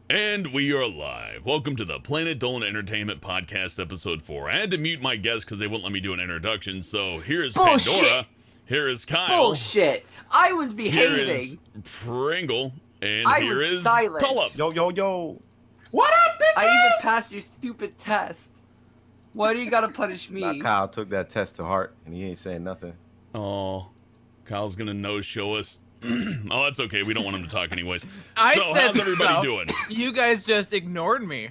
And we are live. Welcome to the Planet Dolan Entertainment Podcast, Episode 4. I had to mute my guests because they wouldn't let me do an introduction, so here's Pandora, here is Kyle, Bullshit! I was behaving! Here is Pringle, and I here was is silent. Tulip. Yo. What up, bitches? I even passed your stupid test. Why do you gotta punish me? Now Kyle took that test to heart, and he ain't saying nothing. Oh, Kyle's gonna no-show us. Oh, that's okay. We don't want him to talk anyways. I so said how's everybody stuff. doing? You guys just ignored me.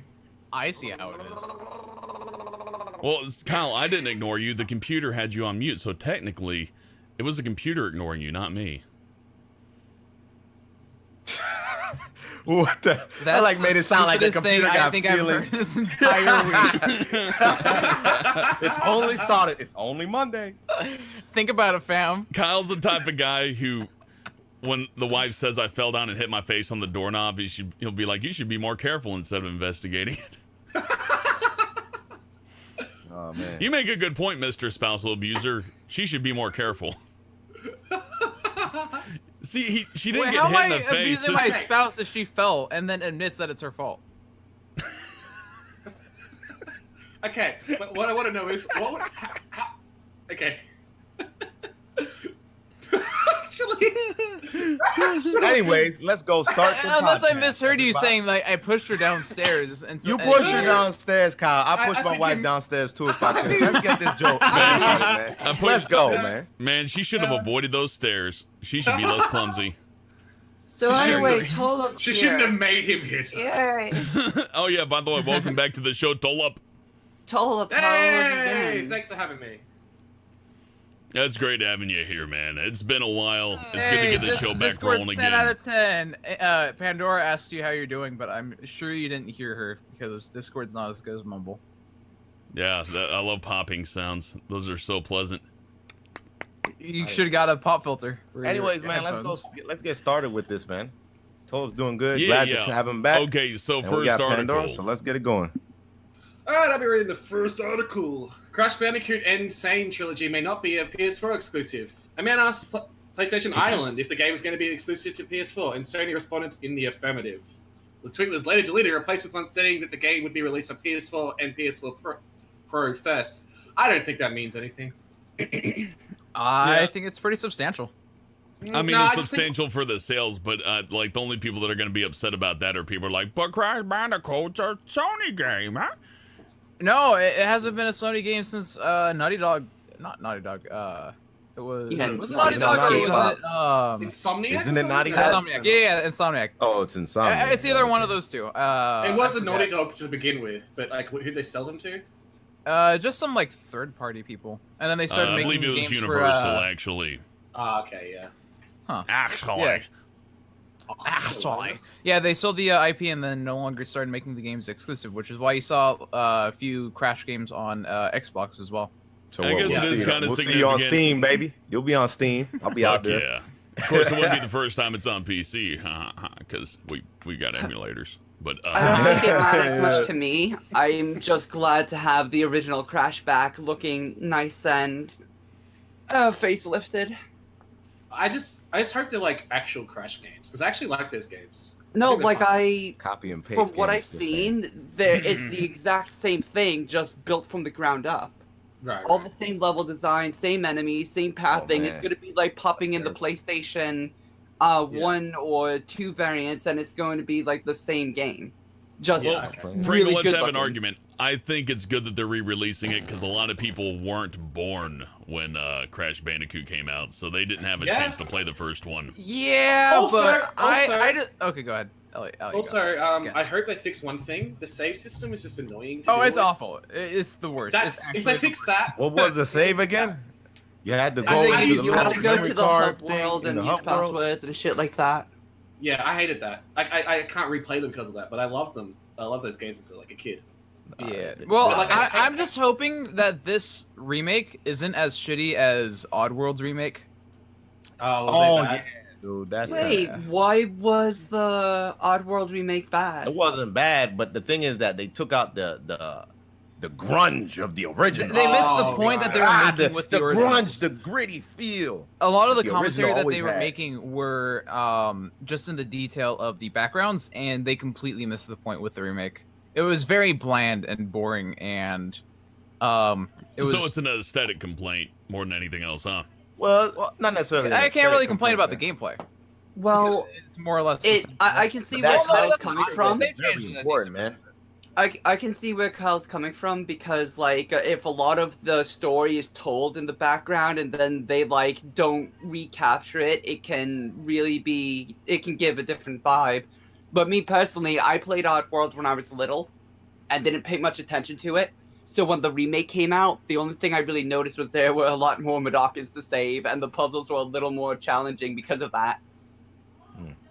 I see how it is. Well, Kyle, I didn't ignore you. The computer had you on mute, so technically, it was the computer ignoring you, not me. What the? That's I made it sound like the computer got feelings. I've heard this entire week. It's only started. It's only Monday. Think about it, fam. Kyle's the type of guy who, when the wife says I fell down and hit my face on the doorknob, he'll be like, you should be more careful instead of investigating it. Oh man. You make a good point, Mr. Spousal Abuser. She should be more careful. See, she didn't get How hit am in the I face. abusing my spouse if she fell and then admits that it's her fault? Okay, but what I want to know is what would okay. Actually, Anyways, let's go start the Unless I podcast, misheard you everybody. saying like I pushed her downstairs and You pushed her and- downstairs, Kyle. I pushed I my think wife you- downstairs too. If I could. Let's get this joke. I Man. put- Let's go, man. Man, she should have avoided those stairs. She should be less clumsy. So She anyway, shouldn't- Tulip's she here. shouldn't have made him hit her. Yay! Oh yeah, by the way, welcome back to the show, Tulip. Tulip, how have you Hey, been? thanks for having me. It's great having you here, man. It's been a while. It's good to Hey, get this show back Discord's rolling 10 again. out of 10. Pandora asked you how you're doing, but I'm sure you didn't hear her because Discord's not as good as Mumble. Yeah, I love popping sounds. Those are so pleasant. You should have got a pop filter. For your Anyways, man, headphones. let's get started with this, man. Tulip's doing good. Yeah, Glad yeah. to have him back. Okay, so And we first got article. Pandora, so let's get it going. Alright, I'll be reading the first article. Crash Bandicoot Insane Trilogy may not be a PS4 exclusive. A man asked PlayStation Ireland if the game was going to be exclusive to PS4, and Sony responded in the affirmative. The tweet was later deleted and replaced with one stating that the game would be released on PS4 and PS4 Pro first. I don't think that means anything. I think it's pretty substantial. I mean, No, it's I just think- substantial for the sales, but like the only people that are going to be upset about that are people like, but Crash Bandicoot's a Sony game, huh? No, it hasn't been a Sony game since Naughty Dog. Not Naughty Dog. It was. Yeah, was it Naughty Naughty Dog? Dog Or was it Insomniac? Isn't or it Naughty something? Dog? Insomniac? Yeah, Insomniac. Oh, it's Insomniac. It's either one of those two. It I was a Naughty forget. Dog to begin with, but like, who'd they sell them to? Just some like third-party people, and then they started I making believe it was games Universal, for. actually. Ah, okay, yeah. Actually. Yeah. Yeah, they sold the IP and then no longer started making the games exclusive, which is why you saw a few Crash games on Xbox as well. So I guess we'll it is see- kinda We'll see you on significant. Steam, baby. You'll be on Steam. I'll be out Fuck there. yeah. Of course, it wouldn't be the first time it's on PC, because we got emulators. But I don't think it matters much to me. I'm just glad to have the original Crash back, looking nice and facelifted. I just hope they're like actual Crash games, because I actually like those games. No, I think like they're fun. I, Copy and paste. from what games, I've they're saying. seen, it's the exact same thing, just built from the ground up. Right, All right. the same level design, same enemies, same pathing. man. It's gonna be like popping That's in the PlayStation 1 or 2 variants, and it's going to be like the same game. Just well, okay. Pringle, really let's good have an looking. argument. I think it's good that they're re-releasing it because a lot of people weren't born when Crash Bandicoot came out, so they didn't have a Yeah. chance to play the first one. Yeah, Also- but I also- just okay. Go ahead. Ellie, go. Also, Guess. I hope they fix one thing. The save system is just annoying. To Oh, deal it's with. awful. It's the worst. That's It's if actually they the fix worst. that. What was the save again? You had to I go think into you the you have have little to go memory to the card hub thing world in and the use hub world. passwords and shit like that. Yeah, I hated that. I can't replay them because of that, but I love them. I love those games since like a kid. Yeah. Well, Like, I- I'm just hoping that this remake isn't as shitty as Oddworld's remake. Oh, Oh they're yeah, bad. dude, that's Wait, Yeah. why was the Oddworld remake bad? It wasn't bad, but the thing is that they took out the the grunge of the original. They missed the Oh, point that they were Ah, making with the grunge, originals. the gritty feel. A lot of the the commentary original that always they were had. making were just in the detail of the backgrounds, and they completely missed the point with the remake. It was very bland and boring, and it was. So it's an aesthetic complaint more than anything else, huh? Well, not necessarily. I can't really complain about the gameplay. Well, because it's more or less. the it same. I can see But where that's Kyle's not- coming from. They changed Very it. important, man. I can see where Kyle's coming from because like if a lot of the story is told in the background and then they like don't recapture it, it can give a different vibe. But me personally, I played Oddworld when I was little and didn't pay much attention to it. So when the remake came out, the only thing I really noticed was there were a lot more Madokans to save and the puzzles were a little more challenging because of that.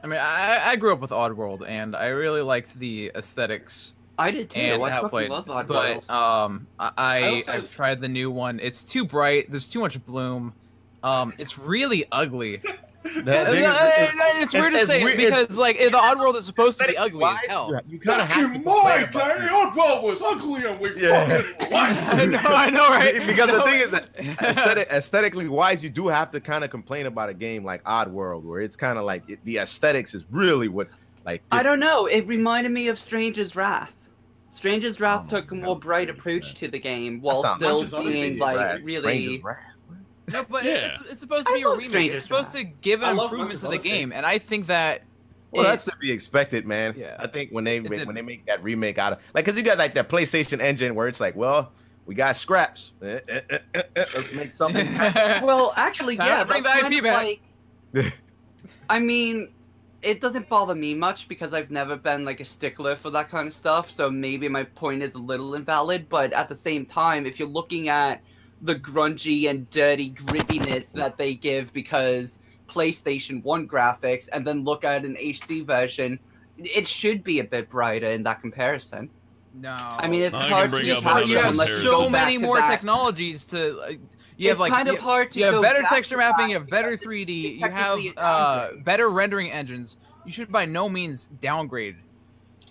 I mean, I grew up with Oddworld, and I really liked the aesthetics. I did too. And I how it fucking played. love But Oddworld. I've tried the new one. It's too bright. There's too much bloom. It's really ugly. It's weird to say because like the Oddworld is supposed to be ugly as hell. You kind of Back have to in complain my about day, it. Oddworld was ugly and we Yeah. fucking liked I know, right? Because the No. thing is that aesthetically wise, you do have to kind of complain about a game like Oddworld, where it's kind of like the aesthetics is really what like. I don't know. It reminded me of Stranger's Wrath. Stranger's Wrath Oh took a my more God. bright approach to the game while sounds- still Stranger's Odyssey being did like Right. really. Stranger's Wrath. No, but Yeah. it's supposed to be I a love remake. Stranger's It's supposed to give I an love improvement to the Stranger's game, and I think that Well, it- that's to be expected, man. Yeah. I think when they It's a- make that remake out of like, cause you got like that PlayStation engine where it's like, well, we got scraps. Let's make something. Well, actually, Time yeah. to bring that's the kind IP of back. like- I mean, it doesn't bother me much because I've never been like a stickler for that kind of stuff. So maybe my point is a little invalid. But at the same time, if you're looking at the grungy and dirty grittiness that they give because PlayStation 1 graphics and then look at an HD version, it should be a bit brighter in that comparison. no. I mean, it's I can hard bring to up how another you have unless comparison. go so back many to more that. technologies to. You have It's like kind of hard to you have go better back texture to mapping, that you have better because 3D, it's you have technically a downgrade. better rendering engines. You should by no means downgrade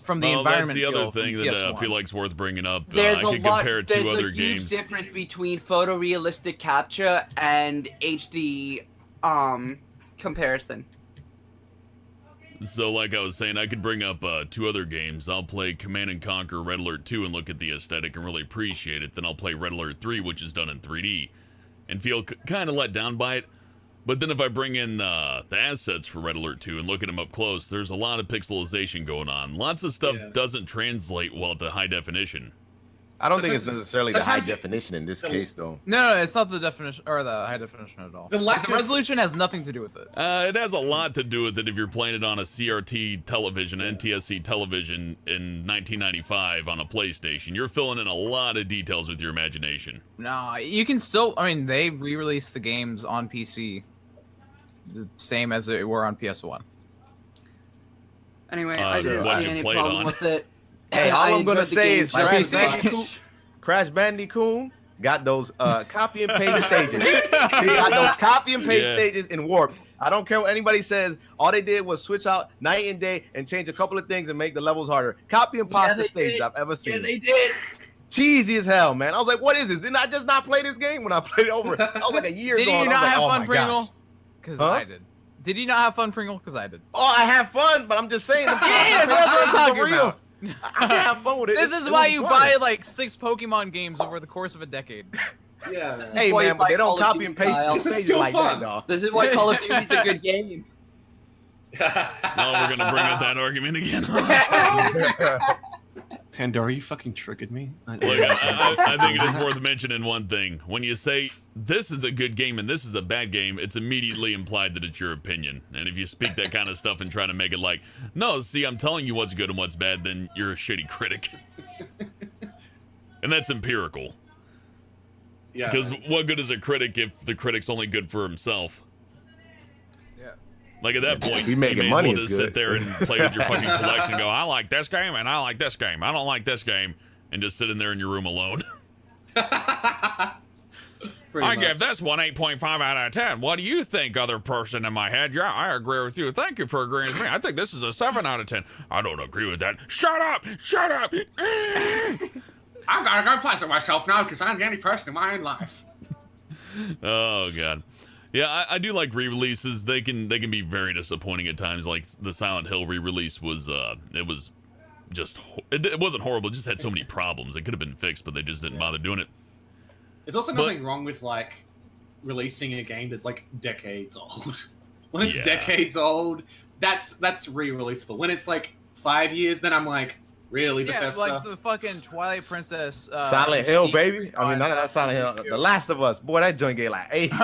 from the Well, environment. that's the other feel from thing that I PS1. feel like's worth bringing up. There's I a could lot. compare There's two other a huge games. difference between photorealistic capture and HD comparison. So, like I was saying, I could bring up two other games. I'll play Command and Conquer Red Alert 2 and look at the aesthetic and really appreciate it. Then I'll play Red Alert 3, which is done in 3D, and feel kind of let down by it. But then if I bring in the assets for Red Alert 2 and look at them up close, there's a lot of pixelization going on. Lots of stuff Yeah. doesn't translate well to high definition. I don't think it's Sometimes- necessarily the high sometimes it- definition in this case, though. No, it's not the definition or the high definition at all. The lack The of- resolution has nothing to do with it. It has a lot to do with it if you're playing it on a CRT television, NTSC television in 1995 on a PlayStation. You're filling in a lot of details with your imagination. No, you can still. I mean, they re-released the games on PC, the same as they were on PS1. Anyway, Uh, I didn't what'd see you any play it problem on? with it. Hey, all I I'm gonna enjoyed the say game is just Crash as much. Bandicoot- Crash Bandicoot got those copy and paste stages. They got those copy and paste Yeah. stages in Warp. I don't care what anybody says. All they did was switch out night and day and change a couple of things and make the levels harder. Copy and pasta they stages did. I've ever seen. Yeah, they did. Cheesy as hell, man. I was like, what is this? Didn't I just not play this game when I played it over? I was like a year Did ago. you and I was not like, have oh fun, my Pringle? gosh. Because Huh? I did. Did you not have fun, Pringle? Because I did. Oh, I have fun, but I'm just saying. Yeah, that's what I'm talking For real. about. I can have fun with it. This is It why was you fun. buy like 6 Pokemon games over the course of a decade. Yeah. Hey why you man, but buy they don't Call of copy Duty, and paste Kyle. the This is stages still like fun. that, dog. This is why Call of Duty's a good game. Now we're gonna bring up that argument again. Pandora, you fucking triggered me. Look, I think it is worth mentioning one thing. When you say this is a good game and this is a bad game, it's immediately implied that it's your opinion. And if you speak that kind of stuff and try to make it like, no, see, I'm telling you what's good and what's bad, then you're a shitty critic. And that's empirical. Yeah. Because what good is a critic if the critic's only good for himself? Yeah. Like at that point, If we you making may as money, well it's just sit good. there and play with your fucking collection and go, I like this game and I like this game. I don't like this game. And just sit in there in your room alone. Pretty I much. give this one 8.5 out of 10. What do you think, other person in my head? Yeah, I agree with you. Thank you for agreeing with me. I think this is a 7 out of 10. I don't agree with that. Shut up! Shut up! I'm gonna go pleasure myself now because I'm the only person in my own life. Oh god. Yeah, I do like re-releases. They can be very disappointing at times. Like the Silent Hill re-release was it was just it wasn't horrible. It just had so many problems. It could have been fixed, but they just didn't bother doing it. There's also nothing wrong with like releasing a game that's like decades old. When it's decades old, that's re-releasable. When it's like 5 years, then I'm like, really, Bethesda? like the fucking Twilight Princess. Silent Hill, baby. I mean, not Silent Hill. The Last of Us. Boy, that joint gave like 8. It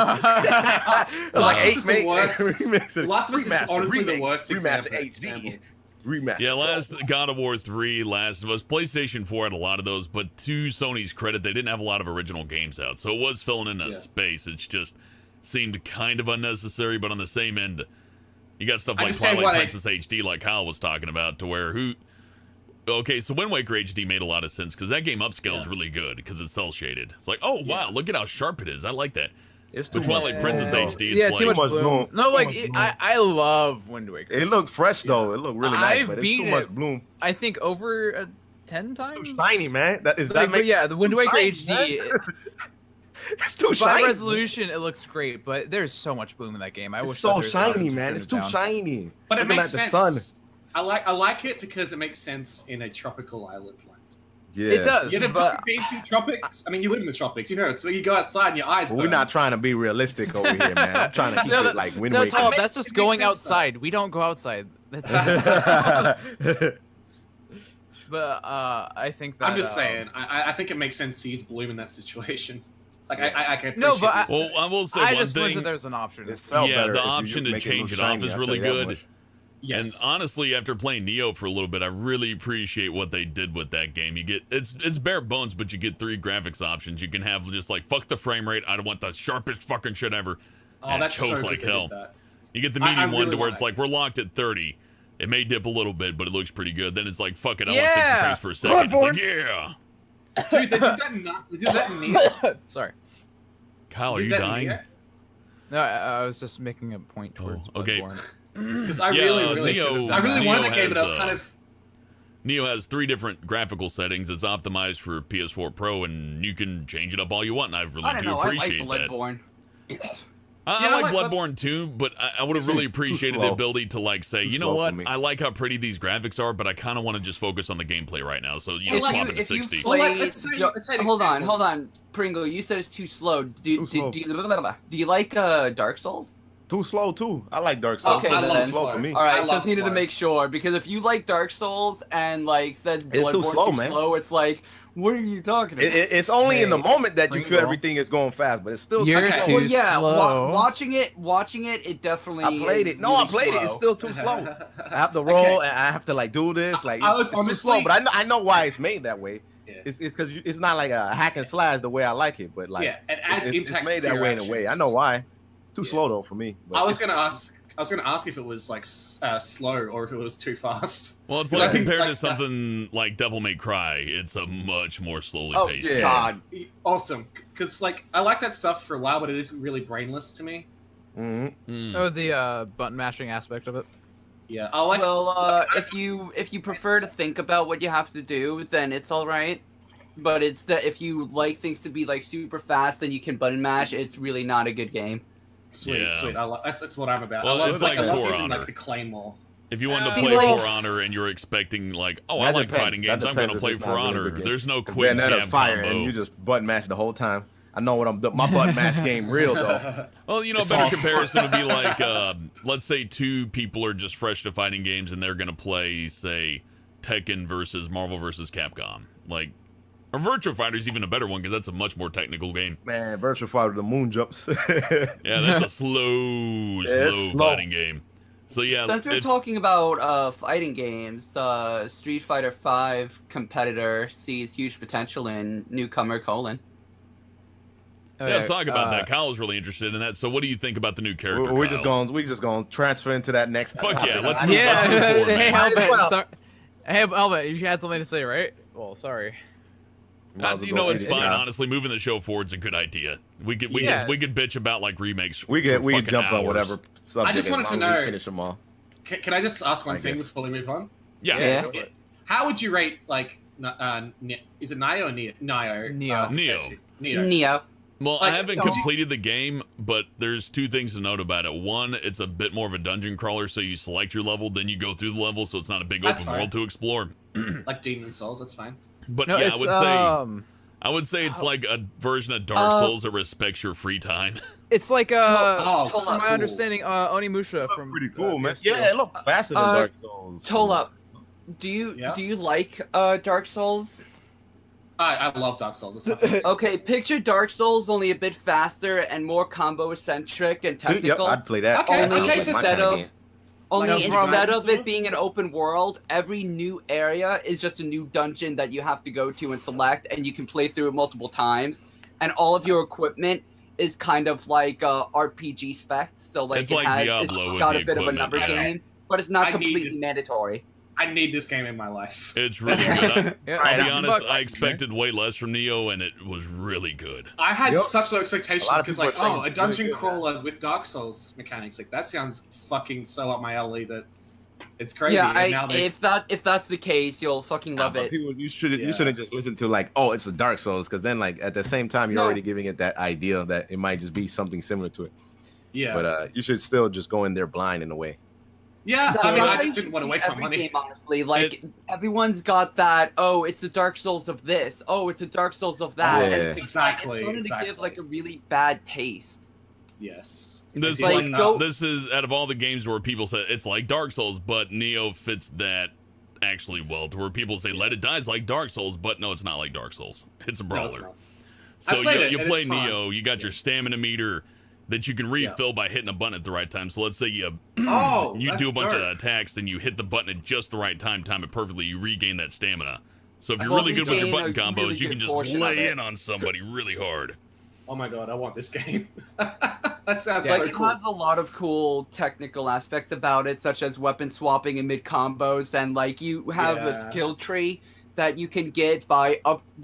was like 8, mate. Last of Us is honestly the worst Remaster example. HD. Remaster. Yeah, last God of War 3, Last of Us, PlayStation 4 had a lot of those, but to Sony's credit, they didn't have a lot of original games out, so it was filling in a space. It just seemed kind of unnecessary, but on the same end, you got stuff like Twilight Princess HD, like Kyle was talking about, to where okay, so Wind Waker HD made a lot of sense because that game upscales really good because it's cell shaded. It's like, oh wow, look at how sharp it is. I like that. It's too Twilight much Princess HD. It's Yeah, like, too much bloom. bloom. No, like I love Wind Waker. It looked fresh though. It looked really nice, but it's too much bloom. I think over 10 times. Too shiny, man. The Wind Waker HD. It's too by shiny. resolution, it looks great, but there's so much bloom in that game. It's so shiny, man. It's too shiny. But it makes sense. The sun. I like it because it makes sense in a tropical island land. Yeah, it does. You but been to tropics? I mean, you live in the tropics. You know, it's where you go outside and your eyes. But we're not trying to be realistic over here, man. I'm trying to keep it like Wind Waker. Tom, that's just going outside. We don't go outside. That's But I think that I'm just saying. I think it makes sense to use bloom in that situation. Like I can appreciate No, but well, I will say I one just wish thing. that there's an option. Yeah, the option to change it off is really good. Yes. And honestly, after playing Neo for a little bit, I really appreciate what they did with that game. You get it's bare bones, but you get 3 graphics options. You can have just like fuck the frame rate. I don't want the sharpest fucking shit ever. And it chose like hell. You get the medium one to where it's like we're locked at 30. It may dip a little bit, but it looks pretty good. Then it's like fuck it, I want 60 frames per second. It's like yeah. Dude, they did that in Neo. Sorry. Kyle, are you dying? No, I was just making a point towards okay. Because I really wanted that game, but I was kind of. Neo has 3 different graphical settings. It's optimized for PS4 Pro, and you can change it up all you want. And I really do appreciate that. Bloodborne. I like Bloodborne too, but I would have really appreciated the ability to like say, you know what, I like how pretty these graphics are, but I kind of want to just focus on the gameplay right now. So you know, swap it to 60. Let's say hold on, Pringle. You said it's too slow. Do you like Dark Souls? Too slow too. I like Dark Souls. Okay, then slow for me. All right, just needed to make sure because if you like Dark Souls and like said it's too slow, man. It's like, what are you talking about? It's only in the moment that you feel everything is going fast, but it's still too slow. Watching it, it definitely. I played it. No, I played it. It's still too slow. I have to roll and I have to like do this. Like it's too slow, but I know why it's made that way. Yeah. It's because it's not like a hack and slash the way I like it, but like it adds impact. It's made that way in a way. I know why. Too slow though for me. I was gonna ask if it was like slow or if it was too fast. Well, it's like compared to something like Devil May Cry, it's a much more slowly paced. Yeah. God, awesome. Because like I like that stuff for a while, but it is really brainless to me. Mm-hmm. Oh, the button mashing aspect of it. Yeah, I like. Well, if you prefer to think about what you have to do, then it's all right. But it's that if you like things to be like super fast, then you can button mash. It's really not a good game. Sweet. That's what I'm about. Well, I love, it's like I love For using Honor. like the claymore. If you wanted to play For Honor and you're expecting like, oh, I like fighting games, I'm gonna play For Honor. There's no quick jab fire, combo. and you just button mash the whole time. I know what I'm doing. My button mash game real though. Well, you know, a better comparison would be like, let's say 2 people are just fresh to fighting games and they're gonna play, say, Tekken versus Marvel versus Capcom. Like, or Virtua Fighter is even a better one because that's a much more technical game. Man, Virtua Fighter, the moon jumps. Yeah, that's a slow fighting game. So yeah, since we're talking about fighting games, Street Fighter V competitor sees huge potential in newcomer Colin. Yeah, let's talk about that. Kyle's really interested in that. So, what do you think about the new character? We're just going to transfer into that next. Fuck yeah, let's topic. move forward, Hey, man. Albert, you had something to say, right? Well, sorry. You know, it's fine. Honestly, moving the show forward's a good idea. We could bitch about like remakes. We could jump on whatever subject. I just wanted to know. Finish them all. Can I just ask one thing before we move on? Yeah. How would you rate like Is it Nio or Neo? Neo. Well, I haven't completed the game, but there's two things to note about it. One, it's a bit more of a dungeon crawler, so you select your level, then you go through the level, so it's not a big open world to explore. Like Demon Souls, that's fine. But no, yeah, I would say it's like a version of Dark Souls that respects your free time. It's like from my understanding, Onimusha from pretty cool, man. Yeah, it looks faster than Dark Souls. Tola, do you like Dark Souls? I love Dark Souls. Okay, picture Dark Souls only a bit faster and more combo centric and technical. Yep, I'd play that. Only instead of it being an open world, every new area is just a new dungeon that you have to go to and select, and you can play through it multiple times. And all of your equipment is kind of like RPG specs, so like it's Diablo. It's got a bit of a number game, but it's not completely mandatory. I need this game in my life. It's really good. I'll be honest, I expected way less from Neo, and it was really good. I had such low expectations because, like, a dungeon crawler with Dark Souls mechanics, like, that sounds fucking so up my alley that it's crazy. Yeah, if that's the case, you'll fucking love it. People, you shouldn't just listen to like, oh, it's a Dark Souls, because then like at the same time you're already giving it that idea that it might just be something similar to it. Yeah. But you should still just go in there blind in a way. Yeah, so I just didn't want to waste my money. Game, honestly, like everyone's got that. Oh, it's a Dark Souls of this. Oh, it's a Dark Souls of that. Yeah. And Exactly. It's going to give like a really bad taste. Yes. This is out of all the games where people say it's like Dark Souls, but Neo fits that actually well to where people say Let It Die is like Dark Souls, but no, it's not like Dark Souls. It's a brawler. So you play Neo, you got your stamina meter that you can refill by hitting a button at the right time. So let's say you do a bunch of attacks, then you hit the button at just the right time it perfectly, you regain that stamina. So if you're really good with your button combos, you can just lay in on somebody really hard. Oh my god, I want this game. That sounds so cool. It has a lot of cool technical aspects about it, such as weapon swapping and mid combos, and like you have a skill tree that you can get by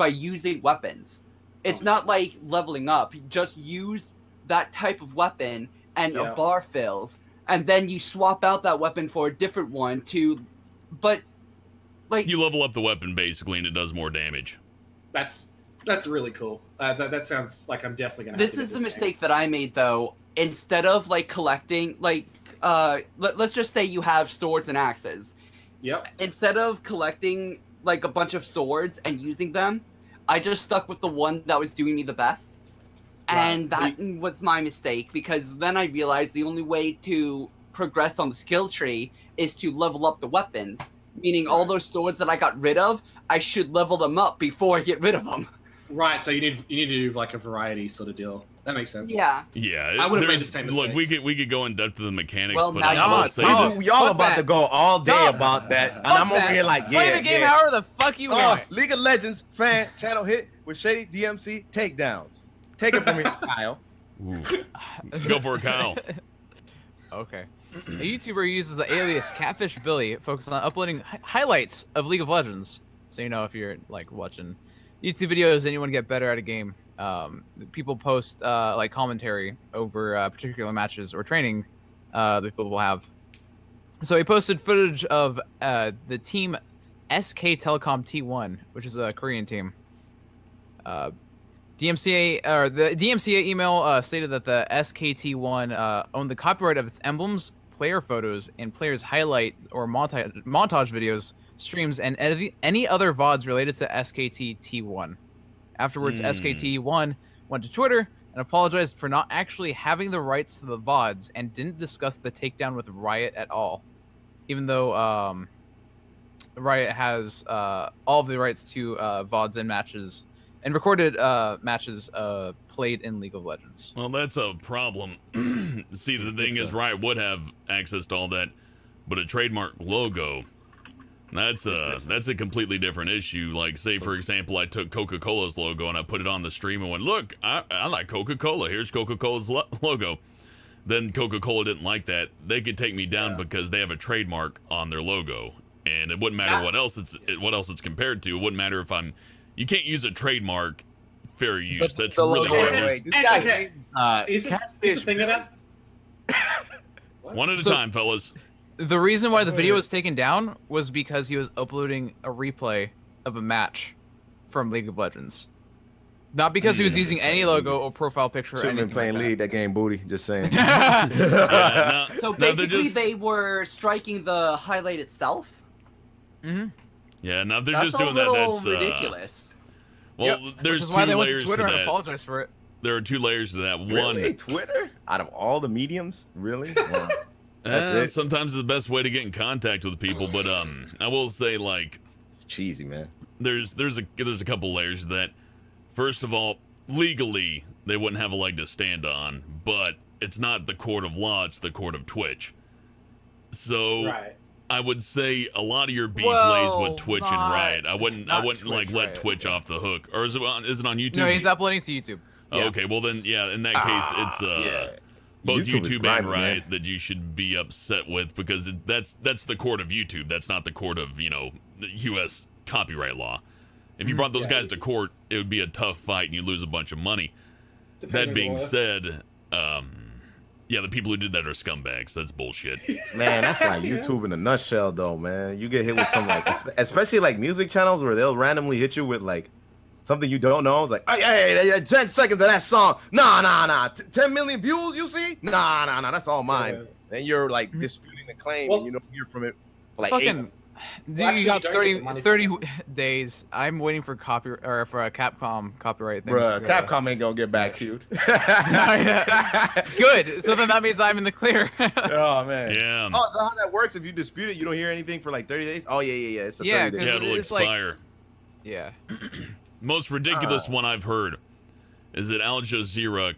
using weapons. It's not like leveling up. You just use that type of weapon and a bar fills, and then you swap out that weapon for a different one but like you level up the weapon basically and it does more damage. That's really cool. That sounds like I'm definitely gonna this is the mistake that I made though. Instead of like collecting let's just say you have swords and axes. Yep. Instead of collecting like a bunch of swords and using them, I just stuck with the one that was doing me the best. And that was my mistake, because then I realized the only way to progress on the skill tree is to level up the weapons. Meaning all those swords that I got rid of, I should level them up before I get rid of them. Right, so you need to do like a variety sort of deal. That makes sense. Yeah. Yeah. I would have made the same mistake. Look, we could go in depth to the mechanics, well, but I will say that y'all about to go all day about that, and I'm over here like, play the game however the fuck you want. League of Legends fan channel hit with Shady DMC takedowns. Take it from me, Kyle. Go for it, Kyle. Okay. A YouTuber uses the alias Catfish Billy, focused on uploading highlights of League of Legends. So you know if you're like watching YouTube videos and you want to get better at a game, people post like commentary over particular matches or training that people will have. So he posted footage of the team SK Telecom T1, which is a Korean team. The DMCA email stated that the SKT1 owned the copyright of its emblems, player photos, and players' highlight or montage videos, streams, and any other VODs related to SKT1. Afterwards, SKT1 went to Twitter and apologized for not actually having the rights to the VODs and didn't discuss the takedown with Riot at all, even though Riot has all of the rights to VODs and matches. And recorded matches played in League of Legends. Well, that's a problem. See, the thing is, Riot would have access to all that, but a trademark logo, that's a completely different issue. Like, say, for example, I took Coca-Cola's logo and I put it on the stream and went, look, I like Coca-Cola. Here's Coca-Cola's logo. Then Coca-Cola didn't like that. They could take me down because they have a trademark on their logo. And it wouldn't matter what else it's compared to. It wouldn't matter if you can't use a trademark fair use. That's really hard. Is the thing of that? One at a time, fellas. The reason why the video was taken down was because he was uploading a replay of a match from League of Legends. Not because he was using any logo or profile picture. Shouldn't have been playing League. That game booty. Just saying. So basically, they were striking the highlight itself. Mm-hmm. Yeah, now if they're That's just doing that, that's ridiculous. Well, Yep. there's Which is why two they went to layers Twitter to and that. apologize for it. There are two layers to that. One, really? Twitter? Out of all the mediums, really? Wow. That's it? sometimes it's the best way to get in contact with people, but I will say like It's cheesy, man. there's a couple layers to that. First of all, legally they wouldn't have a leg to stand on, but it's not the court of law; it's the court of Twitch. So Right. I would say a lot of your beef Well, lays with Twitch and not- Riot. I wouldn't not like Twitch, let Riot, Twitch yeah. off the hook, or is it on YouTube? No, he's uploading to YouTube. Oh, Yeah. okay, well then, yeah. In that case, it's Yeah. both YouTube is YouTube and grimy, Riot man. that you should be upset with because that's the court of YouTube. That's not the court of the U.S. copyright law. If you brought those guys to court, it would be a tough fight and you lose a bunch of money. That being said, yeah, the people who did that are scumbags. That's bullshit. Man, that's like YouTube in a nutshell, though, man. You get hit with some, like, especially like music channels where they'll randomly hit you with like something you don't know. It's like, hey, 10 seconds of that song. Nah. 10 million views, you see? Nah. That's all mine. And you're like disputing the claim and you don't hear from it for like Fucking, dude, Well, you got actually, you don't get the 30 money days. I'm waiting for for a Capcom copyright thing. Bruh, Capcom ain't gonna get back to you. Good. So then that means I'm in the clear. Oh, man. Yeah. Oh, is that how that works? If you dispute it, you don't hear anything for like 30 days? Oh, yeah. It's a 30 days. Yeah, it'll it's like- expire. Yeah. Most ridiculous one I've heard is that Al Jazeera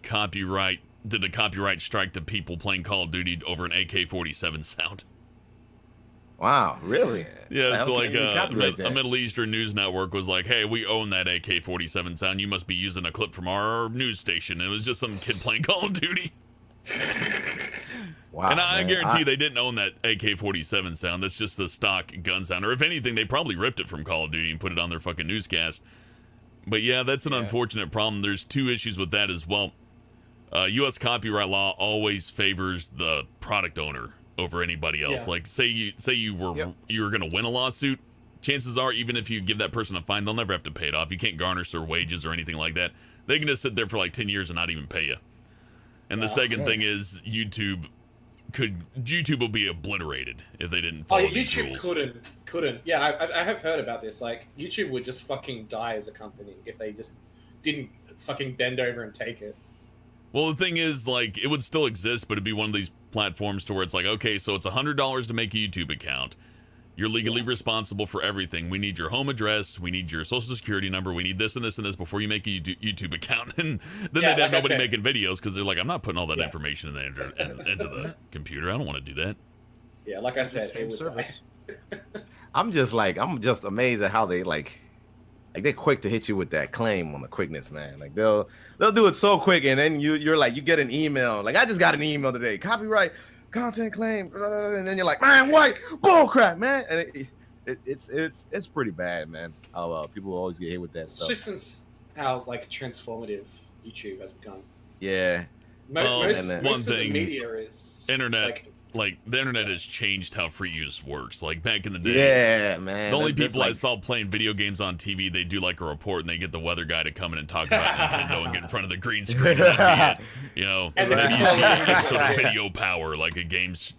did a copyright strike to people playing Call of Duty over an AK-47 sound. Wow, really? Yeah, Well, so like can you copyright a that? Middle Eastern news network was like, "Hey, we own that AK-47 sound. You must be using a clip from our news station." And it was just some kid playing Call of Duty. Wow, And I man. guarantee they didn't own that AK-47 sound. That's just the stock gun sound. Or if anything, they probably ripped it from Call of Duty and put it on their fucking newscast. But yeah, that's an unfortunate problem. There's two issues with that as well. U.S. copyright law always favors the product owner over anybody else. Yeah. Like say you were gonna win a lawsuit, chances are even if you give that person a fine, they'll never have to pay it off. You can't garnish their wages or anything like that. They can just sit there for like 10 years and not even pay you. And the second thing is YouTube will be obliterated if they didn't follow these YouTube rules. couldn't. Yeah, I have heard about this. Like, YouTube would just fucking die as a company if they just didn't fucking bend over and take it. Well, the thing is, like, it would still exist, but it'd be one of these platforms to where it's like, okay, so it's $100 to make a YouTube account. You're legally responsible for everything. We need your home address. We need your social security number. We need this and this and this before you make a YouTube account. And then they'd have nobody making videos because they're like, I'm not putting all that information into the computer. I don't want to do that. Yeah, like I said, it would service. I'm just amazed at how they like they're quick to hit you with that claim on the quickness, man. Like they'll do it so quick, and then you're like, you get an email. Like I just got an email today, copyright content claim, and then you're like, man, what bullcrap, man. And it's pretty bad, man. How people always get hit with that stuff. Especially since how like transformative YouTube has become. Yeah. Most one of the thing, media is internet. Like the internet has changed how free use works. Like back in the day, Yeah, man. the only That's people I like- saw playing video games on TV, they do like a report and they get the weather guy to come in and talk about Nintendo and get in front of the green screen. That'd be it. You know, And maybe you the- see an episode of Video Power, like a game show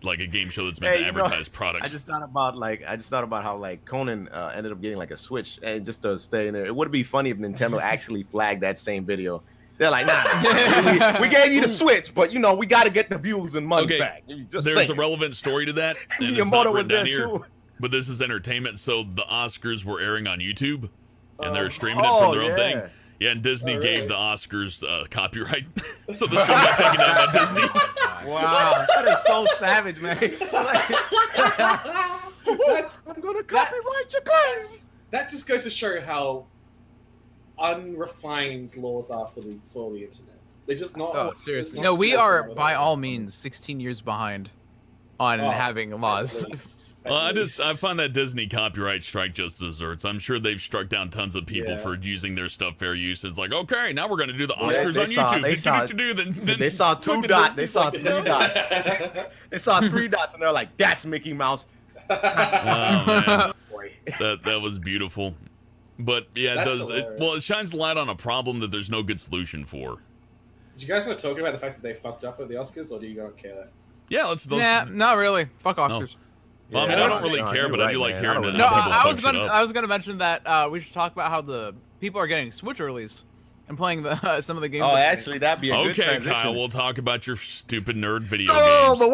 that's meant to you know, advertise I products. just thought about how like Conan ended up getting like a Switch and just to stay in there. It would be funny if Nintendo actually flagged that same video. They're like, nah, we gave you the Switch, but we got to get the views and money back. Just There's saying. a relevant story to that, and it's not Miyamoto was written there down here. too. But this is entertainment, so the Oscars were airing on YouTube, and they're streaming it from their own thing. Yeah, and Disney gave the Oscars copyright, so the stream got taken down by Disney. Wow, that is so savage, man. I'm gonna copyright your claims. That just goes to show how unrefined laws are for the internet. They're just not. Oh, seriously. it's not No, we smart are enough. by all means 16 years behind on having laws. Well, I find that Disney copyright strike just desserts. I'm sure they've struck down tons of people for using their stuff fair use. It's like, okay, now we're going to do the Oscars on YouTube. They saw two dots. They saw 3 dots. They saw 3 dots, and they're like, "That's Mickey Mouse." Oh man, that was beautiful. But yeah, it That's does. hilarious. Well, it shines light on a problem that there's no good solution for. Did you guys want to talk about the fact that they fucked up at the Oscars, or do you not care? Yeah, let's. Nah, not really. Fuck Oscars. Well, I mean, I don't really care, but I do like hearing that. No, how people fuck shit I up. was gonna mention that we should talk about how the people are getting Switch earlies and playing the some of the games. Oh, actually, that'd be a good Okay, transition. Kyle, we'll talk about your stupid nerd video Oh, games. but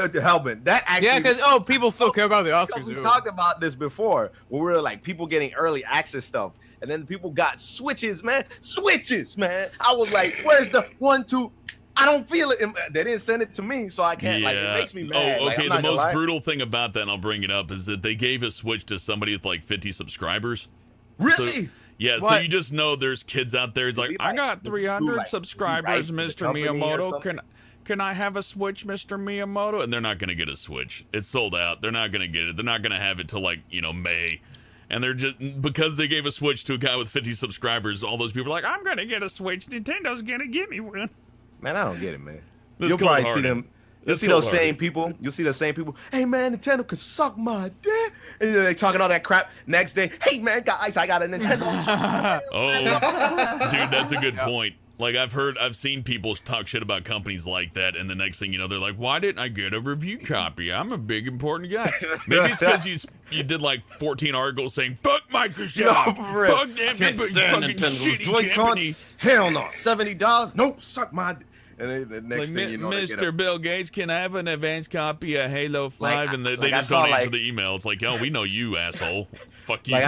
wait, Helmet, that actually. Yeah, because people still care about the Oscars. We Ooh. talked about this before, where we were like people getting early access stuff, and then people got Switches, man. Switches, man. I was like, where's the 1, 2? I don't feel it. They didn't send it to me, so I can't. Like, it makes me mad. Oh, Like, okay. I'm The not gonna most lie. brutal thing about that, and I'll bring it up, is that they gave a Switch to somebody with like 50 subscribers. Really? So, yeah, so What? you just know there's kids out there. It's like, he I like- got does he 300 like- subscribers, does he write for Mr. the company or Miyamoto. something? Can I have a Switch, Mr. Miyamoto? And they're not gonna get a Switch. It's sold out. They're not gonna get it. They're not gonna have it till like May. And they're just because they gave a Switch to a guy with 50 subscribers. All those people are like, I'm gonna get a Switch. Nintendo's gonna give me one. Man, I don't get it, man. That's You'll probably see cold-hearted. them. You'll That's see those cold-hearted. same people. You'll see the same people. Hey, man, Nintendo could suck my dick. And then they talking all that crap. Next day, hey, man, guys, I got a Nintendo. Oh, dude, that's a good point. Like I've seen people talk shit about companies like that, and the next thing you know, they're like, "Why didn't I get a review copy? I'm a big important guy." Maybe it's because you did like 14 articles saying "fuck Microsoft, No, for real. fuck them, Can't fucking stand Nintendo's shitty Joy-Cons. company." Hell no, $70? Nope, suck my. And then the next Like, thing you know, they get Mr. Bill Gates, can I have an advanced copy of Halo 5? And they like, I just saw, don't answer like- the email. It's like, "Oh, we know you, asshole. Fuck you." Like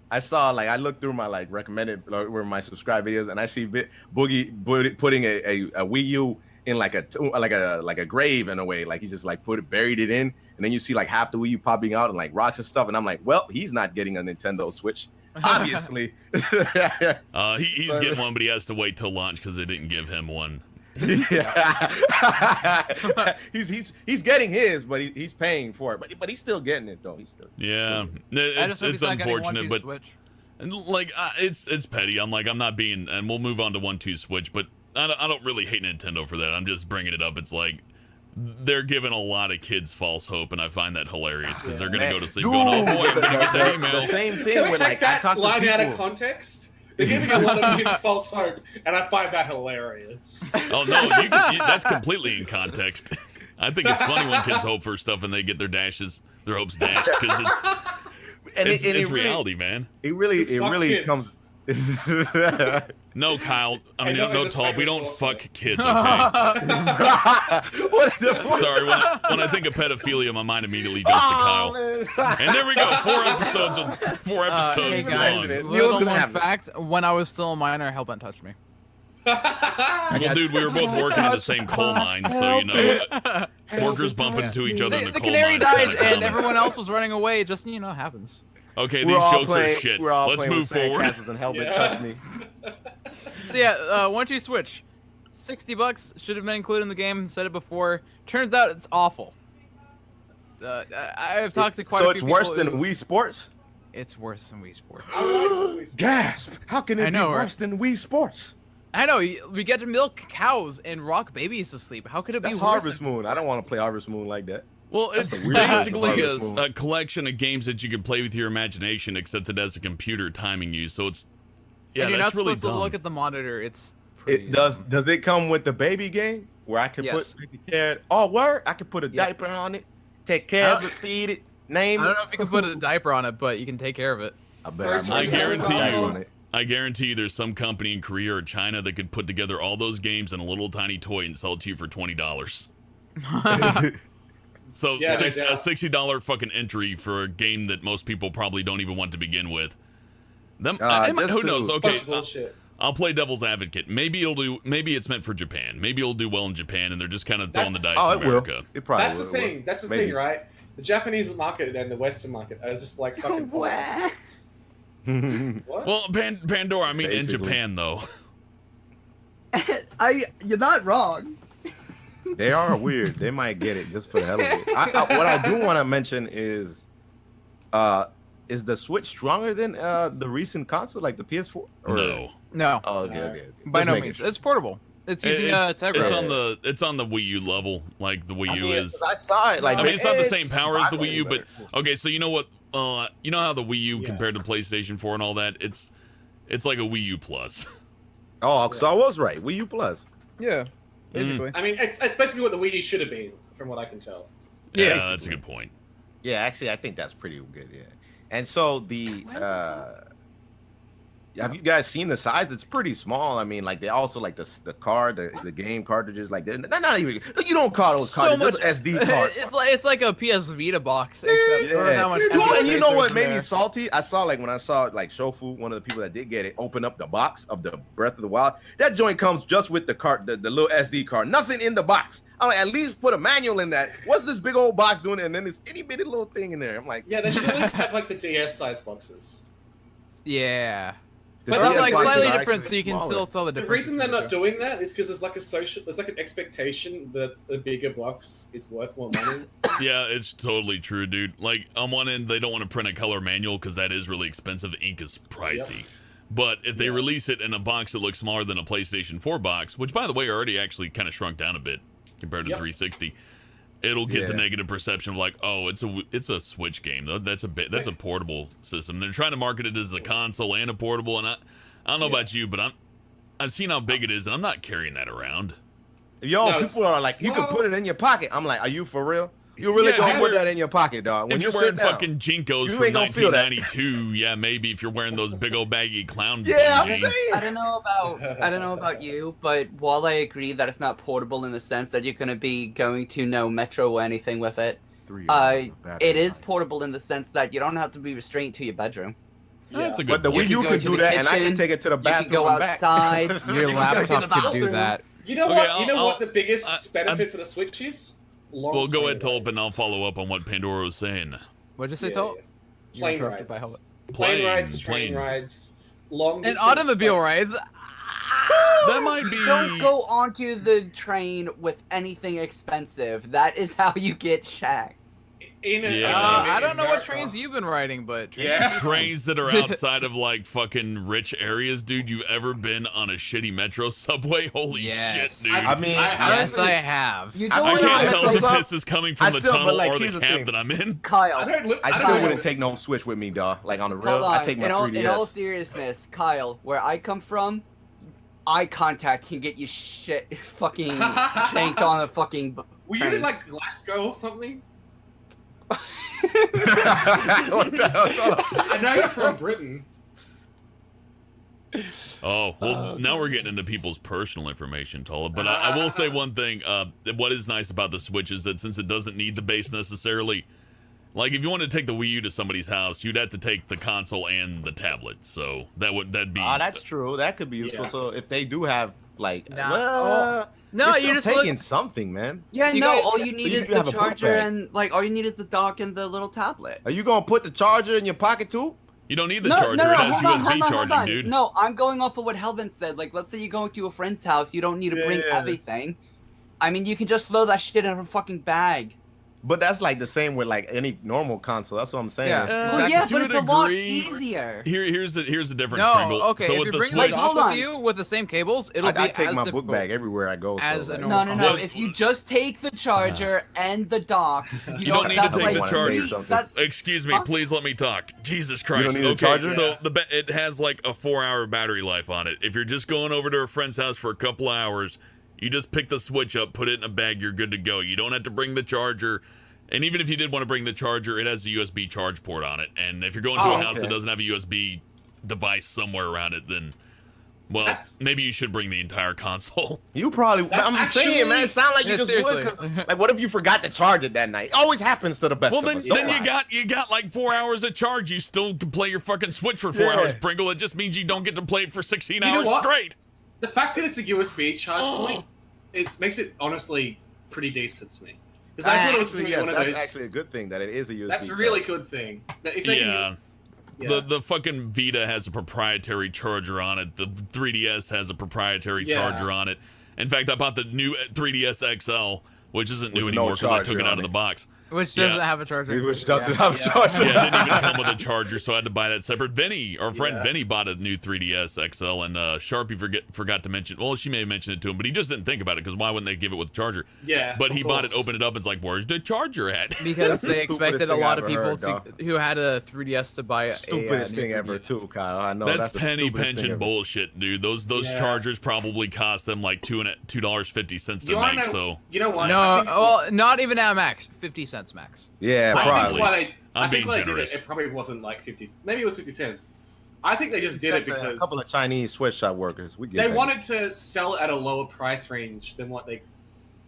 I saw like I looked through my like recommended where my subscribe videos, and I see Boogie putting a Wii U in like a grave in a way, like he just like buried it in, and then you see like half the Wii U popping out and like rocks and stuff, and I'm like, well, he's not getting a Nintendo Switch, obviously. He's getting one, but he has to wait till launch because they didn't give him one. Yeah. he's getting his, but he's paying for it, but he's still getting it though. He's still Yeah, I just hope it's he's not getting unfortunate, 1-2 but Switch. and like it's petty. I'm not being, and we'll move on to 1-2 Switch, but I don't really hate Nintendo for that. I'm just bringing it up. It's like they're giving a lot of kids false hope, and I find that hilarious because they're gonna Man. go to sleep going, "Oh boy, I'm gonna get that email." The same thing Can we with take like I that talk to line out of people. context? They're giving a lot of kids false hope, and I find that hilarious. Oh no, that's completely in context. I think it's funny when kids hope for stuff and they get their hopes dashed because it's It reality, man. It really Just fuck kids. comes. No, Kyle. I mean, don't no, understand Tulp. We don't this fuck also. kids, okay? What the- Sorry, when I think of pedophilia, my mind immediately jumps to Kyle. man. And there we go, 4 episodes Hey guys, It long. was little gonna known happen. fact: when I was still a minor, Hellbent touched me. Well, dude, we were both working in the same coal mine, so workers bump into each other in the The coal canary mines. died, kinda and common. everyone else was running away. It just happens. Okay, We're these all jokes are playing- shit. we're all Let's playing move with forward. sandcastles and Helmet Yeah. touch me. So yeah, 1-2 Switch, $60 should have been included in the game. Said it before. Turns out it's awful. I've talked to quite So a it's few worse people than who- Wii Sports? It's worse than Wii Sports. Gasp! How can I it be know, right? worse than Wii Sports? I know we get to milk cows and rock babies to sleep. How could it That's be worse? Harvest Moon. I don't want to play Harvest Moon like that. Well, That's it's a weird basically Harvest Moon. a collection of games that you can play with your imagination, except it has a computer timing you. So it's And you're that's not really supposed dumb. to look at the monitor. It's pretty It does. dumb. Does it come with the baby game where I can Yes. put take care? Oh, word! I can put a Yeah. diaper on it, take care of it, feed it, name I it. don't know if you can put a diaper on it, but you can take care of it. I bet First might I put a guarantee diaper you- on it. I guarantee you there's some company in Korea or China that could put together all those games in a little tiny toy and sell it to you for $20. So Yeah, no a doubt. $60 fucking entry for a game that most people probably don't even want to begin with. Them, Just who to- knows? Bunch Okay, of bullshit. I'll play devil's advocate. Maybe it'll do. Maybe it's meant for Japan. Maybe it'll do well in Japan, and they're just kind of throwing the dice Oh, in it will. America. It probably That's the will. thing. That's the Maybe. thing, right? The Japanese market and the Western market are just like fucking polar opposites. What? Well, Pandora. I mean, in Basically. Japan though. You're not wrong. They are weird. They might get it just for the hell of it. What I do want to mention is the Switch stronger than the recent console, like the PS4? Or- No. No, Oh, okay. by Just no making means. sure. It's portable. It's using It's Tegra. on the Wii U level, like the Wii I U mean, is. 'cause I saw it. Like, I mean, it's not the same power as the Wii U, but Cool. okay. So you know what? you know how the Wii U compared to PlayStation 4 and all that, it's like a Wii U Plus. Oh, so I was right. Wii U Plus. Yeah, basically. I mean, it's basically what the Wii U should have been, from what I can tell. Yeah, Basically. that's a good point. Yeah, actually, I think that's pretty good. Yeah. And so the have you guys seen the size? It's pretty small. I mean, like they also like the game cartridges. Like they're not even. You don't call those cartridges those SD cards. It's like a PS Vita box, except for how much. And you know what made me salty? I saw when I saw Shofu, one of the people that did get it, open up the box of the Breath of the Wild. That joint comes just with the little SD card. Nothing in the box. I'm like, at least put a manual in that. What's this big old box doing? And then this itty bitty little thing in there. I'm like, yeah, they should at least have like the DS size boxes. Yeah. But But they're like boxes slightly are different, actually so you can smaller. still tell the The difference. reason they're not doing that is because there's like an expectation that a bigger box is worth more money. Yeah, it's totally true, dude. Like, on one end, they don't want to print a color manual because that is really expensive. Ink is pricey. Yep. But if they release it in a box that looks smaller than a PlayStation 4 box, which, by the way, already actually kind of shrunk down a bit compared to 360, it'll get the negative perception of like, oh, it's a Switch game. That's a portable system. They're trying to market it as a console and a portable, and I don't know about you, but I've seen how big it is, and I'm not carrying that around. yo, No, people are like, you can put it in your pocket. I'm like, are you for real? You really Yeah, gonna dude, put that in your pocket, dog? When If you're you wearing sit down, fucking Jinkos you from ain't gonna feel that. 1992, yeah, maybe if you're wearing those big old baggy clown Yeah, I'm jeans. saying. I don't know about you, but while I agree that it's not portable in the sense that you're gonna be going to no metro or anything with it, it is portable in the sense that you don't have to be restrained to your bedroom. That's a But good the point. Wii You U can could go do to the that, and I kitchen, can take it to the You bathroom can go and back. outside. Your you can go to laptop the could do bathroom. that. You know Okay, what? You know I'll- what the biggest benefit for the Switch is? Long Well, go ahead, plane Tulp, and I'll rides. follow up on what Pandora was saying. What'd you say, Yeah, Tol? yeah. You're Plane interrupted by rides. Helmet. Plane Plane, rides, train plane. rides, long And distance, automobile like- rides. That might be. Don't go onto the train with anything expensive. That is how you get shacked. In a, Yeah. I don't know what America. trains you've been riding, but trains Yeah. Trains that are outside of like fucking rich areas, dude. You ever been on a shitty metro subway? Holy Yes. shit, dude. I mean, Yes, I have. You I don't I don't can't know, tell Metro if the sub- piss is coming from I the still- but, tunnel like, or the here's the cab thing. that I'm in. Kyle. I don't look. I I still don't wouldn't know. take no Switch with me, dog. Like on the real, Hold on. I take my in 3DS. all seriousness, Kyle, where I come from, eye contact can get you fucking shanked on a fucking. Were you in like Glasgow or something? What the hell? I know you're from Britain. Oh, well, now we're getting into people's personal information, Tola. But I will say one thing. What is nice about the Switch is that since it doesn't need the base necessarily, like if you want to take the Wii U to somebody's house, you'd have to take the console and the tablet. So that'd be. That's true. That could be useful. Yeah. So if they do have like, Nah. well, No, you're you still just taking look. something, man. Yeah, You no. guys- All you need you is do have the a book charger bag. and like all you need is the dock and the little tablet. Are you gonna put the charger in your pocket too? You don't need the No, charger. no, no, it has hold on, USB hold on, charging, hold on. dude. No, I'm going off of what Helvin said. Like, let's say you're going to a friend's house, you don't need to bring Yeah. everything. I mean, you can just throw that shit in a fucking bag. But that's like the same with like any normal console. That's what I'm saying. Yeah. Well, yeah, to but a it's a lot degree- easier. Here's the difference, No, Pringle. okay. So If with you the bring Switch, the Hold dock on. with you with the same cables, it'll I be take as my difficult. book bag everywhere I go. As so, a like, No, no, no. Well- If you just take the charger and the dock, You don't need to that's take like the charger. that- excuse me, Huh? please let me talk. Jesus Christ. don't need a Okay, charger? so it has like a 4-hour battery life on it. If you're just going over to a friend's house for a couple hours, you just pick the Switch up, put it in a bag, you're good to go. You don't have to bring the charger. And even if you did want to bring the charger, it has a USB charge port on it. And if you're going to a house that doesn't have a USB device somewhere around it, then, well, That's- maybe you should bring the entire console. You probably. That's I'm saying, man, it sounds like you Yeah, just seriously. would. 'Cause, like, what if you forgot to charge it that night? It always happens to the best Well, of then, us. Don't then lie. you got like 4 hours of charge. You still can play your fucking Switch for 4 Yeah. hours, Pringle. It just means you don't get to play it for 16 You know hours what? straight. The fact that it's a USB charge point makes it honestly pretty decent to me. Because I thought it was Actually, gonna be yes, one of that's those. actually a good thing that it is a USB. That's a really charger. good thing. That if they Yeah. can, The fucking Vita has a proprietary charger on it. The 3DS has a proprietary charger on it. In fact, I bought the new 3DS XL, which isn't new With no anymore because I took charger it out on of the it. box. Which doesn't have a charger. Which doesn't have a charger. Yeah, it didn't even come with a charger, so I had to buy that separate. Vinny, our friend Vinny, bought a new 3DS XL, and Sharpie forgot to mention. Well, she may have mentioned it to him, but he just didn't think about it because why wouldn't they give it with a charger? Yeah. But he bought it, opened it up, and it's like, where's the charger at? Because they expected a lot of people heard, who had a 3DS to buy stupidest thing ever, too, Kyle. I know that's the penny stupidest thing pension ever. bullshit, dude. Those chargers probably cost them like $2.50 to You wanna make. know- So You know what? No, I think- well, not even at max. 50 cents max. Yeah, Probably. probably. I I'm think being why they did generous. it probably wasn't like 50. Maybe it was 50 cents. I think they just did it That's because a couple of Chinese sweatshop workers. We get they that. wanted to sell it at a lower price range than what they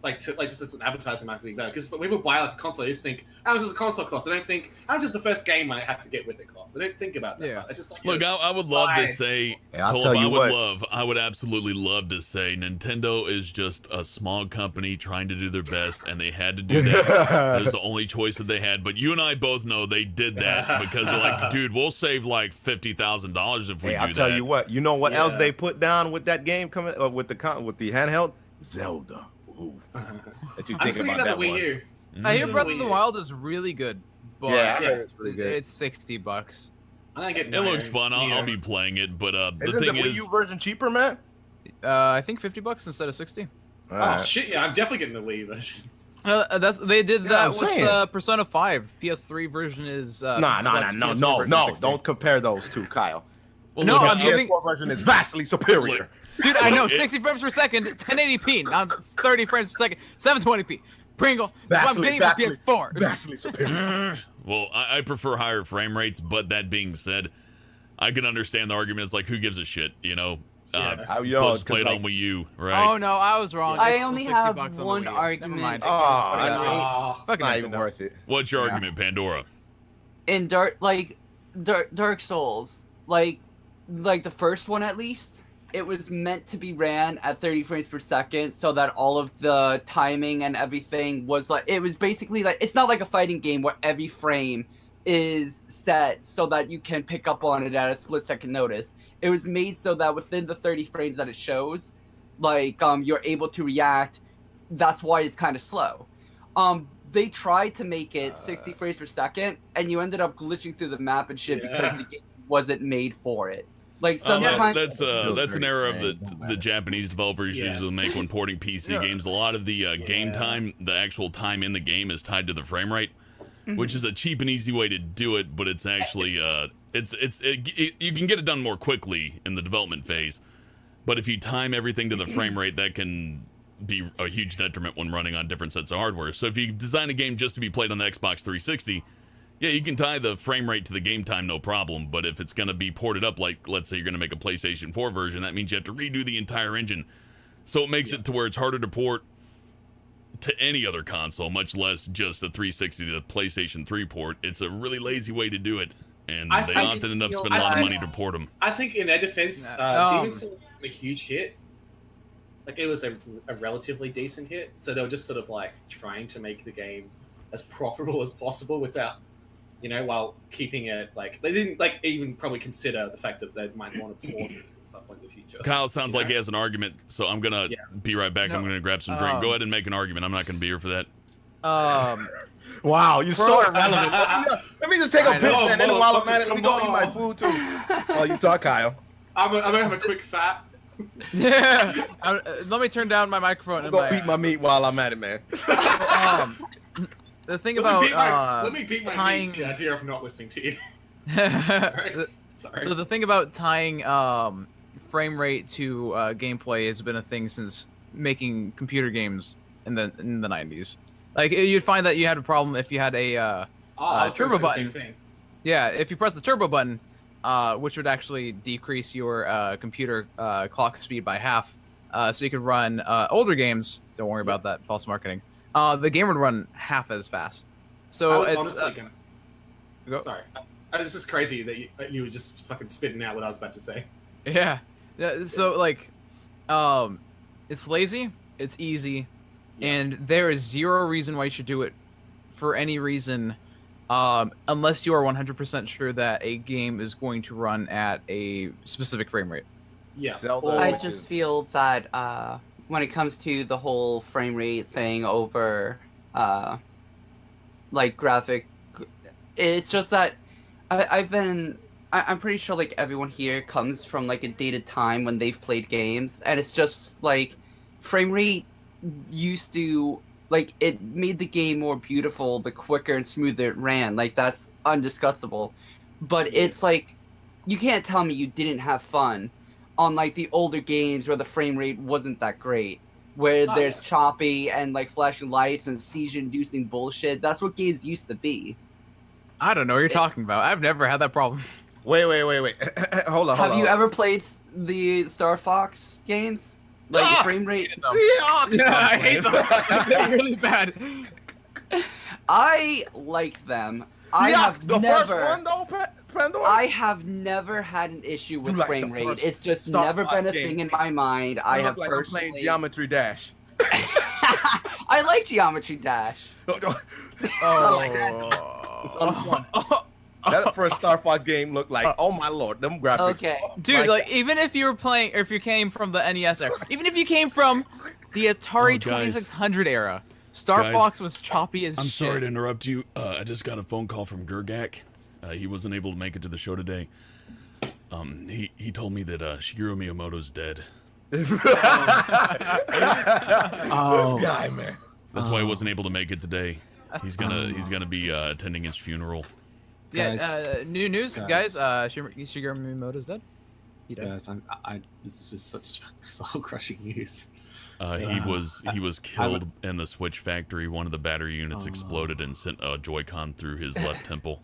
just as an advertising marketing better. Because when people buy like a console, they just think how much does a console cost? They don't think how much does the first game I have to get with it cost. They don't think about that. Yeah. It's just like look, I would love to say, Hey, I'll Tolb, tell you what. I would absolutely love to say Nintendo is just a small company trying to do their best, and they had to do that. That was the only choice that they had. But you and I both know they did that because they're like, dude, we'll save like $50,000 if we Hey, do I'll that. tell you what. You know what else Yeah. they put down with that game coming with the handheld? Zelda. Ooh. That you I'm just thinking thinking about about the that Wii one? U. I hear Mm. Breath of the Wild is really good, but Yeah, I heard it's really good. it's $60. I ain't getting It looks mine. fun. I'll Neither. be playing it, but the Isn't thing the Wii is, U version cheaper, man? I think $50 instead of 60. All Oh right. shit! Yeah, I'm definitely getting the Wii version. They did Yeah, that I'm with saying. Persona 5. PS3 version is No, PS4 version no. 60. Don't compare those two, Kyle. well, No, look, I'm I- giving- PS4 version is vastly superior. Look, Dude, I know, It- 60 frames per second, 1080p, not 30 frames per second, 720p. Pringle, that's what I'm getting for PS4. Vastly superior. well, I prefer higher frame rates, but that being said, I can understand the argument. It's like, who gives a shit, you know? How yo, Let's play it 'cause, on like, Wii U, right? Oh no, I was wrong. I It's still only 60 have bucks on the one Wii U. argument. Never mind. Oh, Fucking that's Oh, fucking not even Nintendo. worth it. What's your Yeah. argument, Pandora? In Dark Souls, like the first one at least, it was meant to be ran at 30 frames per second so that all of the timing and everything was like, it was basically like, it's not like a fighting game where every frame is set so that you can pick up on it at a split second notice. It was made so that within the 30 frames that it shows, like you're able to react. That's why it's kind of slow. They tried to make it 60 frames per second, and you ended up glitching through the map and shit because the game wasn't made for it. Like sometimes That's an very error of strange. the Japanese developers Yeah. usually make when porting PC games. A lot of the game time, the actual time in the game, is tied to the frame rate, which is a cheap and easy way to do it. But it's actually you can get it done more quickly in the development phase. But if you time everything to the frame rate, that can be a huge detriment when running on different sets of hardware. So if you design a game just to be played on the Xbox 360. Yeah, you can tie the frame rate to the game time, no problem. But if it's going to be ported up, like, let's say you're going to make a PlayStation 4 version, that means you have to redo the entire engine. So it makes it to where it's harder to port to any other console, much less just the 360 to the PlayStation 3 port. It's a really lazy way to do it. And I they think- often end up I spending a lot of think- money to port them. I think in their defense, Yeah. Demon's Souls was a huge hit. Like it was a relatively decent hit, so they were just sort of like trying to make the game as profitable as possible without, while keeping it like they didn't like even probably consider the fact that they might want to port it at some point in the future. Kyle sounds You like know? he has an argument, so I'm going to be right back. No, I'm going to grab some drink. Go ahead and make an argument. I'm not going to be here for that. Wow, you're so irrelevant. Let me just take a I piss know, and then while I'm motherfucker, at it, let me come go eat my on. food too. While you talk, Kyle. I'm gonna have a quick fat. Yeah. Let me turn down my microphone. I'm gonna beat my meat while I'm at it, man. The thing Let me about beat my tying. meat to the idea of not listening to you. Sorry. So the thing about tying frame rate to gameplay has been a thing since making computer games in the 90s. Like you'd find that you had a problem if you had a I was turbo gonna say the button. same thing. yeah, if you press the turbo button, which would actually decrease your computer clock speed by half, so you could run older games. Don't worry about that false marketing. The game would run half as fast. So I was it's honestly gonna. go- Sorry, it's just crazy that you were just fucking spitting out what I was about to say. Yeah. So like, it's lazy, it's easy, and there is zero reason why you should do it for any reason, unless you are 100% sure that a game is going to run at a specific frame rate. Yeah. Zelda, I which just is- feel that when it comes to the whole frame rate thing over like graphic. It's just that I'm pretty sure like everyone here comes from like a dated time when they've played games, and it's just like frame rate used to like it made the game more beautiful the quicker and smoother it ran. Like that's undiscussable. But it's like you can't tell me you didn't have fun on like the older games where the frame rate wasn't that great. Where there's choppy and like flashing lights and siege-inducing bullshit. That's what games used to be. I don't know what you're talking about. I've never had that problem. Wait. Hold on. Have you ever played the Star Fox games? Like the frame rate? Yeah, I hate them. They're really bad. I like them. The first one though, Pandora? I have never had an issue with You like frame the rate. first It's just Star never Fox been a game. thing in my mind. I have like I'm playing personally. Geometry Dash. I like Geometry Dash. It's unfun. That first Star Fox game looked like, oh my lord, them graphics. Okay. Dude, like even if you were playing, or if you came from the NES era, even if you came from the Atari 2600 era, Star Guys, Fox was choppy as shit. I'm sorry to interrupt you. I just got a phone call from Gergak. He wasn't able to make it to the show today. He told me that Shigeru Miyamoto's dead. This guy, man. That's why he wasn't able to make it today. He's gonna be attending his funeral. Yeah, new news, guys. Shigeru Miyamoto's dead. He died. Guys, this is such soul-crushing news. He was killed in the Switch factory. One of the battery units exploded and sent a Joy-Con through his left temple.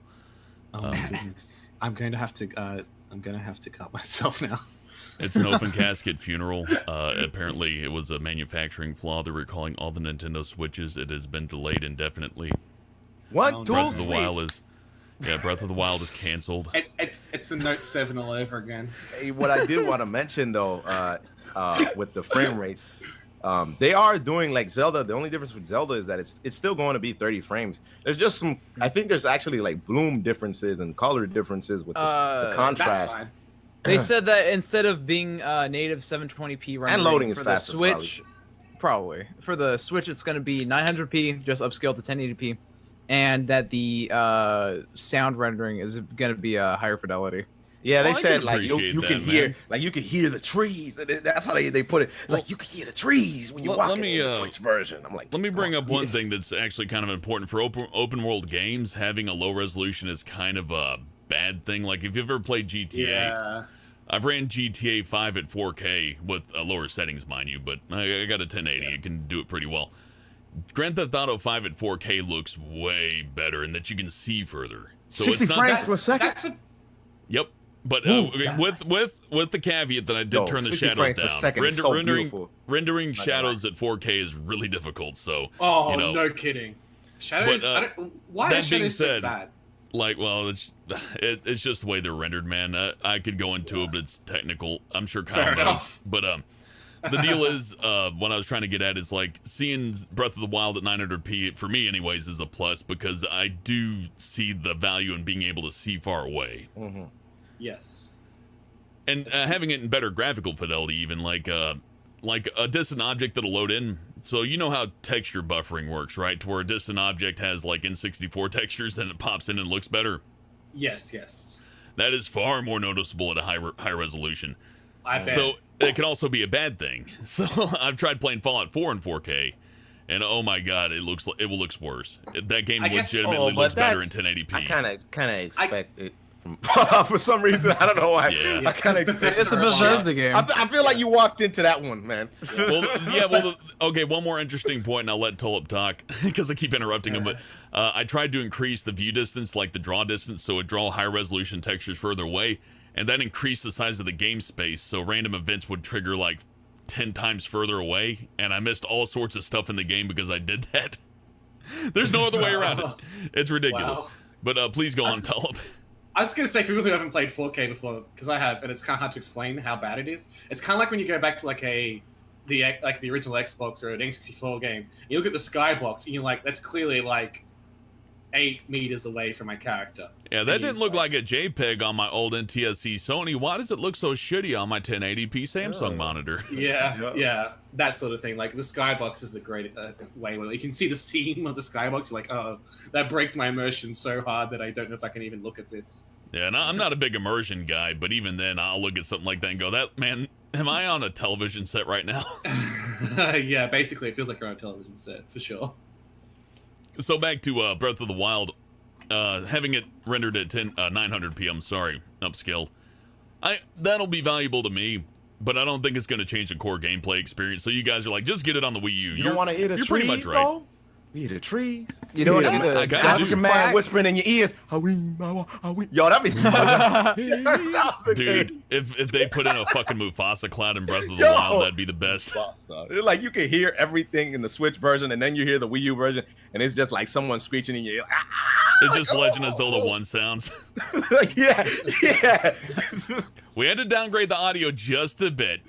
Oh my goodness! I'm going to have to cut myself now. It's an open casket funeral. Apparently, it was a manufacturing flaw. They're recalling all the Nintendo Switches. It has been delayed indefinitely. Breath Breath of the Wild is canceled. It's the Note 7 all over again. Hey, what I did want to mention though, with the frame rates, they are doing like Zelda. The only difference with Zelda is that it's still going to be 30 frames. There's just some. I think there's actually like bloom differences and color differences with the contrast. That's fine. They said that instead of being native 720p rendering And loading is for faster, the Switch, probably for the Switch it's going to be 900p, just upscaled to 1080p, and that the sound rendering is going to be a higher fidelity. Yeah, they Well, I said can like you appreciate can that, hear man. like you can hear the trees. That's how they put it. Like you can hear the trees when you let walk in me, the Switch version. I'm like, Let me bring up one yes. thing that's actually kind of important for open world games. Having a low resolution is kind of a bad thing. Like if you've ever played GTA, Yeah. I've ran GTA 5 at 4K with lower settings, mind you, but I got a 1080. You can do it pretty well. Grand Theft Auto 5 at 4K looks way better in that you can see further. So 60 it's not frames per second. That's a Yep. But Ooh, with the caveat that I did Yo, turn the 60 shadows frames per down. second is so beautiful. Rendering Not gonna shadows at 4K is really difficult. So Oh, you know, no kidding. Shadows. But, Why that are being shadows so said, bad? like, well, it's just the way they're rendered, man. I could go into it, but it's technical. I'm sure Kyle Fair knows. enough. But the deal is, what I was trying to get at is like seeing Breath of the Wild at 900p for me, anyways, is a plus because I do see the value in being able to see far away. Mm-hmm. Yes. And having it in better graphical fidelity, even like a distant object that'll load in. So you know how texture buffering works, right? To where a distant object has like N64 textures and it pops in and looks better. Yes. Yes. That is far more noticeable at a high resolution. I bet. So it can also be a bad thing. So I've tried playing Fallout 4 in 4K, and oh my god, it looks worse. That game I guess- legitimately but looks better in that's- 1080p. I kind of expect it from for some reason. I don't know why. Yeah. I kind of expect It's a Bethesda game. I feel like you walked into that one, man. Okay, one more interesting point, and I'll let Tulip talk, because I keep interrupting him, but I tried to increase the view distance, like the draw distance, so it draw higher resolution textures further away, and that increased the size of the game space, so random events would trigger like 10 times further away, and I missed all sorts of stuff in the game because I did that. There's no other way around it. It's ridiculous. Wow. But please go on, Tulip. I was going to say, for people who haven't played 4K before, because I have, and it's kind of hard to explain how bad it is. It's kind of like when you go back to like the original Xbox or an N64 game. You look at the skybox, and you're like, that's clearly like 8 meters away from my character. Yeah, that And didn't he's look like a JPEG on my old NTSC Sony. Why does it look so shitty on my 1080p Samsung monitor? Yeah, that sort of thing. Like the skybox is a great way where you can see the seam of the skybox. You're like, oh, that breaks my immersion so hard that I don't know if I can even look at this. Yeah, and I'm not a big immersion guy, but even then, I'll look at something like that and go, "That man, am I on a television set right now?" Yeah, basically, it feels like you're on a television set for sure. So back to Breath of the Wild, having it rendered at 900p. I'm sorry, upscaled. That'll be valuable to me, but I don't think it's going to change the core gameplay experience. So you guys are like, just get it on the Wii U. You don't want to hear the You're trees, pretty much right. though? You hear the trees? You don't hear want to I hear got the it. African man whispering in your ears. Yo, that'd be Dude, if they put in a fucking Mufasa cloud in Breath of the Yo! Wild, that'd be the best. It's like you can hear everything in the Switch version, and then you hear the Wii U version, and it's just like someone screeching in your ear. It's just Legend of Zelda 1 sounds. Yeah. We had to downgrade the audio just a bit.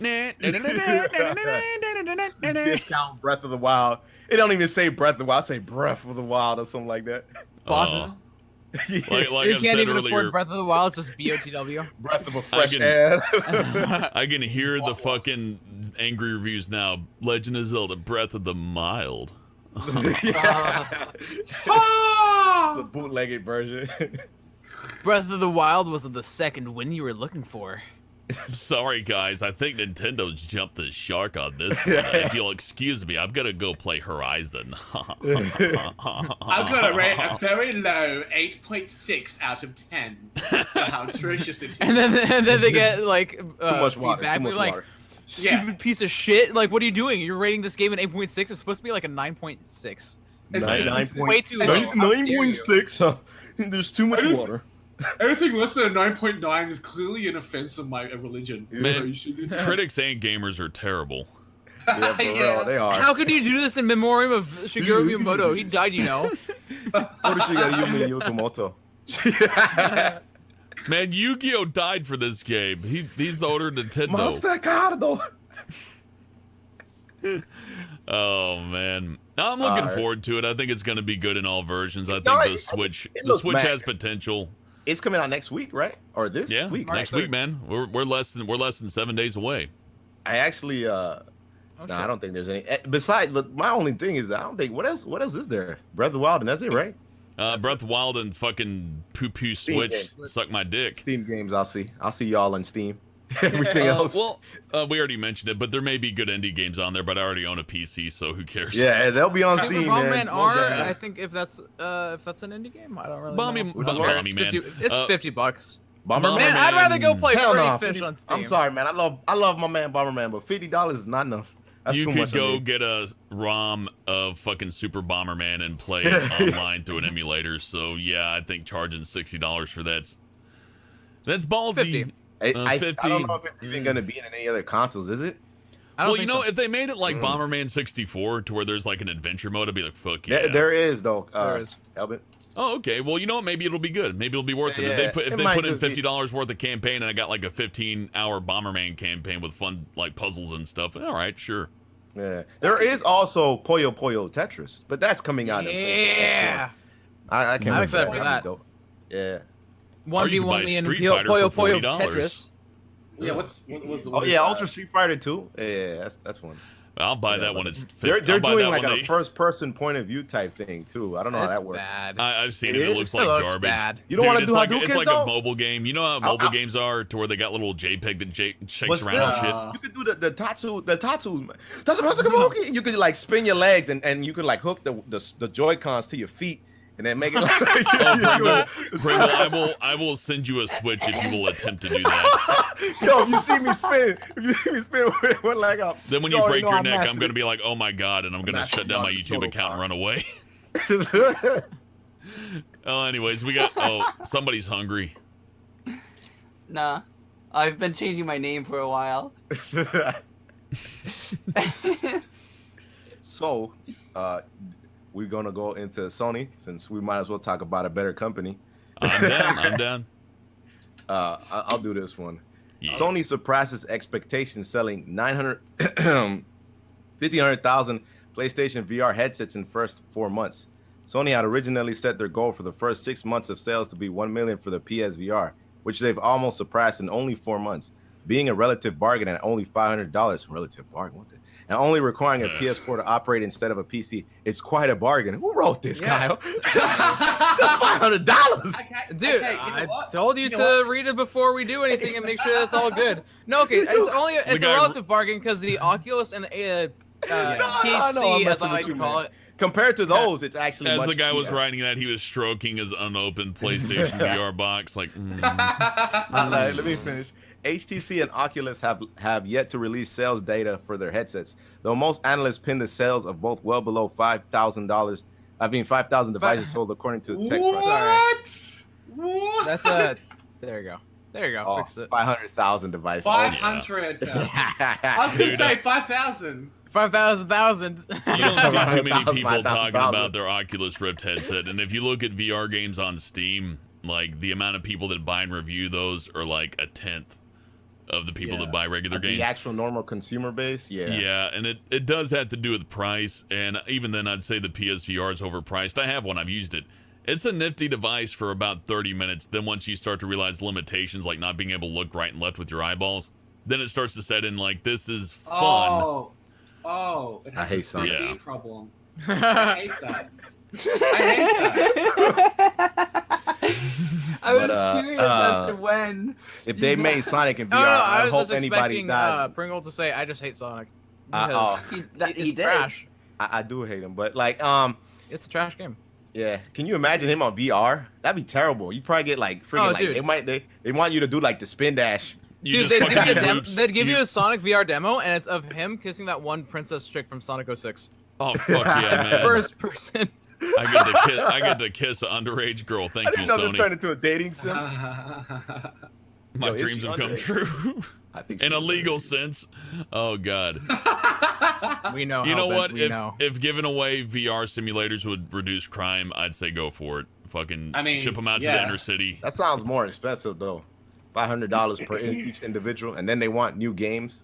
Discount Breath of the Wild. It don't even say Breath of the Wild. Say Breath of the Wild or something like that. Like You I can't said even earlier, afford Breath of the Wild. It's just BOTW. Breath of a fresh can- air. I can hear the fucking angry reviews now. Legend of Zelda Breath of the Mild. It's the bootlegged version. Breath of the Wild was the second win you were looking for. Sorry, guys. I think Nintendo's jumped the shark on this one. If you'll excuse me, I'm gonna go play Horizon. I'm gonna rate a very low 8.6 out of 10 for how atrocious it is. And then they get like Too much water. feedback. Too much They're like, water. stupid piece of shit. Like, what are you doing? You're rating this game an 8.6. It's supposed to be like a 9.6. It's Way too low. How dare you. 9.6. Huh? There's too much water. Anything less than a 9.9 is clearly an offense of my religion. Man, So you should- critics and gamers are terrible. Yeah, for real, they are. How could you do this in memoriam of Shigeru Miyamoto? He died, you know. What did you got? You mean Yotomoto? Man, Yu-Gi-Oh died for this game. He's the owner of Nintendo. Monster Cardo. Oh man, I'm looking Alright. forward to it. I think it's going to be good in all versions. I think No, the Switch, it the looks Switch mad. has potential. It's coming out next week, right? Or this Yeah, week? next right? week, man. We're less than 7 days away. I actually, no, I don't think there's any. Besides, but my only thing is, I don't think what else is there? Breath of the Wild, and that's it, right? Breath of the Wild and fucking poo Switch game. suck my dick. Steam games, I'll see y'all on Steam. Everything else, Well, we already mentioned it, but there may be good indie games on there. But I already own a PC, so who cares? yeah, they'll be on Super Steam, Bomberman man. R, Okay. I think if that's an indie game, I don't really Bomby- know. Bomby Man. It's $50. Bomberman. Man, I'd rather go play Hell Freddy no, Fish 50 on Steam. I'm sorry, man. I love my man Bomberman, but $50 is not enough. That's You too could much. go on me. get a ROM of fucking Super Bomberman and play it online through an emulator. So yeah, I think charging $60 for that's ballsy. 50. I 50. don't know if it's even gonna be in any other consoles. Is it? I don't Well, think you know, so. if they made it like Bomberman 64 to where there's like an adventure mode, I'd be like, fuck yeah. There is though. There is. Albert. Oh, okay. Well, you know what? Maybe it'll be good. Maybe it'll be worth it. Yeah, If it they might put in just be- $50 worth of campaign and I got like a 15-hour Bomberman campaign with fun like puzzles and stuff. All right, sure. Yeah. There is also Puyo Puyo Tetris, but that's coming out. Yeah. I can't. I'm wait excited for That'd that. be dope. Yeah. Or you could buy 1v1 me and Street Puyo Fighter for Puyo $40. Tetris. Yeah, what was the Oh word yeah, for Ultra Street Fighter 2. Yeah, that's fun. I'll buy Yeah, that but one. It's They're I'll buy doing that like one a they- first-person point of view type thing too. I don't know how That's that works. bad. I've seen It it. It is? looks It like looks garbage. bad. You don't Dude, want to it's do like Hadoukens it's like though? a mobile game. You know how mobile games are, to where they got little JPEG that shakes But around and shit. You could do the tatsu. You could like spin your legs and you could like hook the Joy Cons to your feet and then make it like. Pringle, I will send you a Switch if you will attempt to do that. Yo, if you see me spin, with one leg up. Then when you you already break know your I'm neck, I'm mastered. gonna be like, oh my god, and I'm gonna mastered shut down my on the YouTube solo account and power. run away. Oh, anyways, somebody's hungry. Nah, I've been changing my name for a while. So, we're gonna go into Sony since we might as well talk about a better company. I'm down. I'll do this one. Yeah. Sony surpasses expectations, selling 500,000 PlayStation VR headsets in first 4 months. Sony had originally set their goal for the first 6 months of sales to be 1 million for the PSVR, which they've almost surpassed in only 4 months, being a relative bargain at only $500. Relative bargain, what the? And only requiring a PS4 to operate instead of a PC. It's quite a bargain. Who wrote this, Kyle? That's $500. Dude, I told you to read it before we do anything and make sure that's all good. No, okay, it's a relative bargain because the Oculus and the THC, as I like to call it. Compared to those, it's actually as much the guy was cheaper. writing that, he was stroking his unopened PlayStation VR box, like. Let me finish. HTC and Oculus have yet to release sales data for their headsets, though most analysts pin the sales of both well below $5,000. I mean, 5,000 devices sold according to TechCrunch. What? That's there you go. There you go. Oh, Fix it. 500,000 devices. 500,000. I was gonna say 5,000. 5,000. You don't see too many people 5,000. talking about their Oculus Rift headset, and if you look at VR games on Steam, like the amount of people that buy and review those are like a tenth of the people that buy regular games. The actual normal consumer base, Yeah, and it does have to do with price, and even then I'd say the PSVR is overpriced. I have one, I've used it. It's a nifty device for about 30 minutes. Then once you start to realize limitations, like not being able to look right and left with your eyeballs, then it starts to set in like, this is fun. Oh, it has I hate a Sonic. 3D problem. I hate that. I hate that. I was curious as to when. If they made Sonic in VR, No, I was hope just anybody expecting died. Pringle to say, "I just hate Sonic." Oh. Because He it's did. trash. I do hate him, but like, It's a trash game. yeah. Can you imagine him on VR? That'd be terrible. You'd probably get like freaking like dude. they want you to do like the spin dash. You Dude, just they'd fucking give, you a loops. they'd give you a Sonic VR demo, and it's of him kissing that one princess chick from Sonic 06. Oh fuck yeah, man! First person. I get to kiss an underage girl. Thank I didn't you, know this turned Sony. into a dating sim. My Yo, is dreams she have come underage? true. I think In a she's legal underage. sense. Oh god. We know. You how, know Ben, what? we know. If giving away VR simulators would reduce crime, I'd say go for it. Fucking I mean, ship them out to the yeah. inner city. That sounds more expensive though. $500 per each individual, and then they want new games,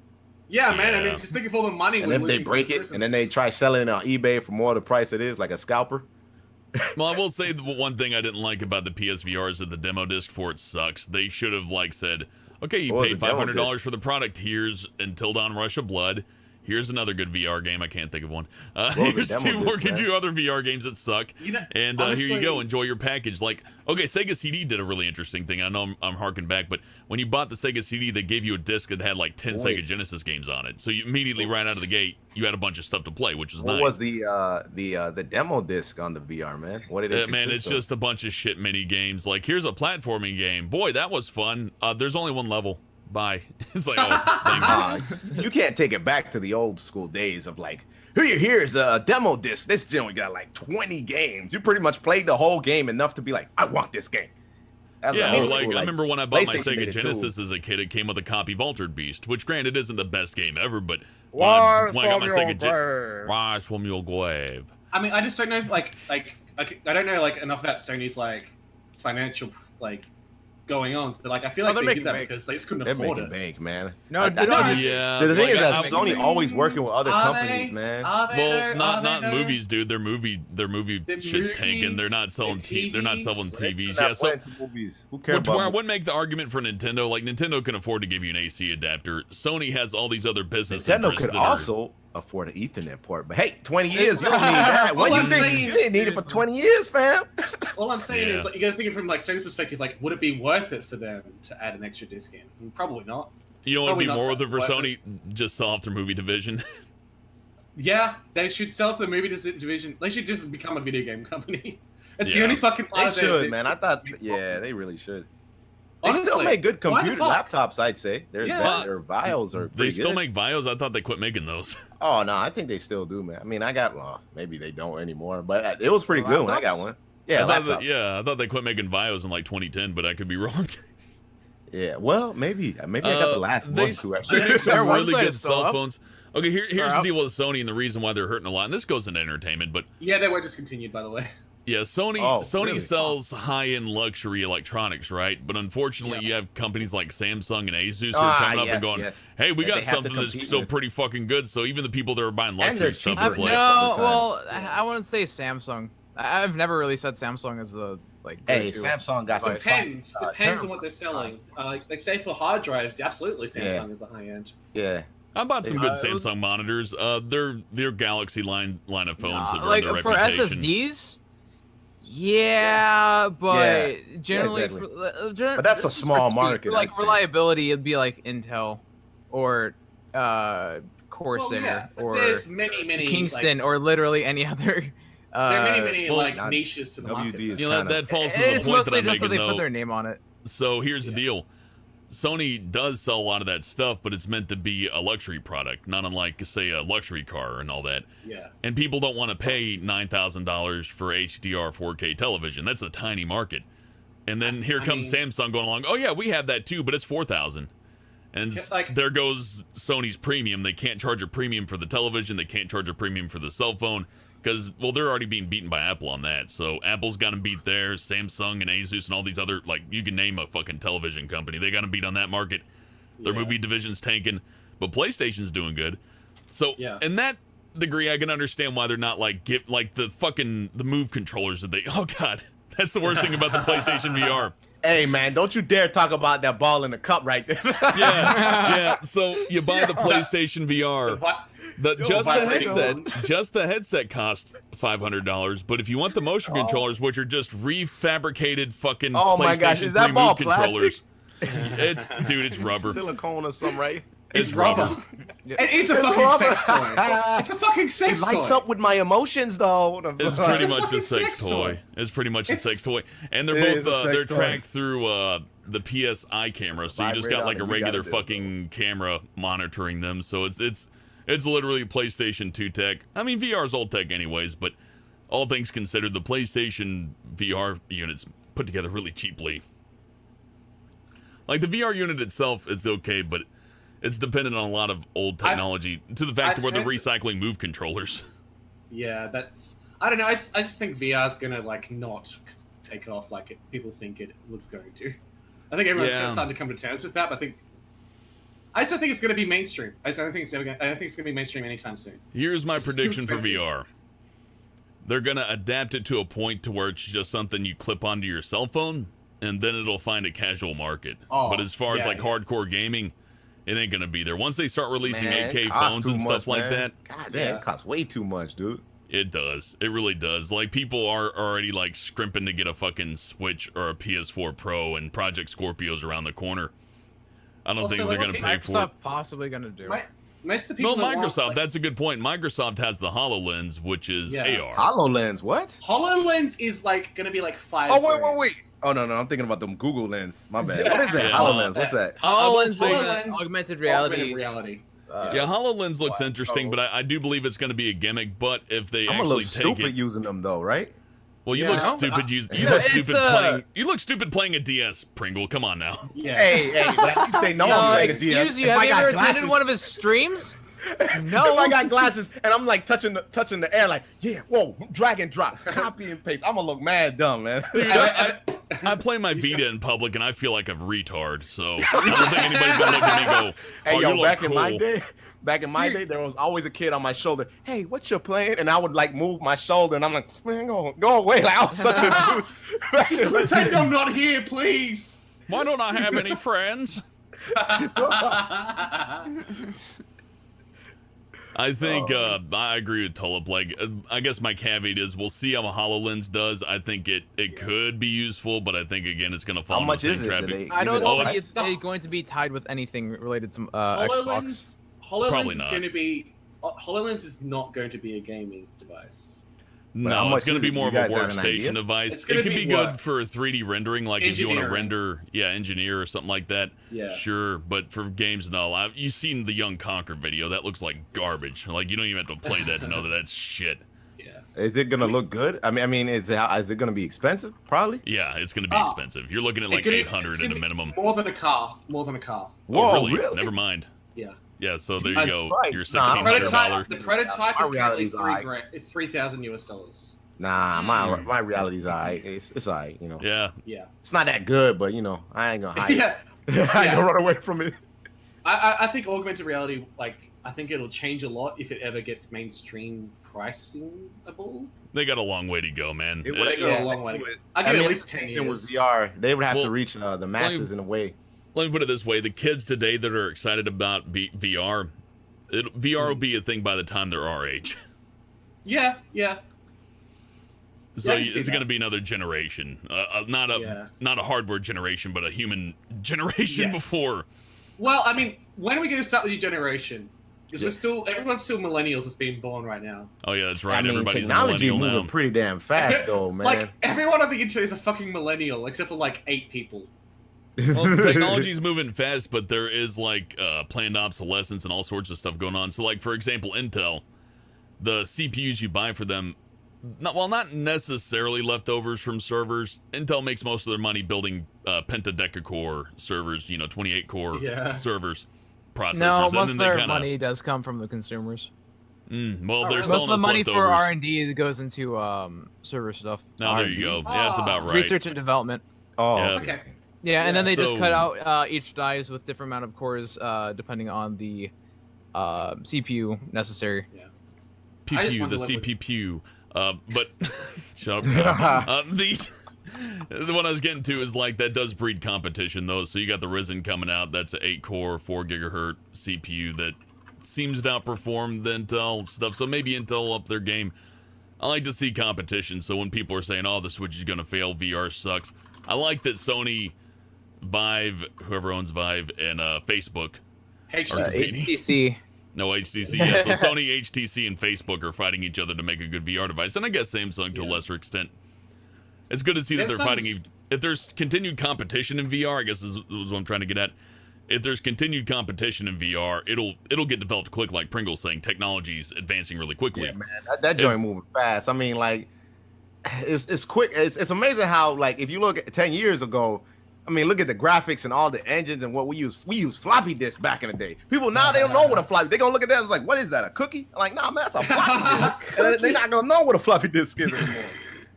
Yeah, man. I Yeah. mean, just think of all the money. and we're then they losing break to it, and then they try selling it on eBay for more of the price it is, like a scalper. Well, I will say the one thing I didn't like about the PSVR is that the demo disc for it sucks. They should have like said, okay, you Oh, paid the demo $500 disc. for the product. Here's Until Dawn Rush of Blood. Here's another good VR game. I can't think of one. the Here's demo two more disc, man. two other VR games that suck. You know, And here you honestly- go. Enjoy your package. Like, okay, Sega CD did a really interesting thing. I know I'm harking back, but when you bought the Sega CD, they gave you a disc that had like 10 Boy. Sega Genesis games on it. So you immediately, right out of the gate, you had a bunch of stuff to play, which was What nice. was the demo disc on the VR, man? What did it Man, consist it's of? just a bunch of shit mini games. Like, here's a platforming game. Boy, that was fun. There's only one level. Bye. It's like, oh, thank you. You can't take it back to the old school days of like, here's a demo disc. This generally got like 20 games. You pretty much played the whole game enough to be like, I want this game. That's Yeah, old or like school, I remember when I bought my PlayStation Sega made it too. Genesis as a kid, it came with a copy of Altered Beast, which granted isn't the best game ever, but when I got my Sega Genesis, Rise from your grave. I mean, I just don't know if like I don't know like enough about Sony's like financial like going on, but like I feel like they're they did making that bank. because they just couldn't They're afford making it. bank, man. No, I- no, I- Yeah, the thing like, is that I- Sony always working with other Are companies, they? man. Are they Well, though? not Are they not though? movies, dude. Their movie The shit's tanking. They're movies, not selling the they're not selling TVs. TVs. They're Yeah, not so playing to movies. Who cares where I about wouldn't make the argument for Nintendo. Like Nintendo can afford to give you an AC adapter. Sony has all these other business Nintendo interests could that are- also afford an Ethernet port, but hey, 20 years, you don't need that. What All you I'm think? saying You didn't need it for is- 20 years, fam. All I'm saying Yeah. is like you gotta think it from like Sony's perspective. Like, would it be worth it for them to add an extra disc in? Probably not. You know what would be Probably more not worth it for worth Sony? Just sell off their movie division. Yeah, they should sell for the movie division. They should just become a video game company. It's the Yeah. only fucking They part of should, their- man. I thought, yeah, they really should. They still Honestly, make good why the computer fuck? laptops, I'd say. Their Yeah. their Vios are They pretty still good. make Vios. I thought they quit making those. Oh no, I think they still do, man. I mean, maybe they don't anymore, but it was pretty good when I got one. Yeah, I thought laptop. I thought they quit making Vios in like 2010, but I could be wrong. Yeah, well, maybe I got the last they, one too. They Actually. make some Their really website good is still cell up. phones. Okay, here's They're the up. deal with Sony and the reason why they're hurting a lot. And this goes into entertainment, but Yeah, they were discontinued, by the way. yeah, Sony Oh, Sony really? sells high-end luxury electronics, right? But unfortunately, you have companies like Samsung and Asus who Ah, are coming up yes, and going, yes. "Hey, we That got they have to something that's compete still with. pretty fucking good." So even the people that are buying And they're luxury stuff cheaper. is like, No. No, Sometimes. well, I wouldn't say Samsung. I've never really said Samsung is the like. Hey, go-to Samsung got some. Depends on terrible- what they're selling. Like say for hard drives, absolutely Samsung is the high end. Yeah. I bought some good Uh, Samsung monitors. Their Galaxy line of phones have like earned their for reputation. SSDs. Yeah, but generally, exactly. but that's a small market, For like I'd say. reliability, it'd be like Intel or Corsair But or there's many Kingston or literally any other. there are many well, like not- niches to the WD market. is You know, kind of. that falls to the It's point mostly that I'm just that making, they put though. their name on it. So here's the deal. Sony does sell a lot of that stuff, but it's meant to be a luxury product, not unlike, say, a luxury car and all that. Yeah. And people don't want to pay $9,000 for HDR 4K television. That's a tiny market. And then here comes Samsung going along. Oh yeah, we have that too, but it's $4,000. And Like- there goes Sony's premium. They can't charge a premium for the television. They can't charge a premium for the cell phone because, well, they're already being beaten by Apple on that. So Apple's got them beat there. Samsung and Asus and all these other, like, you can name a fucking television company. They got them beat on that market. Their movie division's tanking, but PlayStation's doing good. So in that degree, I can understand why they're not like the Move controllers that they. Oh god, that's the worst thing about the PlayStation VR. Hey man, don't you dare talk about that ball in the cup right there. Yeah. So you buy the PlayStation VR. Just the headset costs $500. But if you want the motion controllers, which are just refabricated fucking Oh my PlayStation gosh, is 3 that ball Move controllers, plastic? it's rubber. Silicone or something, right? It's rubber. It's a fucking sex toy. It's a fucking It sex lights toy. up with my emotions, though. It's pretty much a fucking sex sex toy. toy. It's pretty much a sex toy, and they're It is both a sex they're toy. tracked through the PSI camera, so you just Vibrate got on like it, a you gotta regular do it, fucking camera monitoring them. So it's literally PlayStation 2 tech. I mean, VR's old tech anyways, but all things considered, the PlayStation VR unit's put together really cheaply. Like the VR unit itself is okay, but it's dependent on a lot of old technology to the fact where they're recycling Move controllers. Yeah, that's. I don't know. I just think VR's gonna like not take off like people think it was going to. I think everyone's starting to come to terms with that. But I just don't think it's gonna be mainstream. I don't think it's gonna be mainstream anytime soon. Here's my It's too prediction for expensive. VR. They're gonna adapt it to a point to where it's just something you clip onto your cell phone, and then it'll find a casual market. Oh, but as far as like hardcore gaming, it ain't gonna be there. Once they start releasing Man, 8K it costs phones too and stuff much, like man. that, God damn, it costs way too much, dude. it does. It really does. Like people are already like scrimping to get a fucking Switch or a PS4 Pro, and Project Scorpio's around the corner. I don't Also, think they're like, gonna what's pay for it. Microsoft possibly gonna do? Most of the No, people. that want, Microsoft. like, That's a good point. Microsoft has the HoloLens, which is AR. HoloLens, what? HoloLens is like gonna be like $5. Oh wait. Oh no, I'm thinking about the Google Lens. My bad. What is that? Yeah. HoloLens. What's that? I will HoloLens, say- HoloLens, augmented reality. Augmented reality. Yeah, HoloLens looks What? interesting, but I do believe it's going to be a gimmick. But if they I'm a actually little take stupid it, using them though, right? well, you Yeah, look no, stupid. You Yeah, look it's, stupid playing. You look stupid playing a DS, Pringle. Come on now. Yeah. Hey, but at least they know I'm playing a DS. Excuse you, If have I you got ever attended glasses- one of his streams? If No. I got glasses and I'm like touching the air, like whoa, drag and drop, copy and paste. I'm gonna look mad dumb, man. Dude, I play my Vita in public and I feel like a retard. So I don't think anybody's gonna look at me and go, Hey "Oh, yo, you look back cool." in my day, there was always a kid on my shoulder. Hey, what you playing? And I would like move my shoulder, and I'm like, man, go away. Like I was such a dude. Just pretend I'm not here, please. Why don't I have any friends? I think I agree with Tulip. Like, I guess my caveat is we'll see how a HoloLens does. I think it could be useful, but I think again it's gonna fall How into much the same is it? trap. Do they I don't give it a see price? it going to be tied with anything related to Xbox. Probably HoloLens is not. going to be. HoloLens is not going to be a gaming device. But how No, much it's going to is be it? more You of a guys have an workstation idea? device. It's It gonna could be be good what? for 3D rendering, like if you want to Engineering. render, engineer or something like that. Yeah. Sure, but for games, no. You've seen the Young Conquer video. That looks like garbage. Like you don't even have to play that to know that that's shit. Yeah. Is it gonna look good? I mean, is it gonna be expensive? Probably. Yeah, it's going to be Oh. expensive. You're looking at like It's gonna- 800 it's at gonna a be minimum. More than a car. More than a car. Oh, Whoa, really? Never mind. Yeah. Yeah, so there you And go. price. Your Nah, $1,600. The prototype My is currently reality's alright. $3,000 US. Nah, my reality's alright. It's alright. You know, Yeah, Yeah. it's not that good, but you know, I ain't gonna hide Yeah. it. I ain't gonna run away from it. I think augmented reality, like, I think it'll change a lot if it ever gets mainstream pricingable. They got a long way to go, man. It They would go a long way. I'll give it at least 10 It was years. VR. They would have Well, to reach the masses in a way. Let me put it this way: the kids today that are excited about VR, VR will be a thing by the time they're our age. Yeah, yeah. So Yeah, I can see it's going to that. be another generation, not a hardware generation, but a human generation Yes. before. Well, I mean, when are we going to start the new generation? Because Yeah. everyone's still millennials that's being born right now. Oh yeah, that's right. I mean, Everybody's a technology millennial moving now. pretty damn fast, though, man. Like, everyone on the internet is a fucking millennial, except for like 8 people. Well, technology's moving fast, but there is like planned obsolescence and all sorts of stuff going on. So, like for example, Intel, the CPUs you buy for them, not necessarily leftovers from servers. Intel makes most of their money building pentadecacore servers, 28 core Yeah. servers, processors, No, and most then of they their kind of. money does come from the consumers. Well, Oh, they're really? Most selling of the us money for leftovers. R&D goes into server stuff, Now there you go. Yeah, that's about right. research and development. Oh, Yeah. Okay. Yeah, and then they just So- cut out each dies with different amount of cores depending on the CPU necessary. I just PPU, wonder the what would- CPPU. But shut up. Kyle. The one I was getting to is like that does breed competition though. So you got the Ryzen coming out. That's an 8-core, 4 gigahertz CPU that seems to outperform the Intel stuff. So maybe Intel will up their game. I like to see competition. So when people are saying, "Oh, the Switch is gonna fail, VR sucks," I like that Sony, Vive, whoever owns Vive, and Facebook. HTC. HTC. No, HTC, yeah. So Sony, HTC, and Facebook are fighting each other to make a good VR device. And I guess Samsung to a lesser extent. It's good to see that they're fighting. Samsung's- If there's continued competition in VR, I guess is what I'm trying to get at. If there's continued competition in VR, it'll get developed quick, like Pringle's saying. Technology's advancing really quickly. Yeah, man, that joint moving fast. I mean, like, it's quick. It's amazing how, like, if you look at 10 years ago, I mean, look at the graphics and all the engines and what we use. We use floppy disks back in the day. People now, they don't know what a floppy. They're gonna look at that and it's like, what is that? A cookie? I'm like, nah, man, that's a floppy disk. And they're not gonna know what a floppy disk is anymore.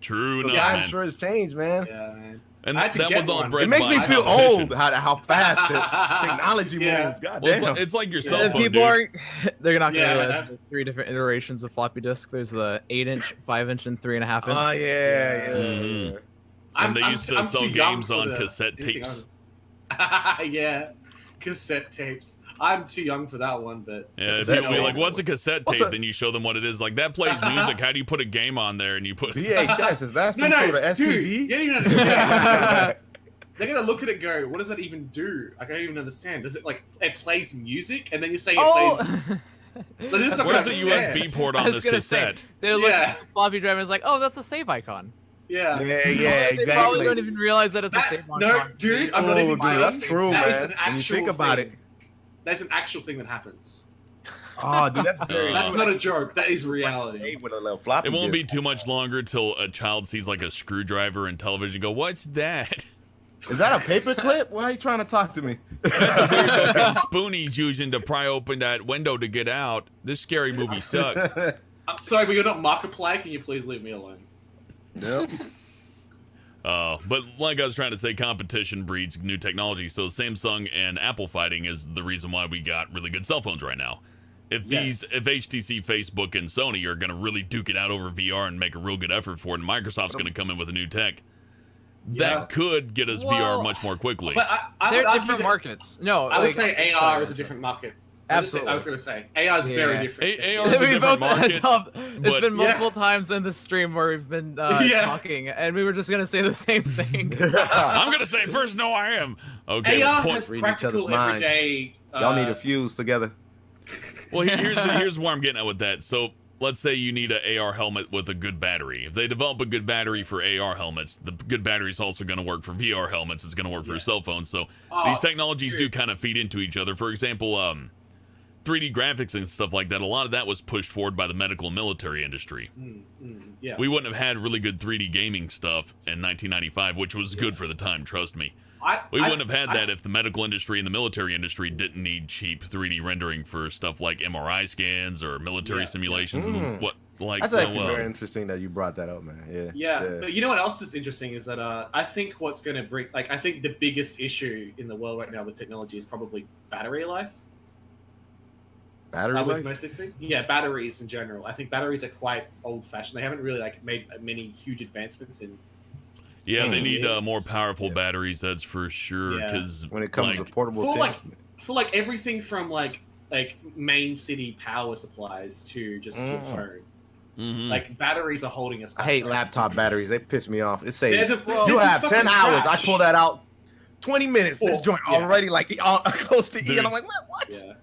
True So enough, yeah, I'm man. sure it's changed, man. Yeah, man. And I had to that get was all one. bred It makes by me feel competition. old how fast the technology Yeah. moves. God Well, damn. it's like your cell And phone, people dude. they're not gonna Yeah. realize there's 3 different iterations of floppy disk. There's the 8-inch, 5-inch, and 3.5 inch. Oh yeah. Mhm. And they used to sell too young games for on the- cassette anything tapes. on- Yeah, cassette tapes. I'm too young for that one, but Yeah, Cassette people be like, tape. "What's a cassette What's tape?" a- Then you show them what it is. Like that plays music. How do you put a game on there? And you put VHS, is that some no, sort of dude, STD? you don't even understand. They're gonna look at it and go, what does that even do? I don't even understand. Does it like it plays music and then you say it Oh! plays? But this is not Where's gonna the understand. USB port I on was this gonna say, cassette? they're looking Yeah. at the floppy drive and it's like, oh, that's a save icon. Yeah. Yeah, They probably don't exactly. even realize that it's a save icon. No, dude, I'm not Oh, even dude, that's joking. true, That is man. an When actual you think about thing. it. That's an actual thing that happens. Oh, dude, that's very. That's Uh, not a joke. That is reality. With a little floppy It won't be disk. too much longer till a child sees like a screwdriver in television. Go, what's that? Is that a paperclip? Why are you trying to talk to me? That's a weird looking spoon he's using to pry open that window to get out. This scary movie sucks. I'm sorry, but you're not Markiplier. Can you please leave me alone? Yep. But like I was trying to say, competition breeds new technology. So Samsung and Apple fighting is the reason why we got really good cell phones right now. If Yes. if HTC, Facebook, and Sony are going to really duke it out over VR and make a real good effort for it, and Microsoft's going to come in with a new tech, Yeah. that could get us Well, VR much more quickly. But I They're would argue different that- markets. No, I would like- say AR sorry. is a different market. Absolutely. I was going to say AR is very Yeah. different. AR is a We different both market. it's but- been multiple times in the stream where we've been Yeah. talking, and we were just gonna say the same thing. I'm going to say it first, no, I am. Okay, AR point. has Read each practical other's minds. everyday. Y'all need a fuse together. Well, here's where I'm getting at with that. So let's say you need an AR helmet with a good battery. If they develop a good battery for AR helmets, the good battery is also going to work for VR helmets. It's going to work for Yes. cell phones. So Oh, these technologies do dude. kind of feed into each other. For example, 3D graphics and stuff like that, a lot of that was pushed forward by the medical and military industry. Yeah. We wouldn't have had really good 3D gaming stuff in 1995, which was good for the time, trust me. We wouldn't have had that if the medical industry and the military industry didn't need cheap 3D rendering for stuff like MRI scans or military Yeah. simulations Mm. and what like That's so. actually very interesting that you brought that up, man. Yeah. Yeah, but you know what else is interesting is that I think what's going to bring, like, I think the biggest issue in the world right now with technology is probably battery life. Battery with life? most of these things. Yeah, batteries in general. I think batteries are quite old-fashioned. They haven't really like made many huge advancements in. Yeah, they need Yes. more powerful Yeah. batteries. That's for sure. Yeah. Because When it comes like, to portable For things. like everything from like main city power supplies to just your phone. mhm. Like batteries are holding us I back. hate laptop batteries. They piss me off. It say They're you just have 10 fucking hours. I trash. pull that out. 20 minutes. This Oh, joint yeah. already like close to E, Dude. and I'm like, what? Yeah.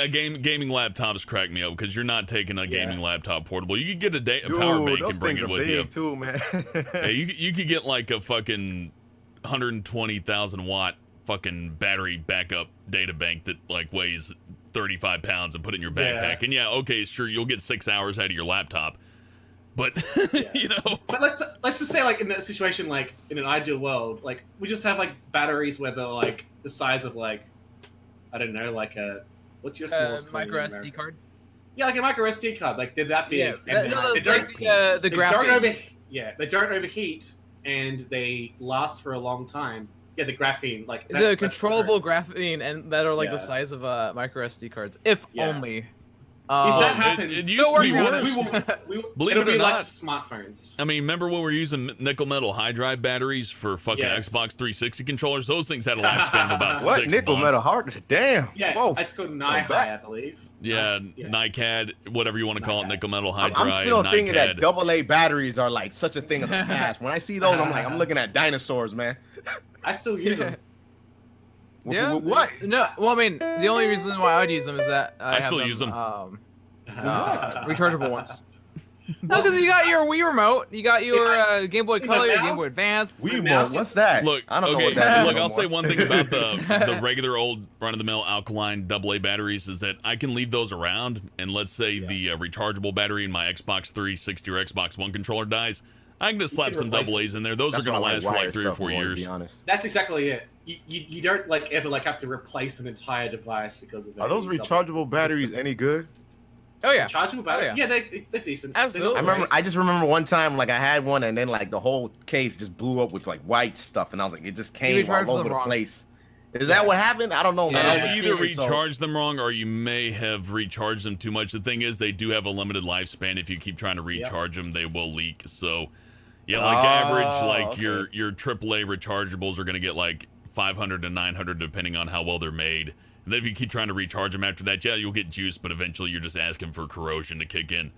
Gaming laptops crack me up because you're not taking a gaming laptop portable. You could get a Dude, power bank those and bring things it are with big you. too, man. Yeah, you could get like a fucking 120,000 watt fucking battery backup data bank that like weighs 35 pounds and put it in your backpack. And yeah, okay, sure, you'll get 6 hours out of your laptop, but you know. But let's just say like in that situation, like in an ideal world, like we just have like batteries where they're like the size of like I don't know, like a what's your smallest phone in micro America? SD card. Yeah, like a micro SD card. Like they're that big. Yeah, and no, they that's don't, like the they don't graphene. they don't overheat and they last for a long time. Yeah, the graphene, like The controllable graphene and that are like Yeah. the size of micro SD cards, if Yeah. only. If that it happens, used to be working on worse. Believe it'll it or be not. like smartphones. I mean, remember when we were using nickel metal high drive batteries for fucking Yes. Xbox 360 controllers? Those things had a lifespan of about What 6 nickel months. metal heart? Damn. Yeah, Whoa. it's called back. Nihai, I believe. Yeah, Yeah. NiCad, whatever you want to call it, NiCad. nickel metal high I'm drive. still thinking that NiCad. AA batteries are like such a thing of the past. When I see those, I'm like, I'm looking at dinosaurs, man. I still use them. Yeah. What? No, well, I mean, the only reason why I'd use them is that I have still them, use them. Rechargeable ones. No, because you got your Wii remote, you got your Game Boy You got Color, your mouse? Game Boy Advance. Wii mouse What's is- that? Look, I don't know okay, what that is. look, no I'll more. say one thing about the regular old run-of-the-mill alkaline AA batteries is that I can leave those around, and let's say the rechargeable battery in my Xbox 360 or Xbox One controller dies, I can just slap can some replace AA's in there. Those That's are going to why I last for wire like 3 or stuff 4 more, to years. be honest. That's exactly it. You don't like ever like have to replace an entire device because of Are those rechargeable batteries any good? Oh yeah. rechargeable battery? Oh, yeah, they're decent. Absolutely. They're not I just remember one time like I had one and then like the whole case just blew up with like white stuff and I was like it just came recharged all over them the wrong. place. Is that what happened? I don't know. Man. I was a Either kid, so- recharge them wrong or you may have recharged them too much. The thing is, they do have a limited lifespan. If you keep trying to recharge them, they will leak. So, yeah, like average, like okay. your AAA rechargeables are going to get like 500 to 900 depending on how well they're made. And then if you keep trying to recharge them after that, yeah, you'll get juice, but eventually you're just asking for corrosion to kick in.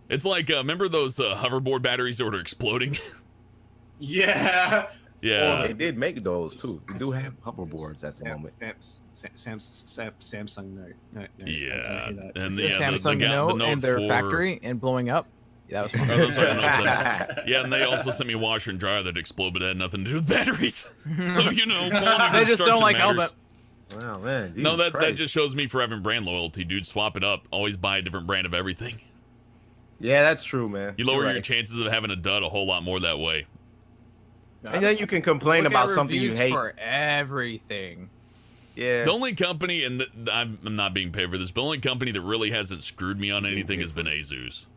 It's like, remember those hoverboard batteries that were exploding? Yeah. Yeah. They did make those too. They do have hoverboards at the moment. Samsung Note. No, Yeah. that. And The yeah, Samsung Note and their 4 factory and blowing up. Yeah, that was Oh, fun. those are the Note 7. Yeah, and they also sent me a washer and dryer that exploded, but it had nothing to do with batteries. So, you know, quality They just don't construction like matters. helmet. Wow, man. No, Jesus that Christ. just shows me for having brand loyalty, dude. Swap it up. Always buy a different brand of everything. Yeah, that's true, man. You lower You're your right. chances of having a dud a whole lot more that way. And then you can complain Look about at something you reviews hate. for everything. Yeah. The only company, and I'm not being paid for this, but the only company that really hasn't screwed me on anything has been Asus.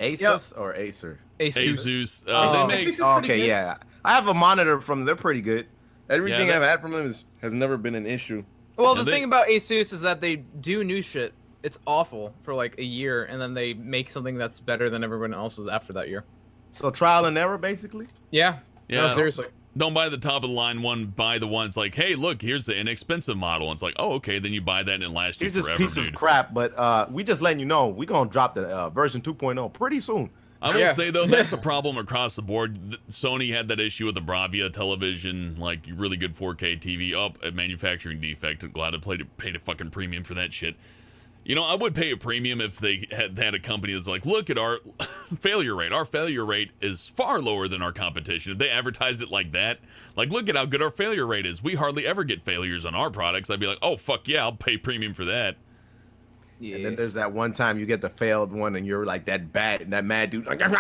Asus or Acer? Asus. Oh. They make, Asus is pretty Okay, good. yeah. I have a monitor from them. They're pretty good. Everything Yeah, I've had from them has never been an issue. Well, Yeah, the thing about Asus is that they do new shit. It's awful for like a year, and then they make something that's better than everyone else's after that year. So trial and error, basically. Yeah. yeah, No, seriously. don't buy the top of the line one. Buy the one. It's like, hey, look, here's the inexpensive model. And it's like, oh, okay. Then you buy that and it lasts you Here's this forever, piece dude. of crap, but we just letting you know we're gonna drop the version 2.0 pretty soon. I will Yeah. say though, that's a problem across the board. Sony had that issue with the Bravia television, like really good 4K TV. A manufacturing defect. Glad I paid a fucking premium for that shit. You know, I would pay a premium if they had a company that's like, look at our failure rate. Our failure rate is far lower than our competition. If they advertised it like that, like, look at how good our failure rate is. We hardly ever get failures on our products. I'd be like, oh, fuck yeah, I'll pay premium for that. Yeah. And then there's that one time you get the failed one, and you're like that mad dude. Like, You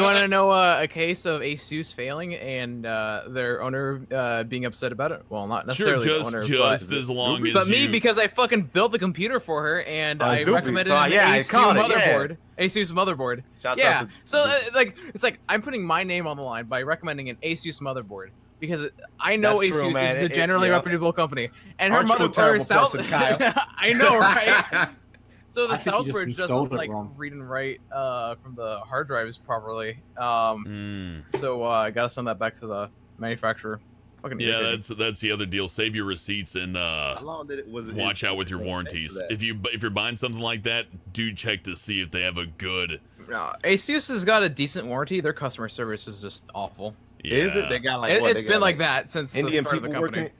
want to know a case of Asus failing and their owner being upset about it? Well, not Sure, necessarily the owner, just as long as but me you... because I fucking built the computer for her and I stupid. recommended So, an yeah, I Asus caught it, yeah. motherboard. Asus motherboard. Shouts Yeah. out to So like it's like I'm putting my name on the line by recommending an Asus motherboard. because I know That's true, ASUS man. is a generally yeah. reputable company, and her Aren't you a mother terrible South. person, Kyle? I know, right? So the I think you just Southbridge installed doesn't it like wrong. read and write from the hard drives properly. Hmm. So I gotta send that back to the manufacturer. Fucking Yeah, irritating. that's the other deal. Save your receipts and How long did it was? watch out with your warranties. If you're buying something like that, do check to see if they have a good. No, ASUS has got a decent warranty. Their customer service is just awful. Yeah. Is it? They got like what? It's They been got, like that since the Indian start of the people company. working.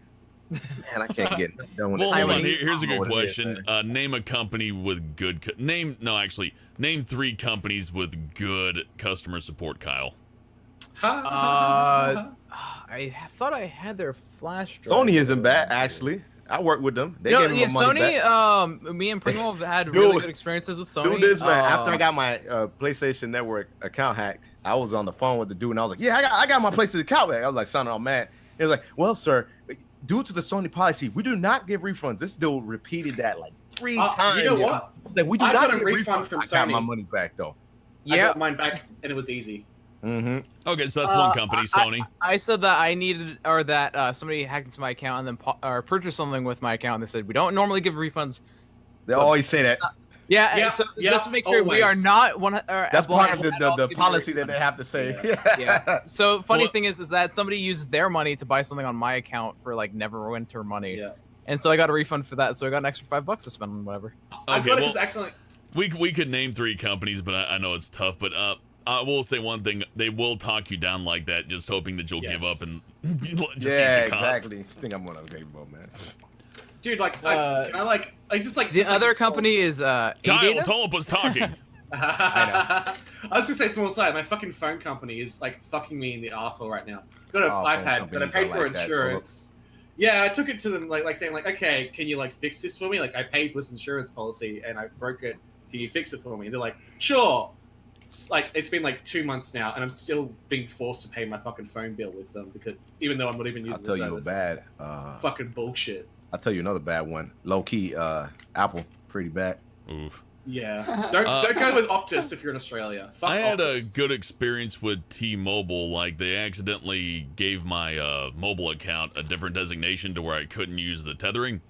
Man, I can't get done with Well, this. hold on. Taiwanese? Here's a I don't good know what it is, question. man. Name a company with good. Name 3 companies with good customer support, Kyle. I thought I had their flash drive. Sony isn't bad, actually. I work with them. They No, gave me yeah, my money Sony. back. Me and Primo have had Dude, really good experiences with Sony. Do this, man. After I got my PlayStation Network account hacked, I was on the phone with the dude, and I was like, "Yeah, I got my PlayStation account back." I was like, "Son, I'm mad." He was like, "Well, sir, due to the Sony policy, we do not give refunds." This dude repeated that like 3 times. You know what? Like, we do I not got a give refund refunds. from I got my Sony. money back though. I yeah, got mine back, and it was easy. Mm-hmm. Okay, so that's one company, Sony. I said that I needed, or that somebody hacked into my account and then purchased something with my account. And they said we don't normally give refunds. They always say that. Yeah, Yeah, and so yeah, just to make sure we are always. not one. That's part of the policy that they have to say. Yeah. So funny Well- thing is that somebody used their money to buy something on my account for like Neverwinter money. Yeah. And so I got a refund for that. So I got an extra $5 to spend on whatever. I Okay, got it well, just accidentally. we could name 3 companies, but I know it's tough. But I will say one thing: they will talk you down like that, just hoping that you'll give up and just Yeah, eat the cost. exactly. I think I'm gonna give up, man. Dude, like, can I just like The just, like, other small- company is Kyle, Adata? Tulip was talking. I was gonna say small side. My fucking phone company is like fucking me in the asshole right now. Got an Oh, phone iPad, but I companies paid are for like that, insurance. Yeah, I took it to them like saying like, okay, can you like fix this for me? Like I paid for this insurance policy and I broke it. Can you fix it for me? And they're like, sure. Like it's been like 2 months now, and I'm still being forced to pay my fucking phone bill with them because even though I'm not even using I'll tell the you a service. bad. Fucking bullshit. I'll tell you another bad one. Low key, Apple, pretty bad. Oof. Yeah. Don't go with Optus if you're in Australia. Fuck I had a Optus. good experience with T-Mobile. Like they accidentally gave my mobile account a different designation to where I couldn't use the tethering.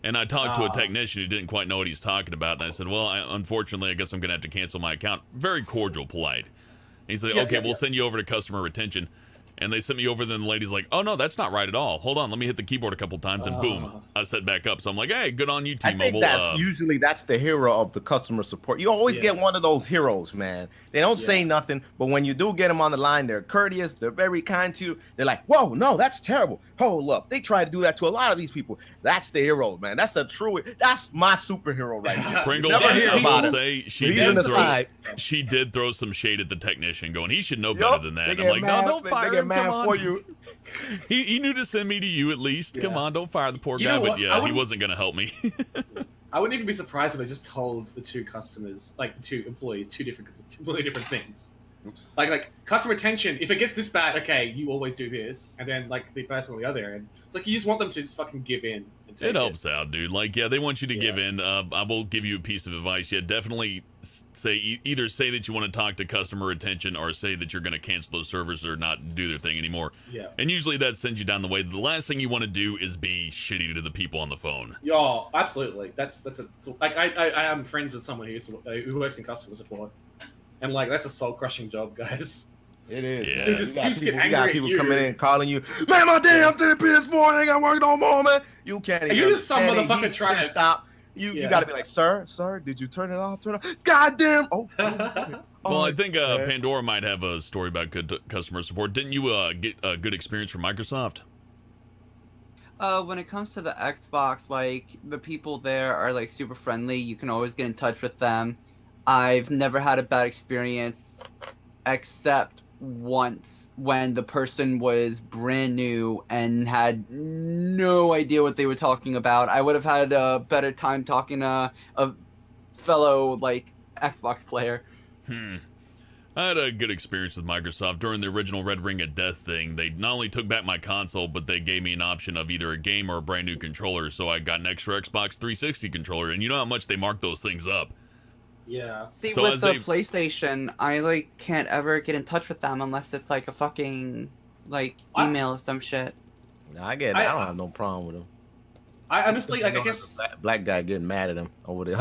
And I talked to a technician who didn't quite know what he's talking about. And I said, well, unfortunately, I guess I'm going to have to cancel my account. Very cordial, polite. And he said, okay, we'll send you over to customer retention. And they sent me over, then the lady's like, oh, no, that's not right at all. Hold on, let me hit the keyboard a couple times, and boom, I set back up. So I'm like, hey, good on you, I T-Mobile. think that's the hero of the customer support. You always get one of those heroes, man. They don't say nothing, but when you do get them on the line, they're courteous, they're very kind to you. They're like, whoa, no, that's terrible. Hold up. They try to do that to a lot of these people. That's the hero, man. That's my superhero right now. Pringle, Never hear I about will it. say she did throw some shade at the technician, going, he should know better than that. And I'm like, no, don't fire him. Come on. For you. He knew to send me to you at least. Come on, don't fire the poor You guy. know But what? yeah, he wasn't going to help me. I wouldn't even be surprised if they just told the 2 customers, like the 2 employees, 2 completely different things. Like customer retention. If it gets this bad, okay, you always do this, and then like the person on the other end, it's like you just want them to just fucking give in. And take It helps out, dude. Like, yeah, they want you to give in. I will give you a piece of advice. Yeah, definitely either say that you want to talk to customer retention or say that you're going to cancel those servers or not do their thing anymore. Yeah. And usually that sends you down the way. The last thing you want to do is be shitty to the people on the phone. Yeah, absolutely. That's like I am friends with someone who works in customer support, and like that's a soul crushing job, guys. It is. Yeah. You Just got get people, angry you got at people you. coming in calling you, man, my damn PS4 ain't got work no more, man. You can't even. you just some understand it. motherfucker He's trying to- stop. You got to be like, sir, did you turn it off? Turn it off. God damn. Oh. Well, I think Pandora might have a story about good customer support. Didn't you get a good experience from Microsoft? When it comes to the Xbox, like the people there are like super friendly. You can always get in touch with them. I've never had a bad experience, except once when the person was brand new and had no idea what they were talking about. I would have had a better time talking to a fellow like Xbox player. I had a good experience with Microsoft during the original Red Ring of Death thing. They not only took back my console, but they gave me an option of either a game or a brand new controller. So I got an extra Xbox 360 controller, and you know how much they mark those things up. Yeah. See, So with as the a- PlayStation, I like can't ever get in touch with them unless it's like a fucking like I- email or some shit. Nah, I get it. I don't have no problem with him. I honestly, like, I guess. Black guy getting mad at him over there.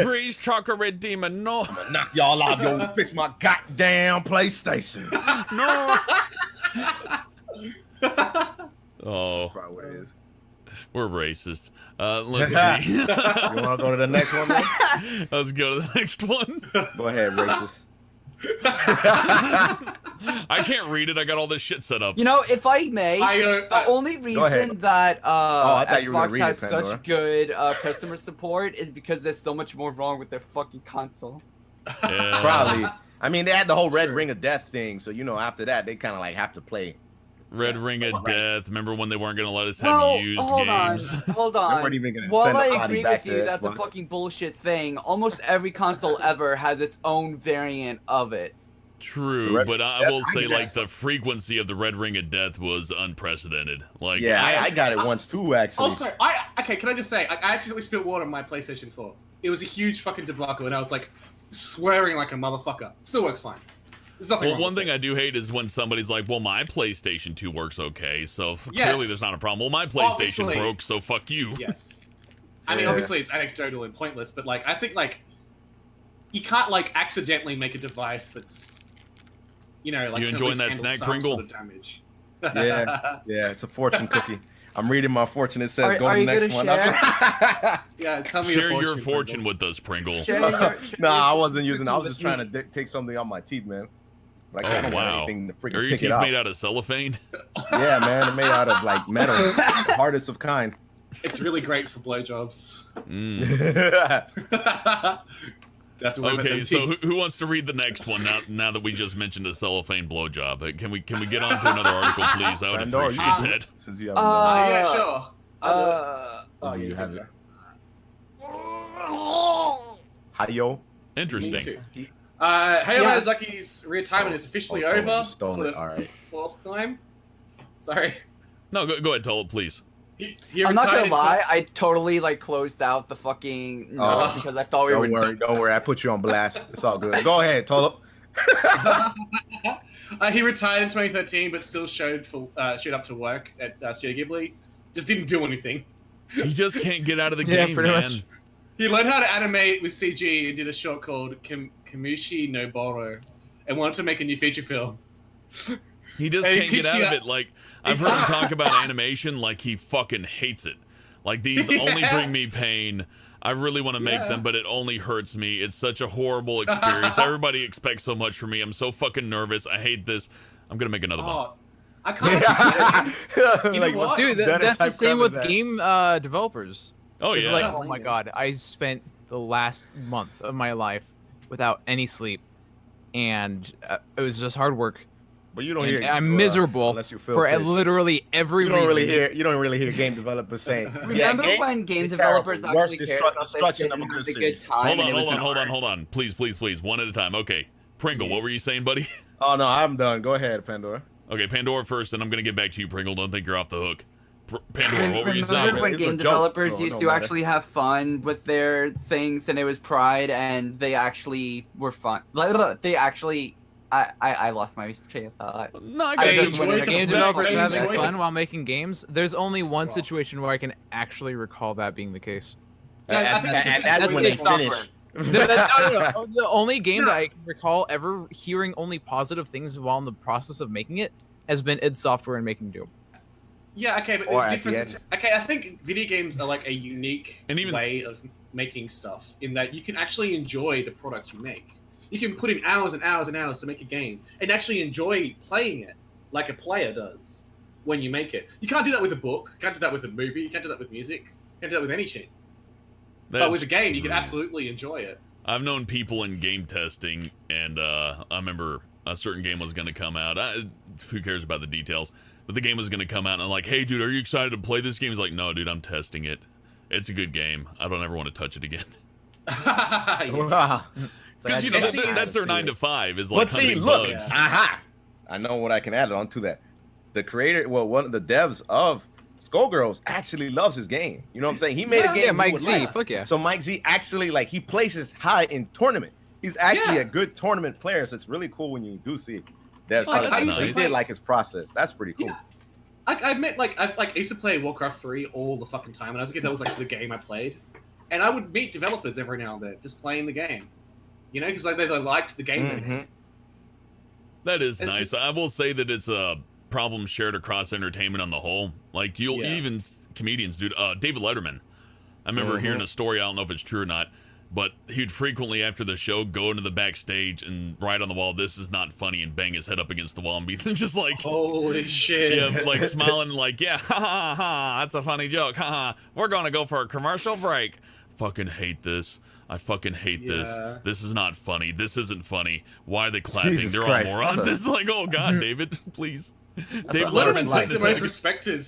Please, chocolate demon, no. Knock y'all off, yo. Fix my goddamn PlayStation. No. Oh, Probably what it is. we're racist. Let's see. You want to go to the next one, man? Let's go to the next one. Go ahead, racist. I can't read it. I got all this shit set up. You know, if I may, the only ahead. reason that I thought you were gonna Xbox read has it, Pandora. such good customer support is because there's so much more wrong with their fucking console. Yeah. Probably. I mean, they had the whole Red Sure. Ring of Death thing, so you know, after that, they kind of like have to play. Red Ring of Death. Remember when they weren't going to let us have Well, used hold games? on, hold They on. weren't even gonna While send the I body agree back with to you, that's a Xbox. fucking bullshit thing. Almost every console ever has its own variant of it. True, Red but Ring I of will Death, say, I like, guess. the frequency of the Red Ring of Death was unprecedented. Like, Yeah, I got it once too, actually. Also, okay, can I just say, I accidentally spilled water on my PlayStation 4. It was a huge fucking debacle, and I was like swearing like a motherfucker. Still works fine. There's nothing well, wrong one with thing it. I do hate is when somebody's like, well, my PlayStation 2 works okay, so Yes. clearly there's not a problem. Well, my PlayStation Obviously. broke, so fuck you. Yes. I mean, Yeah. obviously it's anecdotal and pointless, but like, I think like you can't like accidentally make a device that's, you know, like You can at enjoying least that handle snack, some Pringle? sort of damage. Yeah. Yeah, it's a fortune cookie. I'm reading my fortune. It says Are- go are to the you next gonna one. Yeah, tell me Share your Pringle. fortune with us, Pringle. Share your- No, I wasn't your using. I was with just trying me. to take something off my teeth, man. Like, I Oh, don't want wow. anything to freaking Are your pick teeth it made up. out of cellophane? Yeah, man, they're made out of like metal, the hardest of kind. It's really great for blowjobs. Mm. Have to worry about Okay, them so teeth. who wants to read the next one now that we just mentioned a cellophane blowjob? Can we get on to another article, please? I would Pandora, you appreciate can do that. it, since you haven't Yeah, sure. done it. yeah, You have okay. it. Hi-yo. Interesting. Me too. Hayao Yeah. Miyazaki's retirement is officially Totally over stole for it. the All right. fourth time. Sorry. No, go ahead, tell it, please. He I'm not retired gonna in lie, I totally like closed out the fucking note Oh. because I thought we were Don't worry, done. don't worry. I put you on blast. It's all good. Go ahead, Tolo. He retired in 2013, but still showed up to work at Studio Ghibli. Just didn't do anything. He just can't get out of the Yeah, game, pretty man. much. He learned how to animate with CG and did a short called Kamushi no Boro, and wanted to make a new feature film. He just Hey, can't get out Kichi, of it. Like, I've heard him talk about animation like he fucking hates it. Like, these only Yeah. bring me pain. I really want to make Yeah. them, but it only hurts me. It's such a horrible experience. Everybody expects so much from me. I'm so fucking nervous. I hate this. I'm gonna make another one. Oh, I can't. You know what? Dude, better that's the type same crap with is that? game developers. Oh, It's yeah. like, oh my god, I spent the last month of my life without any sleep, and it was just hard work. But you don't And hear. I'm miserable unless you feel for sick. literally every You don't really reason. hear. You don't really hear game developers saying. Remember when game it's developers terrible. Worst actually cared about this destruction shit of a and good had a good series. time? Hold and it was an art? on. Please, one at a time. Okay. Pringle, what were you saying, buddy? Oh no, I'm done. Go ahead, Pandora. Okay, Pandora first, and I'm gonna get back to you, Pringle. Don't think you're off the hook. Pandora, what were you Remember saying? when It's a game joke, developers so it used don't to matter. actually have fun with their things and it was pride and they actually were fun? They actually... I lost my train of thought. No, I I got you. enjoyed Bring the it Game back. developers I having enjoyed fun it. while making games. There's only one Wow. situation where I can actually recall that being the case. Yeah, I think And that's that's when they good software. finish. No. The only game that I can recall ever hearing only positive things while in the process of making it has been id Software and making Doom. Yeah, okay, but Or there's at the difference. end. Okay, I think video games are like a unique And even- way of making stuff in that you can actually enjoy the product you make. You can put in hours and hours and hours to make a game and actually enjoy playing it like a player does when you make it. You can't do that with a book. You can't do that with a movie. You can't do that with music. You can't do that with any shit. But with a That's game, you can true. absolutely enjoy it. I've known people in game testing, and I remember a certain game was going to come out. Who cares about the details? But the game was going to come out, and I'm like, hey, dude, are you excited to play this game? He's like, no, dude, I'm testing it. It's a good game. I don't ever want to touch it again. Wow. Because, you know, that's their 9 to 5, is like But see, hunting look, bugs. aha! I know what I can add on to that. The creator, well, one of the devs of Skullgirls actually loves his game. You know what I'm saying? He made a game. Yeah, he Mike would Z, like. fuck yeah. So Mike Z actually like he places high in tournament. He's actually Yeah. a good tournament player. So it's really cool when you do see That's Oh, that's so nice. he did like his process. That's pretty cool. Yeah. I admit, like, I used to play Warcraft 3 all the fucking time. When I was a kid, that was like the game I played. And I would meet developers every now and then, just playing the game. You know, because like, they liked the game. Mhm. That is It's nice. just- I will say that it's a problem shared across entertainment on the whole. Like Yeah. even comedians, dude. David Letterman. I remember hearing a story. I don't know if it's true or not, but he'd frequently after the show go into the backstage and write on the wall, "This is not funny," and bang his head up against the wall and be just like, Holy shit. yeah, like smiling, like, yeah, ha ha ha, that's a funny joke, ha ha. We're gonna go for a commercial break. Fucking hate this. I fucking hate this. Yeah. This is not funny. This isn't funny. Why are they clapping? Jesus They're Christ. all morons. It's like, oh god, David, please. David what Letterman's it's like like the most respected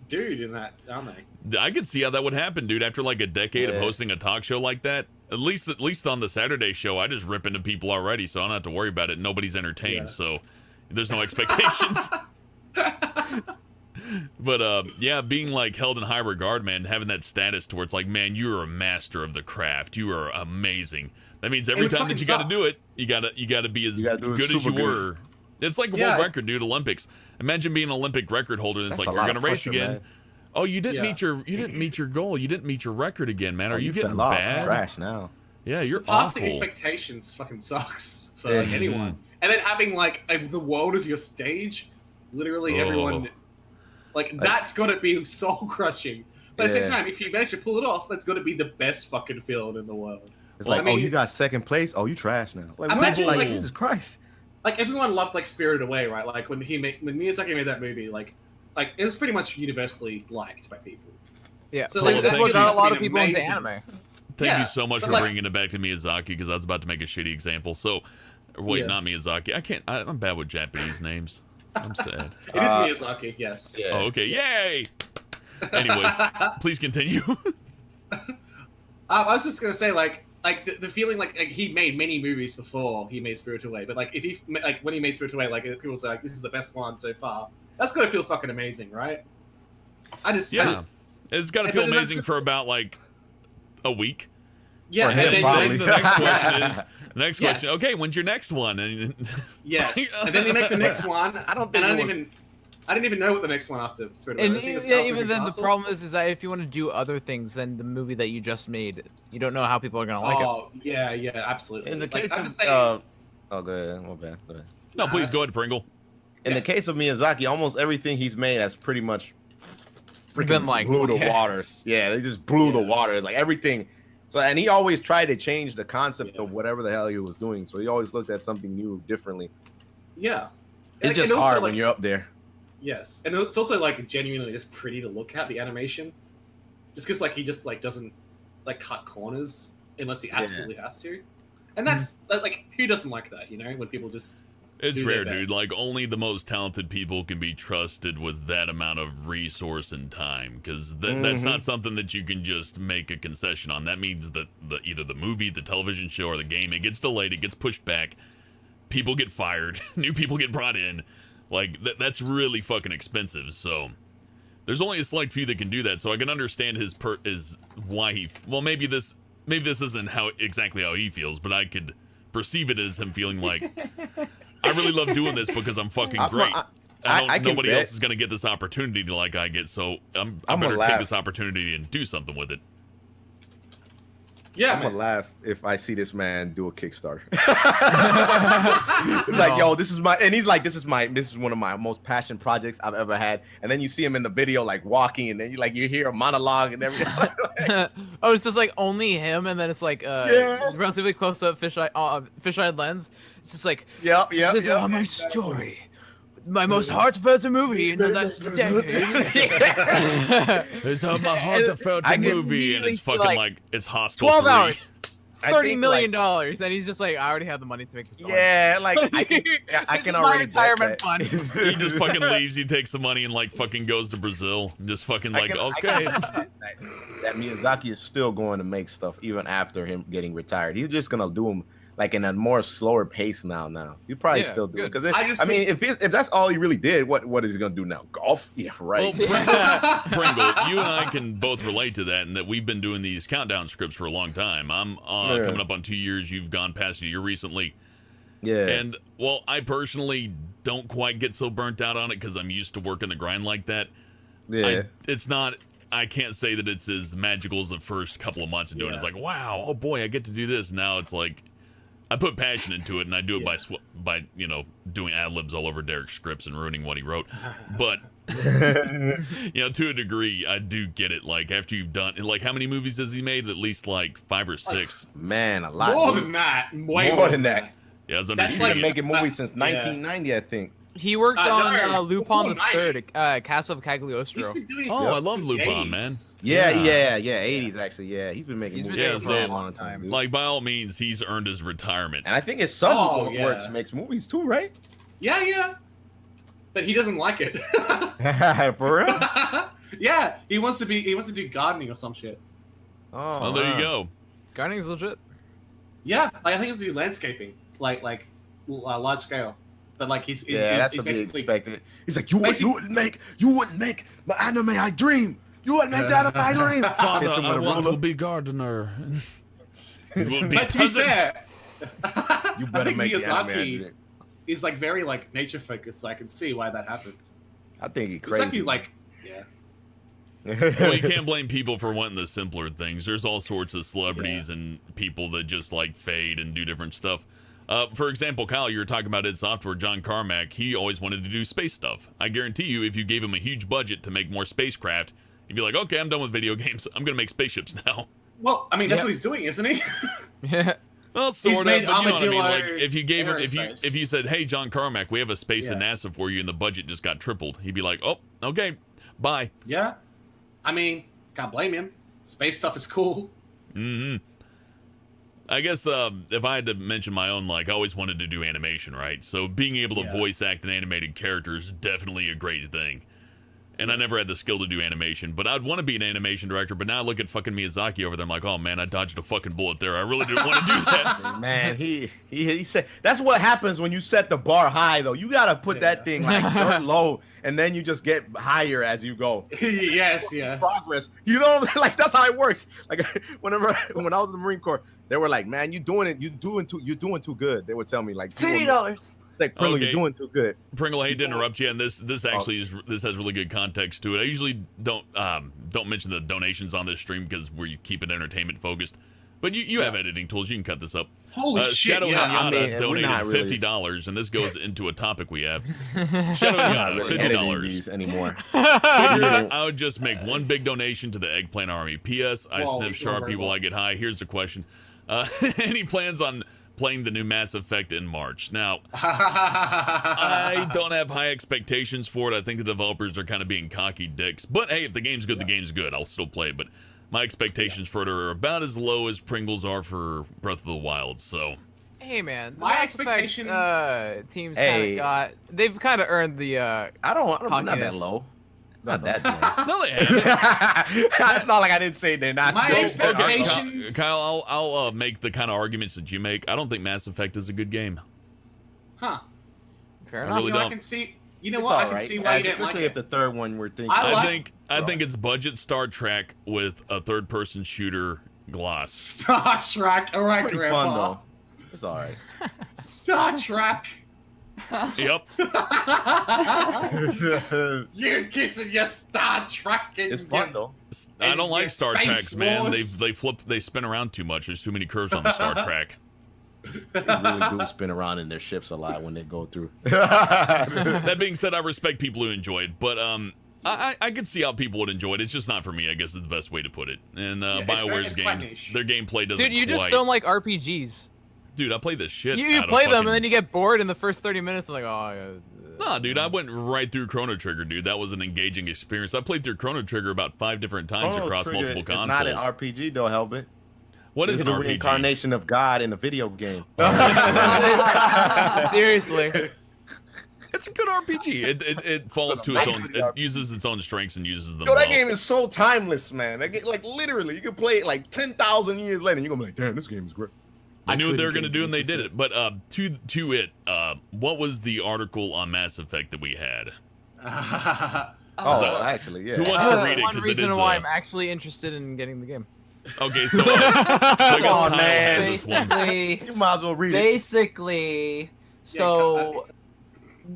dude in that, aren't they? I could see how that would happen, dude. After like a decade of Yeah. hosting a talk show like that, at least on the Saturday show, I just rip into people already, so I don't have to worry about it. Nobody's entertained, Yeah. so there's no expectations. But yeah, being like held in high regard, man, having that status to where it's like, man, you are a master of the craft. You are amazing. That means every it time that fucking you got to sucks. do it, you gotta be as You gotta do it good as you super were. It's like a Yeah, world it's- record, dude. Olympics. Imagine being an Olympic record holder. And it's That's like a you're lot gonna of race pressure, again. man. Oh, you didn't Yeah. meet your goal. You didn't meet your record again, man. Are you getting fell off. bad? Trash now. Yeah, you're Surpassing awful. expectations fucking sucks for Yeah. like, anyone. And then having like the world as your stage, literally everyone, like that's got to be soul crushing. But at the Yeah. same time, if you manage to pull it off, that's got to be the best fucking feeling in the world. It's Well, like, I oh, mean- you got second place. Oh, you trash now. Like, Imagine, what? like- Jesus Christ. Like everyone loved like Spirited Away, right? Like when Miyazaki made that movie, like it was pretty much universally liked by people. Yeah, So, like, that's thank what you. got a lot of It's been people into amazing. anime. Thank Yeah, you so much but for like- bringing it back to Miyazaki because I was about to make a shitty example. So, wait, Yeah. not Miyazaki. I'm bad with Japanese names. I'm sad. It is Miyazaki, yes. Yeah. Oh, okay. Yay! Anyways, please continue. I was just gonna say, like the feeling, like he made many movies before he made Spirited Away, but like if he like when he made Spirited Away, like people say like this is the best one so far. That's gotta feel fucking amazing, right? I just It's got to And feel then that's- amazing for about like a week. yeah, For and him, then probably. The next question is, Yes. okay, when's your next one? And yes, and then they make the next one. I don't think and it was- I didn't even know what the next one after Spirited And Away. I think it was yeah, House even Moving then, the Castle. problem is that if you want to do other things than the movie that you just made, you don't know how people are gonna like it. Oh yeah, absolutely. In the Like, case I'm of, just saying, oh, go ahead. My bad. Go ahead. no, please go ahead, Pringle. In the case of Miyazaki, almost everything he's made has pretty much freaking Been liked, blew the yeah. waters. Yeah, they just blew the water. Like everything. So, and he always tried to change the concept Yeah. of whatever the hell he was doing. So he always looked at something new, differently. yeah, It's And- just and also, hard like, when you're up there. Yes, and it's also like genuinely just pretty to look at the animation, just because like he just like doesn't like cut corners unless he absolutely has to, and that's like who doesn't like that, you know, when people just It's do their rare, best. dude. Like only the most talented people can be trusted with that amount of resource and time, because that's not something that you can just make a concession on. That means that either the movie, the television show, or the game, it gets delayed, it gets pushed back, people get fired, new people get brought in. Like that's really fucking expensive. So there's only a select few that can do that. So I can understand his why he. Well, maybe this isn't exactly how he feels, but I could perceive it as him feeling like I really love doing this because I'm fucking great. I can Nobody bet. else is gonna get this opportunity like I get. So I I'ma better take laugh. this opportunity and do something with it. yeah, I'm man. gonna laugh if I see this man do a Kickstarter. It's like, yo, this is one of my most passionate projects I've ever had. And then you see him in the video like walking, and then you hear a monologue and everything. Oh, it's just like only him, and then it's like Yeah. relatively close up fisheye lens. It's just like Yep. this is my story, my most heartfelt movie in the last decade. It's my heartfelt I can movie, and it's really fucking feel like it's hostile. 12 3. hours, I $30 think, million like, dollars, and he's just like, I already have the money to make the film. yeah, like I This can is my already bet retirement that. fund. He just fucking leaves. He takes the money and like fucking goes to Brazil. And just fucking like, okay. That Miyazaki is still going to make stuff even after him getting retired. He's just gonna do them like in a more slower pace now. You probably Yeah, still do it good. because I mean, if that's all he really did, what is he gonna do now? Golf? Yeah, right. Well, Pringle, you and I can both relate to that, and that we've been doing these countdown scripts for a long time. I'm Yeah. coming up on 2 years. You've gone past a year recently. yeah. And, well, I personally don't quite get so burnt out on it because I'm used to working the grind like that. Yeah. It's not. I can't say that it's as magical as the first couple of months of doing it. It's like, wow, oh boy, I get to do this. Now it's like, I put passion into it, and I do it by doing ad-libs all over Derek's scripts and ruining what he wrote. But, to a degree, I do get it. Like, after you've done, like, how many movies has he made? At least, like, 5 or 6. Man, a lot. More than that. Way more than that. Yeah, I was He's been making movies since 1990, I think. He worked on no, Lupin the before Third, Castle of Cagliostro. Oh, I love Lupin, man. Yeah, 80s actually. Yeah, he's been making movies making for a long time. Dude. Like, by all means, he's earned his retirement. And I think his son makes movies too, right? Yeah. But he doesn't like it. For real? Yeah, he wants to do gardening or some shit. Oh, there you go. Gardening's legit. Yeah, I think it's do landscaping, like large scale. But like he's that's to be expected. He's like, you wouldn't make my anime I dream. You wouldn't make the anime I dream. Father, I want to be gardener. You will be but to be fair, you better make the anime I dream. He's like very like nature focused, so I can see why that happened. I think he's crazy. Well, you can't blame people for wanting the simpler things. There's all sorts of celebrities and people that just like fade and do different stuff. For example, Kyle, you were talking about id Software, John Carmack. He always wanted to do space stuff. I guarantee you, if you gave him a huge budget to make more spacecraft, he'd be like, okay, I'm done with video games. I'm going to make spaceships now. Well, I mean, that's what he's doing, isn't he? Yeah. Well, sort of, but you know what I mean? Like, if you gave him, Aerospace. if you said, hey, John Carmack, we have a space in NASA for you, and the budget just got tripled, he'd be like, oh, okay, bye. Yeah. I mean, can't blame him. Space stuff is cool. Mm-hmm. I guess if I had to mention my own, like, I always wanted to do animation, right? So being able to voice act an animated character is definitely a great thing. And I never had the skill to do animation, but I'd want to be an animation director. But now I look at fucking Miyazaki over there, I'm like, oh man, I dodged a fucking bullet there. I really didn't want to do that. Man, he said that's what happens when you set the bar high, though. You gotta put that thing like dirt low, and then you just get higher as you go. yes. Progress. You know, like that's how it works. Like when I was in the Marine Corps, they were like, man, you're doing too good. They would tell me like $50. Like, Pringle, you're doing too good. Pringle, I hate to interrupt you, and this actually this has really good context to it. I usually don't mention the donations on this stream because we keep it entertainment focused. But you have editing tools, you can cut this up. Holy shit! Shadow Yada donated $50, and this goes into a topic we have. Shadow Yada, $50 anymore. Figured I would just make one big donation to the Eggplant Army. P.S. I sniff Sharpie while I get high. Here's the question: any plans on playing the new Mass Effect in March? Now, I don't have high expectations for it. I think the developers are kind of being cocky dicks. But hey, if the game's good, the game's good. I'll still play it. But my expectations for it are about as low as Pringle's are for Breath of the Wild. So, hey man, the my Mass expectations. Effect, teams they've kind of earned the. I'm not that low. Not that low. No, they haven't. It's not like I didn't say they're not. My low. expectations. Kyle, I'll make the kind of arguments that you make. I don't think Mass Effect is a good game. Huh. Fair I enough. really I don't. can see. You know It's what? I all can right. see why you didn't like Especially it. if the third one we're thinking. I I think it's budget Star Trek with a third-person shooter gloss. Star Trek. All right, pretty Grandpa. fun though. It's all right. Star Trek. Yep. You kids and your Star Trek. It's fun though. I don't like your Star Space Treks, man. Wars. They spin around too much. There's too many curves on the Star Trek. They really do spin around in their ships a lot when they go through. That being said, I respect people who enjoy it, but I could see how people would enjoy it. It's just not for me, I guess is the best way to put it. And BioWare's games, niche. their gameplay doesn't Dude, you just quite- don't like RPGs. Dude, I play this shit. You out of play them fucking- and then you get bored in the first 30 minutes. I'm like, oh. Nah, dude, I went right through Chrono Trigger, dude. That was an engaging experience. I played through Chrono Trigger about 5 different times Chrono across Trigger multiple is consoles. not an RPG though, Helbit. What is It's an the RPG? reincarnation of God in a video game. Seriously. It's a good RPG. It falls to its own. It uses its own strengths and uses them. Yo, that well. game is so timeless, man. Like literally, you can play it like 10,000 years later, and you're gonna be like, damn, this game is great. I knew what they were going to do, and they did it. But to it, what was the article on Mass Effect that we had? Oh, actually, yeah. Who wants to read it? One Because it reason is. why I'm actually interested in getting the game. Okay, so, so I guess on, Kyle man. has this one. Basically, You might as well read it. basically, so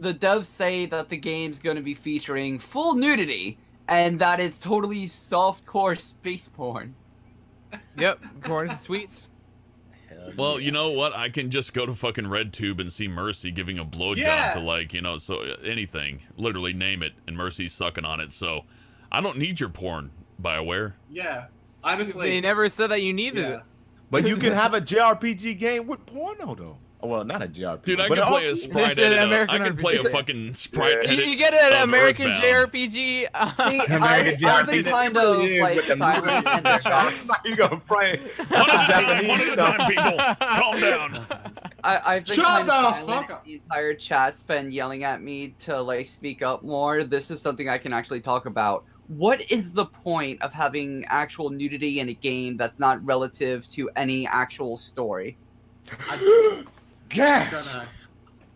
the devs say that the game's going to be featuring full nudity and that it's totally softcore space porn. Yep, according to tweets. Well, you know what? I can just go to fucking RedTube and see Mercy giving a blowjob to, like, so anything. Literally name it, and Mercy's sucking on it. So I don't need your porn, BioWare. Yeah. Honestly. They never said that you needed it. But you can have a JRPG game with porno, though. Well, not a JRPG. Dude, I can play a sprite edit. I can play a fucking sprite edit. You get an American Earthbound. JRPG. See, I've been kind of like silent in the chat. You gonna play? One at a time, people. Calm down. I've been Shut kind the of fuck silent. up. The entire chat's been yelling at me to like speak up more. This is something I can actually talk about. What is the point of having actual nudity in a game that's not relative to any actual story? Gas.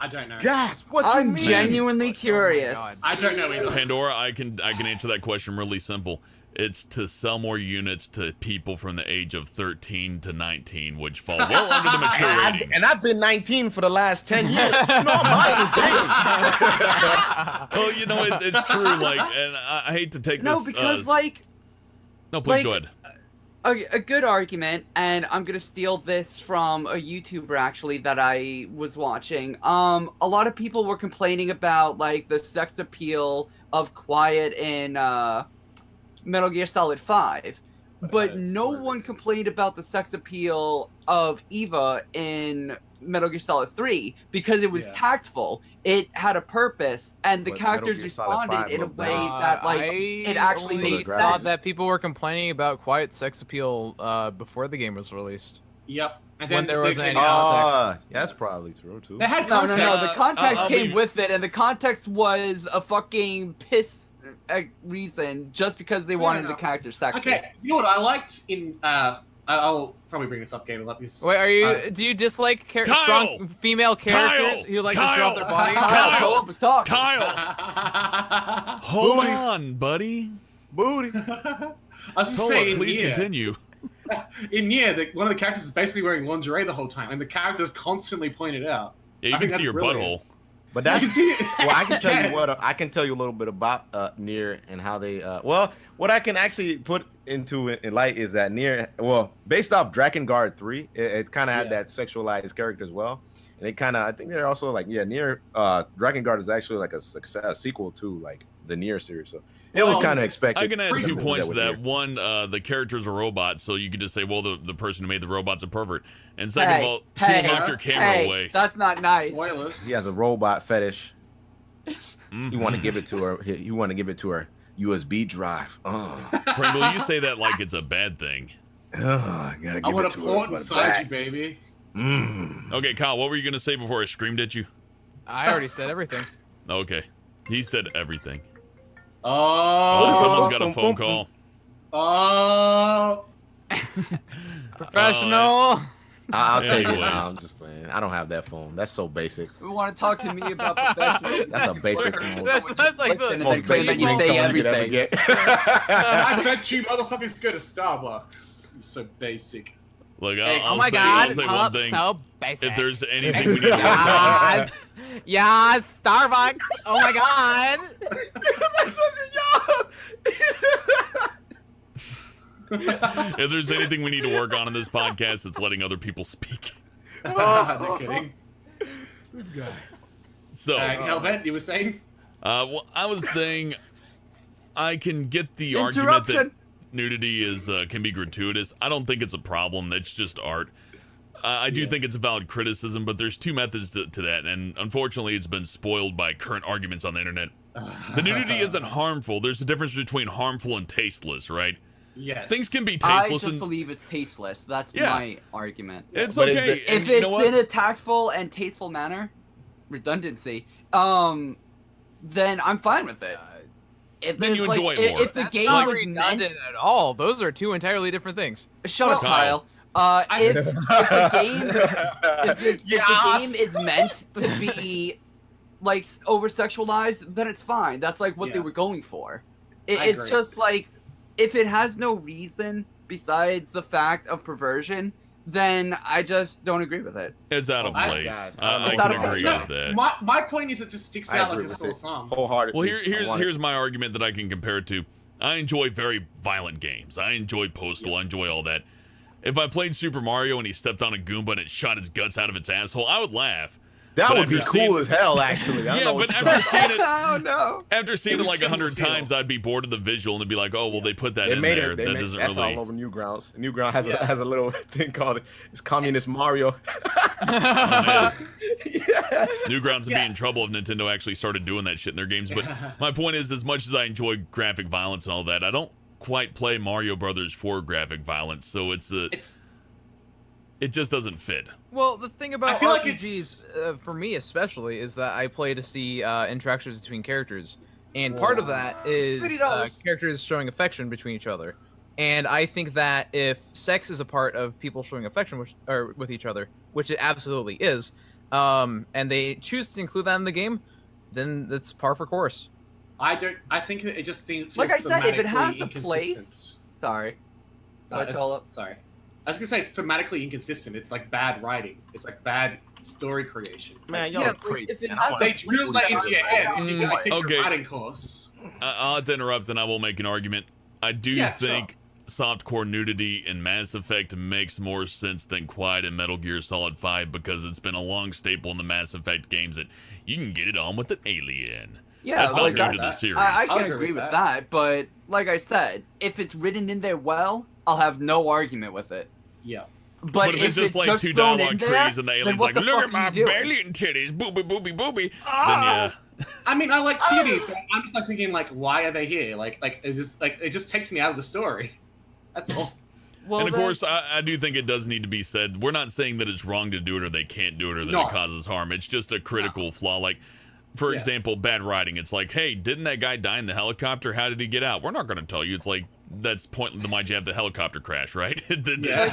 I don't know. Gas. What you I'm mean? genuinely curious. God. I don't know either. Pandora, I can answer that question really simple. It's to sell more units to people from the age of 13 to 19, which fall well under the mature rating. And I've been 19 for the last 10 years. I'm buying this game. Well, it's true. Like, and I hate to take No, this. because No, please go like, ahead. a good argument, and I'm gonna steal this from a YouTuber actually that I was watching. A lot of people were complaining about like the sex appeal of Quiet in Metal Gear Solid 5, but no one complained about the sex appeal of Eva in Metal Gear Solid 3 because it was tactful. It had a purpose, and the But characters Metal Gear Solid 5 responded in a looked way bad. that like it actually only made thought sense. that people were complaining about Quiet sex appeal before the game was released. Yep. And When then there wasn't any Yeah, that's probably true too. They had No, context. the context I'll came be- with it, and the context was a fucking piss reason just because they wanted no. the character sexy. Okay, you know what I liked in I'll probably bring this up, Gabe. Let me. Wait, are you? Do you dislike Kyle! strong female characters who like to show off their body? Kyle! Kyle was talking. Kyle, hold on, buddy. Booty. I was just Tola, saying, please Nier, continue. in Nier, one of the characters is basically wearing lingerie the whole time, and the characters constantly point it out. Yeah, you I can think see your that's brilliant. butthole. But You that's can see it. well, I can tell you what I can tell you a little bit about Nier and how they what I can actually put into in light is that Nier, based off Drakengard 3, it kind of had that sexualized character as well, and it kind of I think they're also like Nier Drakengard is actually like a sequel to like the Nier series, so it was kind of expected. I can add 2 points to with that. Nier. One, the character's a robot, so you could just say, well, the person who made the robot's a pervert. And second of all, she'll knock your camera away. That's not nice. Spoilers. He has a robot fetish. Mhm. You want to give it to her. You want to give it to her USB drive. Pringle, you say that like it's a bad thing. I gotta give I want it to to port her. inside you, baby. Okay, Kyle, what were you going to say before I screamed at you? I already said everything. Okay. He said everything. Oh. Oh, someone's got a phone call. Oh. Professional. I'll take it. Anyways. No, I'm just playing. I don't have that phone. That's so basic. You want to talk to me about professional? That's a basic. That's like And the then claim that you say everything. I bet you motherfuckers go to Starbucks. You're so basic. Look, Hey, I'll oh my say, god, I'll say it's one thing. so basic. If there's anything we need to work on, Yes, yes, Starbucks. Oh my god. if there's anything we need to work on in this podcast, it's letting other people speak. No kidding. So, Hellbent, you were saying? well, I was saying I can get the argument that Interruption. nudity is can be gratuitous. I don't think it's a problem. That's just art. I do think it's a valid criticism, but there's 2 methods to that, and unfortunately, it's been spoiled by current arguments on the internet. The nudity isn't harmful. There's a difference between harmful and tasteless, right? Yes. Things can be I tasteless, just and believe it's tasteless. That's Yeah. my argument. it's But is okay. the- And If you it's know what? in a tactful and tasteful manner, redundancy, then I'm fine with it. If Then there's, you like, enjoy it if- more. If the That's game not was redundant meant, at all. Those are 2 entirely different things. shut up, Kyle. Kyle. If the game, if the game is meant to be like over sexualized, then it's fine. That's like what they Yeah. were going for. I It's agree. just like if it has no reason besides the fact of perversion, then I just don't agree with it. It's out of Oh my place. God. I It's out can of agree place. with that. My point is, it just sticks I out agree like a with sore it. thumb. Wholeheartedly. Well, here's my argument that I can compare it to. I enjoy very violent games. I enjoy Postal. I enjoy all that. If I played Super Mario and he stepped on a Goomba and it shot its guts out of its asshole, I would laugh. That But would be after cool seeing- as hell, actually. I Yeah, know but what after seeing it, Oh no. after seeing it like Kill the 100 feel. times, I'd be bored of the visual and it'd be like, oh well, they put that they in made there. it. That doesn't That's really. all over Newgrounds. Newgrounds has Yeah. has a little thing called it's Communist Mario. Oh, man. Yeah. Newgrounds would Yeah. be in trouble if Nintendo actually started doing that shit in their games. But my point is, as much as I enjoy graphic violence and all that, I don't quite play Mario Brothers for graphic violence. So it just doesn't fit. Well, the thing about I feel like RPGs, for me especially, is that I play to see interactions between characters, and part of that is $50. characters showing affection between each other. And I think that if sex is a part of people showing affection with each other, which it absolutely is, and they choose to include that in the game, then that's par for course. I think it just feels Like I said, if it has the thematically place. inconsistent. Sorry. Sorry. I was gonna say it's thematically inconsistent. It's like bad writing. It's like bad story creation. Man, y'all Yeah, are like, crazy. if it man. has I wanna They play drill that into your head. Mm, You gotta take okay. your writing course. I'll have to interrupt and I will make an argument. I do Yeah, think softcore nudity in Mass Effect makes more sense than Quiet in Metal Gear Solid 5 because it's been a long staple in the Mass Effect games that you can get it on with an alien. Yeah, That's not like new that. to the series. I I'll can agree agree with with that. that, but like I said, if it's written in there well, I'll have no argument with it. Yeah. But if it's just like two thrown dialogue in there, trees and the then alien's what like, the look fuck at my are you doing? alien titties, booby, booby, booby, Ah! then I mean, I like titties, but I'm just like thinking, like, why are they here? Like, it's just like it just takes me out of the story. That's all. Well, and of then- course, I do think it does need to be said. We're not saying that it's wrong to do it or they can't do it or that No. it causes harm. It's just a critical flaw. Like, for Yes. example, bad writing. It's like, hey, didn't that guy die in the helicopter? How did he get out? We're not going to tell you. It's like, that's pointless. Then why'd you have the helicopter crash, right? Yeah.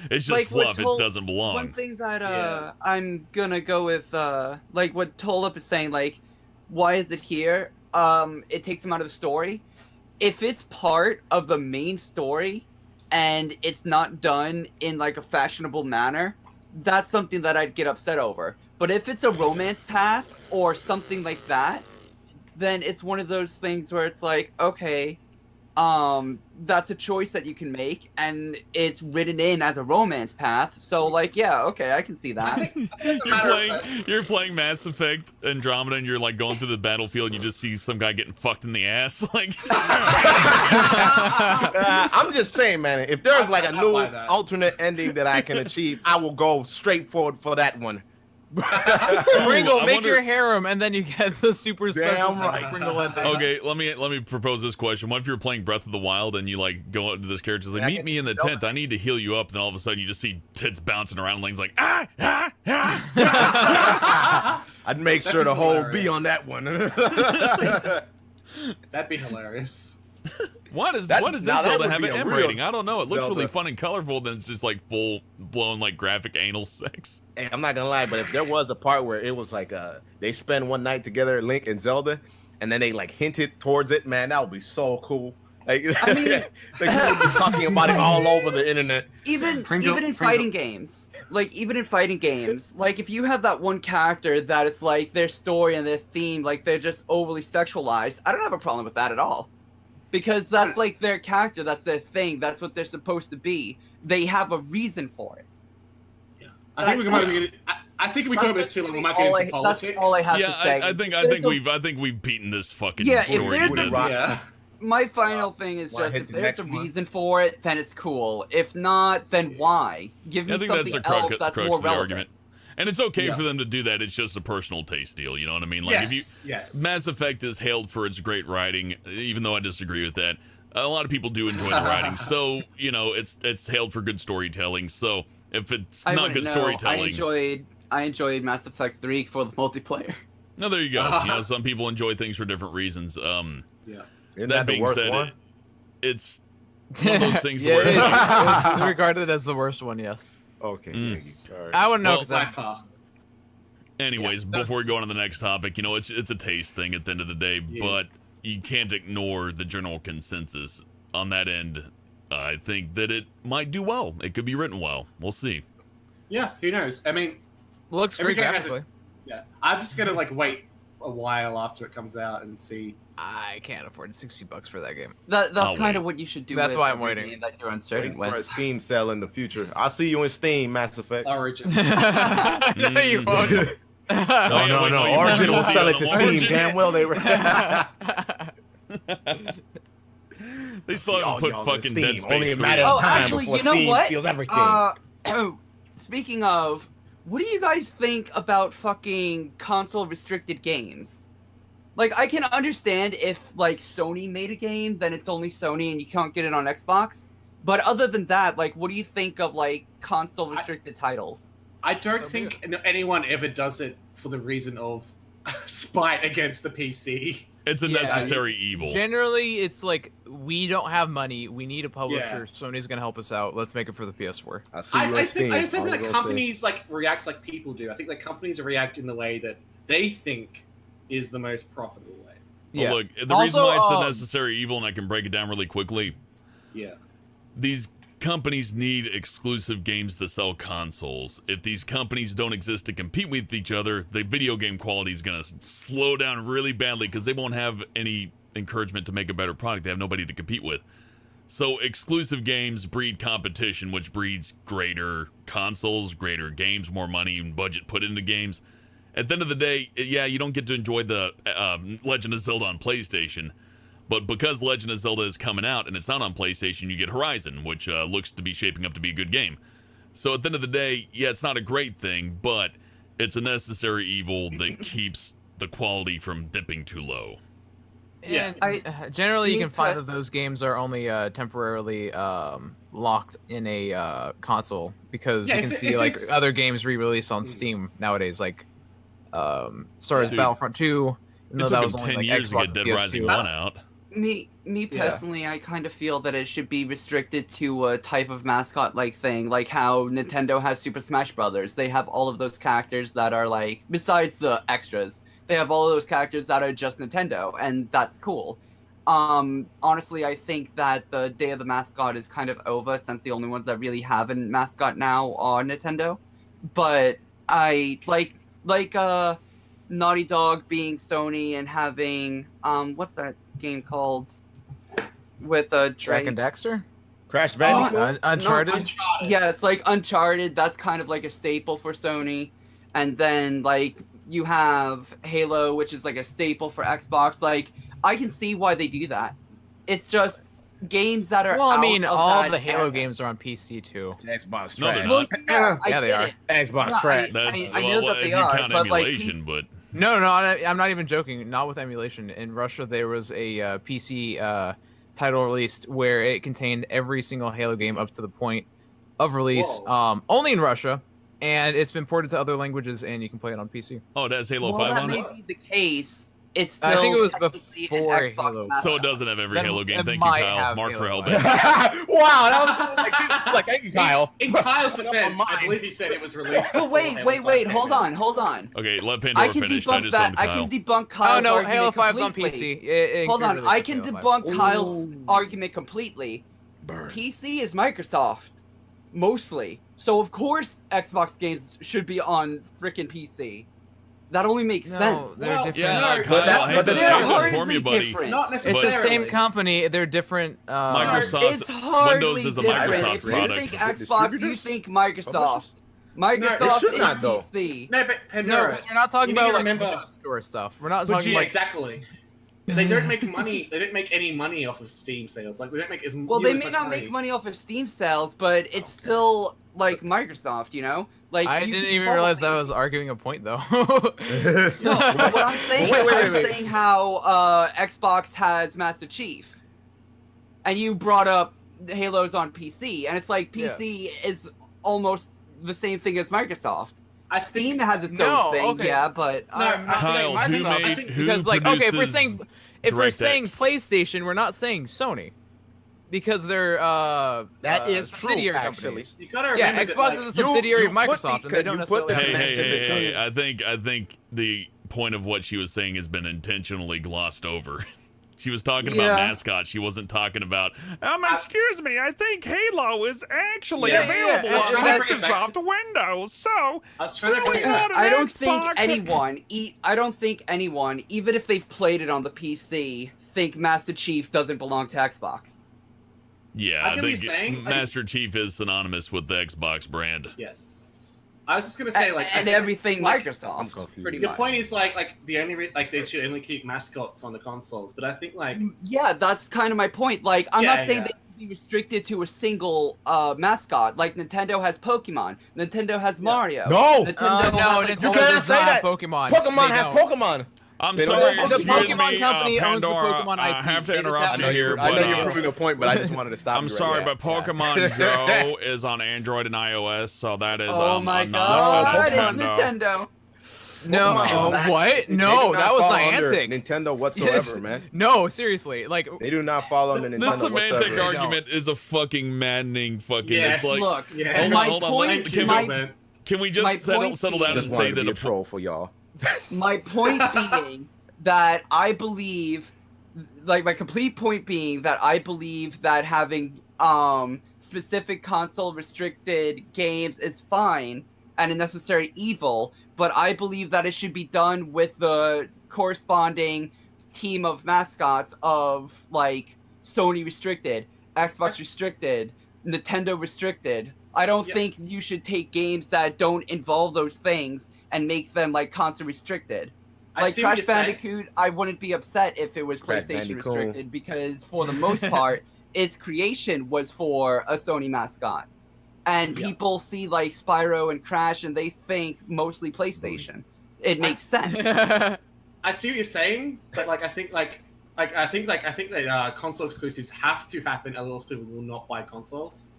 It's just Like what fluff. It Tol- doesn't belong. One thing that Yeah. I'm gonna go with like what Tolup is saying, like, why is it here? It takes him out of the story. If it's part of the main story and it's not done in like a fashionable manner, that's something that I'd get upset over. But if it's a romance path or something like that, then it's one of those things where it's like, okay, that's a choice that you can make, and it's written in as a romance path. So, like, yeah, okay, I can see that. You're playing Mass Effect Andromeda, and you're like going through the battlefield, and you just see some guy getting fucked in the ass. Like, I'm just saying, man. If there's like a I'll new buy that. alternate ending that I can achieve, I will go straight forward for that one. Ringo, I make wonder- your harem, and then you get the super special right. Ringo ending. okay, let me propose this question. What if you're playing Breath of the Wild and you like go up to this character, like, Yeah, I meet can me in the tell tent. I need to heal you up. Then all of a sudden you just see tits bouncing around, and Lane's like, I'd make That'd sure be the whole hilarious. be on that one. That'd be hilarious. What is That- what does now this that Zelda would have be an a M real rating? I don't know. It looks really Zelda. fun and colorful. Then it's just like full blown like graphic anal sex. Hey, I'm not gonna lie, but if there was a part where it was like they spend one night together, Link and Zelda, and then they like hinted towards it, man, that would be so cool. Like, I mean- like people be talking about it all over the internet. even Pringle- in Pringle. fighting games, like if you have that one character that it's like their story and their theme, like they're just overly sexualized, I don't have a problem with that at all, because that's like their character, that's their thing, that's what they're supposed to be. They have a reason for it. I think we might be getting. I think if we talk about this too long, we might get into politics. That's all I have Yeah, to say. I think we've beaten this fucking Yeah, if story. there's to a- death. Yeah. My final thing is Wanna just hit if the there's next a one? reason for it, then it's cool. If not, then why? Give me I think something that's the else crux that's of more the relevant. argument. And it's okay Yeah. for them to do that. It's just a personal taste deal. You know what I mean? Like if you Yes. Mass Effect is hailed for its great writing, even though I disagree with that. A lot of people do enjoy the writing, so you know it's hailed for good storytelling. So if it's I not wouldn't good know. storytelling, I enjoyed Mass Effect 3 for the multiplayer. no, there you go. You know, some people enjoy things for different reasons. Yeah. Isn't That the being worst said, one? it's one of those things Yeah, where it's regarded as the worst one. Yes, Okay. Mm. thank you. All right. I wouldn't know. Well, 'cause By I'm- far. anyways, Yeah, before we go on to the next topic, you know, it's a taste thing at the end of the day, Yeah. but you can't ignore the general consensus on that end. I think that it might do well. It could be written well. We'll see. Yeah, who knows? I mean, Looks every great game has graphically. yeah. I'm just gonna like wait a while after it comes out and see. I can't afford $60 for that game. That's I'll kind wait. of what you should do. That's with why I'm every waiting. game that you're uncertain Waiting for a with. Steam sale in the future. I'll see you in Steam, Mass Effect. Origin. No, you won't. No, yeah, no, wait, no. you Origin will won't see sell it it to on Steam. Origin. Damn well they. They still haven't put fucking Dead Space Only a 3. matter Oh, of time actually, before you know Steam what? steals everything. Speaking of, what do you guys think about fucking console restricted games? Like, I can understand if, like, Sony made a game, then it's only Sony and you can't get it on Xbox. But other than that, like, what do you think of, like, console restricted titles? I don't So think anyone ever does it for the reason of spite against the PC. It's a Yeah. necessary evil. Generally, it's like, we don't have money. We need a publisher. Yeah. Sony's going to help us out. Let's make it for the PS4. I see you I in think Steam. I just don't All think I'm that gonna say. companies like react like people do. I think that companies react in the way that they think is the most profitable way. Well, look, the reason Also, why it's a necessary evil, and I can break it down really quickly, Yeah. these companies need exclusive games to sell consoles. If these companies don't exist to compete with each other, the video game quality is going to slow down really badly because they won't have any encouragement to make a better product. They have nobody to compete with. So exclusive games breed competition, which breeds greater consoles, greater games, more money and budget put into games. At the end of the day, yeah, you don't get to enjoy the Legend of Zelda on PlayStation, but because Legend of Zelda is coming out and it's not on PlayStation, you get Horizon, which looks to be shaping up to be a good game. So at the end of the day, yeah, it's not a great thing, but it's a necessary evil that keeps the quality from dipping too low. Yeah. And generally, you Me can find that pers- those games are only temporarily locked in a console because Yeah, you can if see like it's- other games re-release on Steam nowadays, like Star Wars Dude, Battlefront 2. It No, took that them was only 10 like years Xbox to get and Dead PS2. Rising 1 out. Me Yeah. personally, I kind of feel that it should be restricted to a type of mascot-like thing, like how Nintendo has Super Smash Brothers. They have all of those characters that are like, besides the extras, they have all of those characters that are just Nintendo, and that's cool. Honestly, I think that the Day of the Mascot is kind of over, since the only ones that really have a mascot now are Nintendo. But I like Naughty Dog being Sony and having what's that game called with Jack and Daxter? Crash Bandicoot. Uncharted? Uncharted. Yeah, it's like Uncharted. That's kind of like a staple for Sony, and then like you have Halo, which is like a staple for Xbox. Like I can see why they do that. It's just games that are Well, I out mean, of all that the Halo era. games are on PC too. Xbox No, they're trash. not. Well, yeah, I Yeah, they get are. it. Xbox No, trash. That's I know that if they you are, count but, like, emulation, but No, I'm not even joking. Not with emulation. In Russia, there was a PC title released where it contained every single Halo game up to the point of release. Whoa. Only in Russia, and it's been ported to other languages, and you can play it on PC. oh, it has Halo Well, 5 that on may it? be the case. It's still I think it was technically an before Xbox Halo. mascot. So it doesn't have every Then Halo game. it Thank you, might Kyle. have Mark for Halo helping. 5. Wow, that was like thank you, Kyle. In Kyle's Up on defense, I mine. believe he said it was released. But before wait, Halo wait, 5 wait! came Hold out. on, hold on. Okay, let I Pandora can finish. I debunk just that. owned I Kyle. can debunk Kyle's Oh no, argument Halo 5's on completely. PC. It Hold on, included I release can of Halo 5. debunk Kyle's Ooh. argument completely. Burn. PC is Microsoft, mostly. So of course Xbox games should be on frickin' PC. That only makes No, sense. they're Well, different. Yeah, No, Kyle, that- I hate but to they're inform hardly you, buddy. different. Not It's necessarily. the same company. They're different. Microsoft- It's hardly Windows is a different. Microsoft If you product. think Xbox, you Distributors? think Microsoft. It Microsoft should is not, though. PC. No, but No, Pandora. because we're not talking you need about to like remember- Windows Store stuff. We're not But talking you- Yeah, like exactly. They don't make money. They don't make any money off of Steam sales. Like they don't make as Well, near they as may much not make money off of Steam sales, but it's still like Microsoft, you know? Like I you didn't can even realize that I probably- was arguing a point though. No, but what I'm saying, Wait, I'm wait. saying how Xbox has Master Chief, and you brought up Halo's on PC, and it's like PC is almost the same thing as Microsoft. I Steam think has its No, own thing, okay. yeah, but I'm not saying Kyle, who Microsoft. I made- think who because like okay, if we're saying produces DirectX? PlayStation, we're not saying Sony because they're That is subsidiary true, companies. you gotta remember Yeah, that, Xbox like, is a subsidiary of you put Microsoft, and they don't you put necessarily. the Hey, have connection between- I think the point of what she was saying has been intentionally glossed over. She was talking about mascots. She wasn't talking about. Excuse me. I think Halo is actually available on Microsoft Windows. So I was trying to bring it up. I don't think anyone, even if they've played it on the PC, think Master Chief doesn't belong to Xbox. Yeah, I get what you're saying. Master Chief is synonymous with the Xbox brand. Yes. I was just gonna say, like, and everything Microsoft. I'm confused. Pretty the much. point is, like the only they should only keep mascots on the consoles. But I think, like, yeah, that's kind of my point. Like, I'm not saying they should be restricted to a single mascot. Like, Nintendo has Pokemon. Nintendo has Mario. No! Nintendo has, Nintendo you cannot does say not that. Pokemon. Pokemon They has don't. Pokemon. I'm They sorry, don't- The excuse Pokemon me, company owns the Pandora, Pokemon I IP. have to They just interrupt have you to- here, I know but, you're proving a point, but I just wanted to stop I'm you right sorry, there. but Pokemon Go is on Android and iOS, so that is Oh my not god, it's Nintendo. Nintendo. No, Pokemon. what? They No, do not that was fall under Niantic. Nintendo whatsoever, man. No, seriously, like They do not fall under Nintendo The semantic whatsoever. argument is a fucking maddening fucking. yes, It's like, Look, yeah. hold my on, hold on. point- Can, my- we, can we my just point settle down being- and Just wanted say to that be a a troll for y'all. My point being that I believe, like, my complete point being that I believe that having specific console restricted games is fine and a necessary evil, but I believe that it should be done with the corresponding team of mascots of, like, Sony restricted, Xbox restricted, Nintendo restricted. I don't think you should take games that don't involve those things and make them, like, console restricted. I Like see what Crash you're saying. Bandicoot, I wouldn't be upset if it was Crash PlayStation Bandicoot. restricted because for the most part, its creation was for a Sony mascot. And Yeah. people see like Spyro and Crash and they think mostly PlayStation. It makes sense. I see what you're saying, but like I think that console exclusives have to happen, otherwise people will not buy consoles.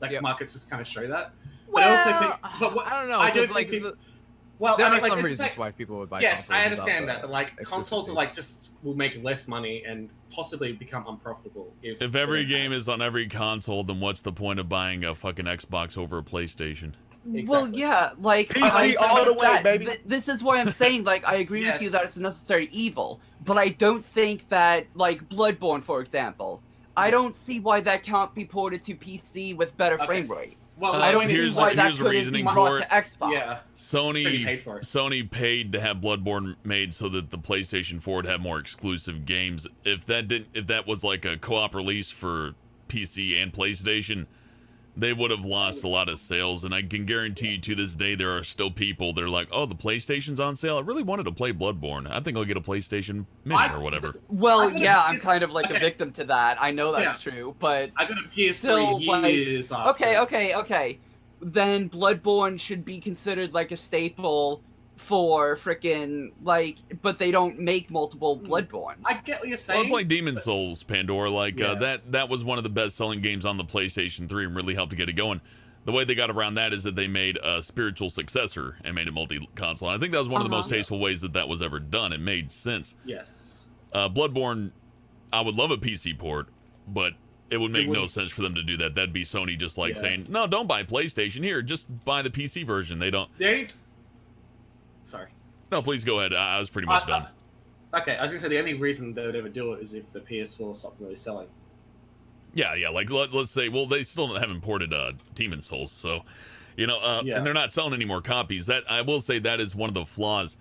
Like Yep. markets just kind of show that. Well, I also think, but what, I don't know. I do 'cause, think like, people, the- well, there I mean, are like, some it's reasons like- why people would buy. Yes, consoles I understand without that, but like exclusive consoles are games. like just will make less money and possibly become unprofitable if If every game is on every console, then what's the point of buying a fucking Xbox over a PlayStation? Well, Exactly. yeah, like PC all the way, baby. This is why I'm saying, like, I agree with you that it's a necessary evil, but I don't think that, like, Bloodborne, for example, I don't see why that can't be ported to PC with better Okay. frame rate. Well, I don't here's see why that here's the couldn't be reasoning brought for to it. Xbox. Yeah. Sony paid for it. Sony paid to have Bloodborne made so that the PlayStation 4 would have more exclusive games. If that was like a co-op release for PC and PlayStation, they would have lost a lot of sales. And I can guarantee you to this day there are still people that are like, oh, the PlayStation's on sale. I really wanted to play Bloodborne. I think I'll get a PlayStation Mini or whatever. Well, I got a yeah, I'm PS kind of like a okay. victim to that. I know that's true, but I got a PS3 Still, like, years after. okay. Then Bloodborne should be considered like a staple for frickin' like, but they don't make multiple Bloodbornes. I get what you're saying. Well, it's like Demon Souls, Pandora. Like Yeah. that was one of the best-selling games on the PlayStation 3 and really helped to get it going. The way they got around that is that they made a spiritual successor and made it multi-console. And I think that was one of the most tasteful ways that was ever done. It made sense. Yes. Bloodborne, I would love a PC port, but it would make no sense for them to do that. That'd be Sony just like saying, no, don't buy PlayStation. Here, just buy the PC version. They don't. Sorry. No, please go ahead. I was pretty much done. Okay, I was gonna say the only reason they would ever do it is if the PS4 stopped really selling. Yeah. Like let's say, well, they still haven't ported Demon Souls, so and they're not selling any more copies. That I will say that is one of the flaws.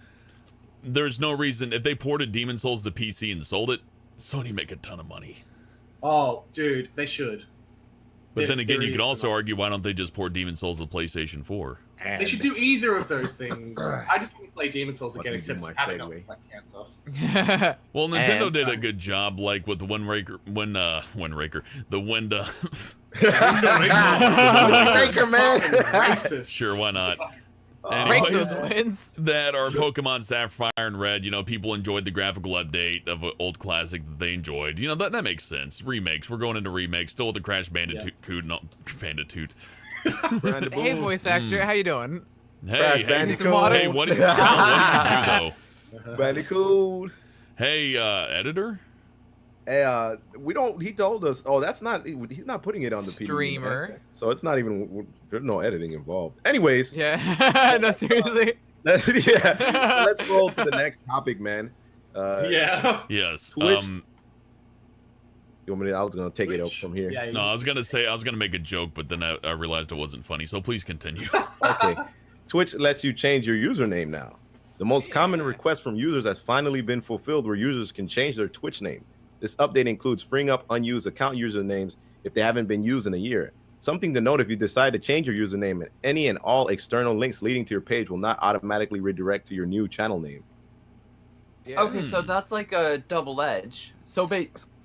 There's no reason if they ported Demon Souls to PC and sold it, Sony make a ton of money. Oh, dude, they should. But then again, you there could is also enough. argue, why don't they just port Demon Souls to PlayStation 4? They should do either of those things. I just want to play Demon Souls Let again, me except do my having segue. like cancer. Well, Nintendo And- did a good job, like with the Breaker, man. Racist. Sure, why not? Break Anyways, those wins. that are Pokemon Sapphire and Red, people enjoyed the graphical update of an old classic that they enjoyed. That makes sense. Remakes. We're going into remakes. Still with the Crash Bandicoot. Bandicoot. Hey, voice actor, how you doing? Hey, Bandicoot. Some water? hey, what did you do, though? Bandicoot. Hey, editor? Hey, we don't. He told us. Oh, that's not. He's not putting it on the Streamer. So it's not even. There's no editing involved. Anyways, Yeah. No, seriously. let's roll to the next topic, man. Yeah. Yes. Twitch. You want me to, I was gonna take it up Twitch. from here. Yeah, No, I was gonna make a joke, but then I realized it wasn't funny. So please continue. Okay. Twitch lets you change your username now. The most common request from users has finally been fulfilled, where users can change their Twitch name. This update includes freeing up unused account usernames if they haven't been used in a year. Something to note: if you decide to change your username, any and all external links leading to your page will not automatically redirect to your new channel name. Yeah. Okay, so that's like a double edge. So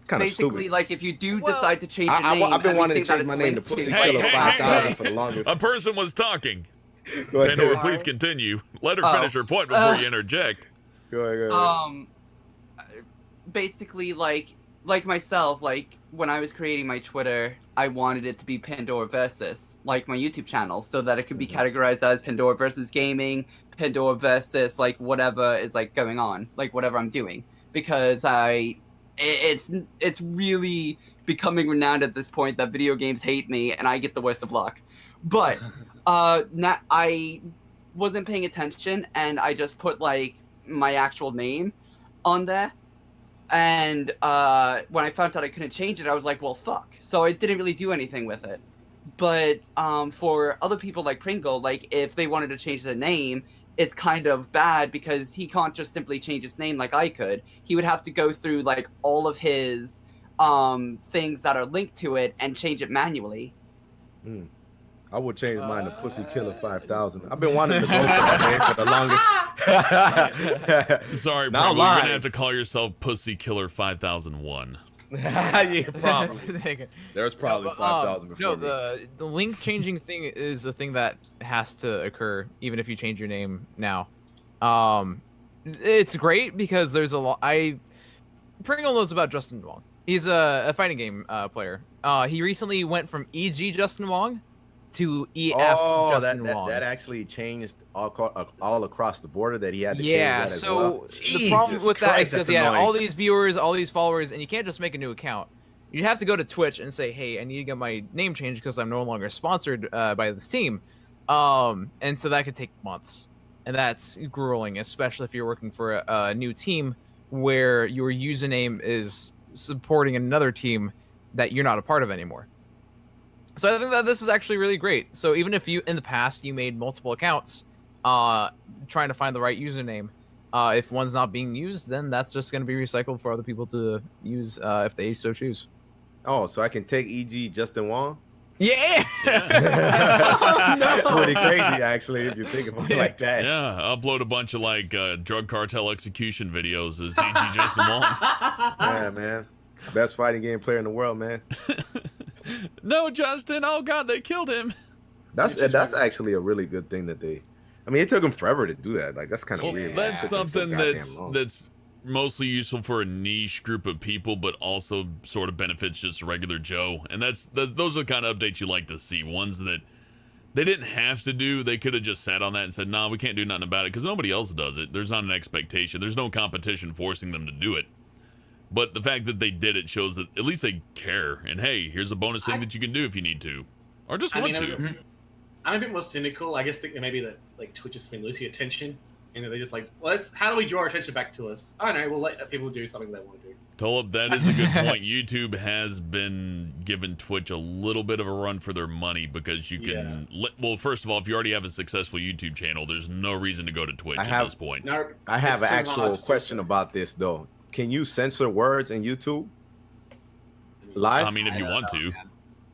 Kind of basically, stupid. like if you do Well, decide to change your name, I've been wanting to everything change that my name to it's linked Pussy Hey, Killer hey, 5000 hey. for the longest. A person was talking. Go ahead. Pandora, please Alright. continue. Let her Oh. finish her point before you interject. Go ahead. Basically, like myself, like when I was creating my Twitter, I wanted it to be Pandora versus, like my YouTube channel, so that it could be categorized as Pandora versus gaming, Pandora versus like whatever is like going on, like whatever I'm doing, because it's really becoming renowned at this point that video games hate me and I get the worst of luck. But I wasn't paying attention and I just put like my actual name on there. And when I found out I couldn't change it, I was like, well, fuck. So I didn't really do anything with it. But for other people like Pringle, like if they wanted to change the name, it's kind of bad because he can't just simply change his name like I could. He would have to go through like all of his things that are linked to it and change it manually. I would change mine to Pussy Killer 5000. I've been wanting to go for that name for the longest. Sorry, Now bro, you're live. gonna have to call yourself Pussy Killer 5001. Yeah, probably. There's probably 5,000 before me. the link changing thing is a thing that has to occur even if you change your name now. It's great because there's a lot. Pringle knows about Justin Wong. He's a fighting game player. He recently went from EG Justin Wong to EF Justin Wong. That actually changed all across the border. That he had to change Yeah, that as so well. the problem with that is Christ, because that's he had annoying. all these viewers, all these followers, and you can't just make a new account. You have to go to Twitch and say, "Hey, I need to get my name changed because I'm no longer sponsored by this team," and so that could take months, and that's grueling, especially if you're working for a new team where your username is supporting another team that you're not a part of anymore. So I think that this is actually really great. So even if you, in the past, you made multiple accounts, trying to find the right username, if one's not being used, then that's just going to be recycled for other people to use if they so choose. Oh, so I can take EG Justin Wong? Yeah. That's pretty crazy, actually, if you think about it like that. Yeah, upload a bunch of like drug cartel execution videos as CG Justin Wong. Yeah, man. Best fighting game player in the world, man. No, Justin! Oh God, they killed him. That's actually a really good thing that they. I mean, it took them forever to do that. Like that's kind of Well, weird. that's It took them so something goddamn long. that's mostly useful for a niche group of people, but also sort of benefits just regular Joe. And those are the kind of updates you like to see. Ones that they didn't have to do. They could have just sat on that and said, "Nah, we can't do nothing about it," because nobody else does it. There's not an expectation. There's no competition forcing them to do it. But the fact that they did it shows that at least they care. And hey, here's a bonus thing that you can do if you need to, or just want to. I'm a bit more cynical. I guess think that maybe that like Twitch has been losing attention, and they're just like, well, how do we draw our attention back to us? I don't know. We'll let people do something they want to do. Tolop, that is a good point. YouTube has been giving Twitch a little bit of a run for their money because you can. Well, first of all, if you already have a successful YouTube channel, there's no reason to go to Twitch at this point. No, I have it's an too actual hard to do question so. about this though. Can you censor words in YouTube live? I mean, if you want to.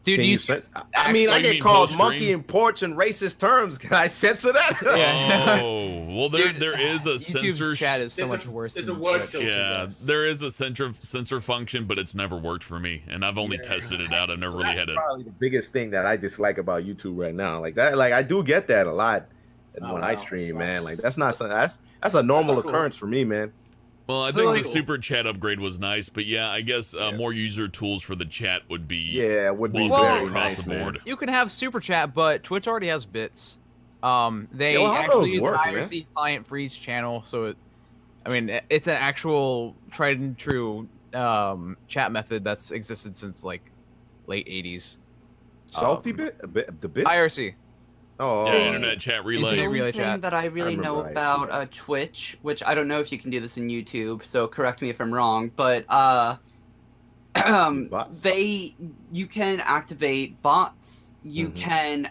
Dude, Can you, you I mean, Oh, I you get mean called post-stream? monkey and porch and racist terms. Can I censor that? Yeah. Oh, well, Dude, there is a YouTube's censor. chat is so There's much a- worse. there's than a word Twitch. filter. Yeah, Yes. there is a censor function, but it's never worked for me, and I've only tested it out. I've never really That's had it. probably the biggest thing that I dislike about YouTube right now. Like that, like I do get that a lot when I wow, stream, that man. sucks. Like that's not that's a normal not cool. occurrence for me, man. Well, I So, think like- the super chat upgrade was nice, but yeah, I guess more user tools for the chat would be Yeah, it would be well, very across nice, the man. board. You can have super chat, but Twitch already has bits. They Yeah, well, how actually those use work, an IRC client for each channel, so it's an actual tried and true chat method that's existed since like late 80s. Salty the bits. IRC. Oh, Yeah, internet chat The relay. Internet only relay thing chat. that I really remember know I about actually- Twitch, which I don't know if you can do this in YouTube, so correct me if I'm wrong, but Bots? you can activate bots. You can.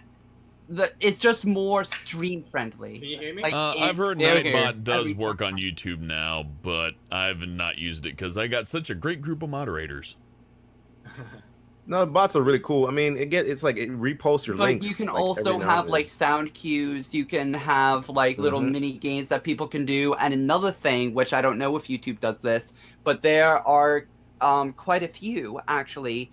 It's just more stream friendly. Can you hear me? I've heard Yeah, Nightbot does every work on time. YouTube now, but I've not used it because I got such a great group of moderators. No, bots are really cool. I mean, it's like it reposts your But links. you can like, also every now have and then. like sound cues. You can have like little mini games that people can do. And another thing, which I don't know if YouTube does this, but there are quite a few actually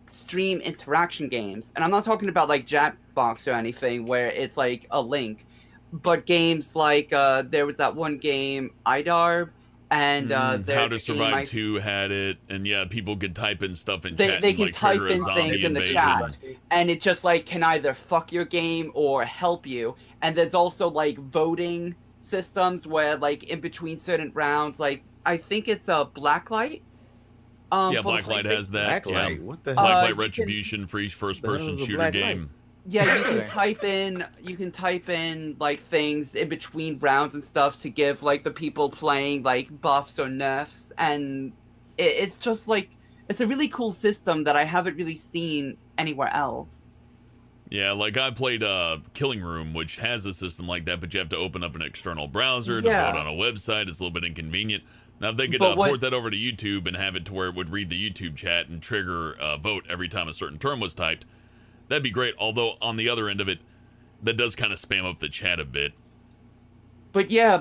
stream interaction games. And I'm not talking about like Jackbox or anything where it's like a link, but games like there was that one game IDARB. And How there's to a Survive game 2 had it, and yeah, people could type in stuff in They chat they and can like type trigger a in zombie things in the invasion. chat, and it just like can either fuck your game or help you. And there's also like voting systems where like in between certain rounds, like I think it's a Blacklight. Yeah, for the Blacklight PlayStation. has that. Blacklight. Yeah. What the hell? Blacklight you can- Retribution for each The hell first-person is a shooter Blacklight? game. Yeah, you can Okay. type in like things in between rounds and stuff to give like the people playing like buffs or nerfs, and it's just like it's a really cool system that I haven't really seen anywhere else. Yeah, like I played Killing Room, which has a system like that, but you have to open up an external browser to Yeah. vote on a website. It's a little bit inconvenient. Now, if they could But what- port that over to YouTube and have it to where it would read the YouTube chat and trigger a vote every time a certain term was typed, that'd be great. Although, on the other end of it, that does kind of spam up the chat a bit. But yeah,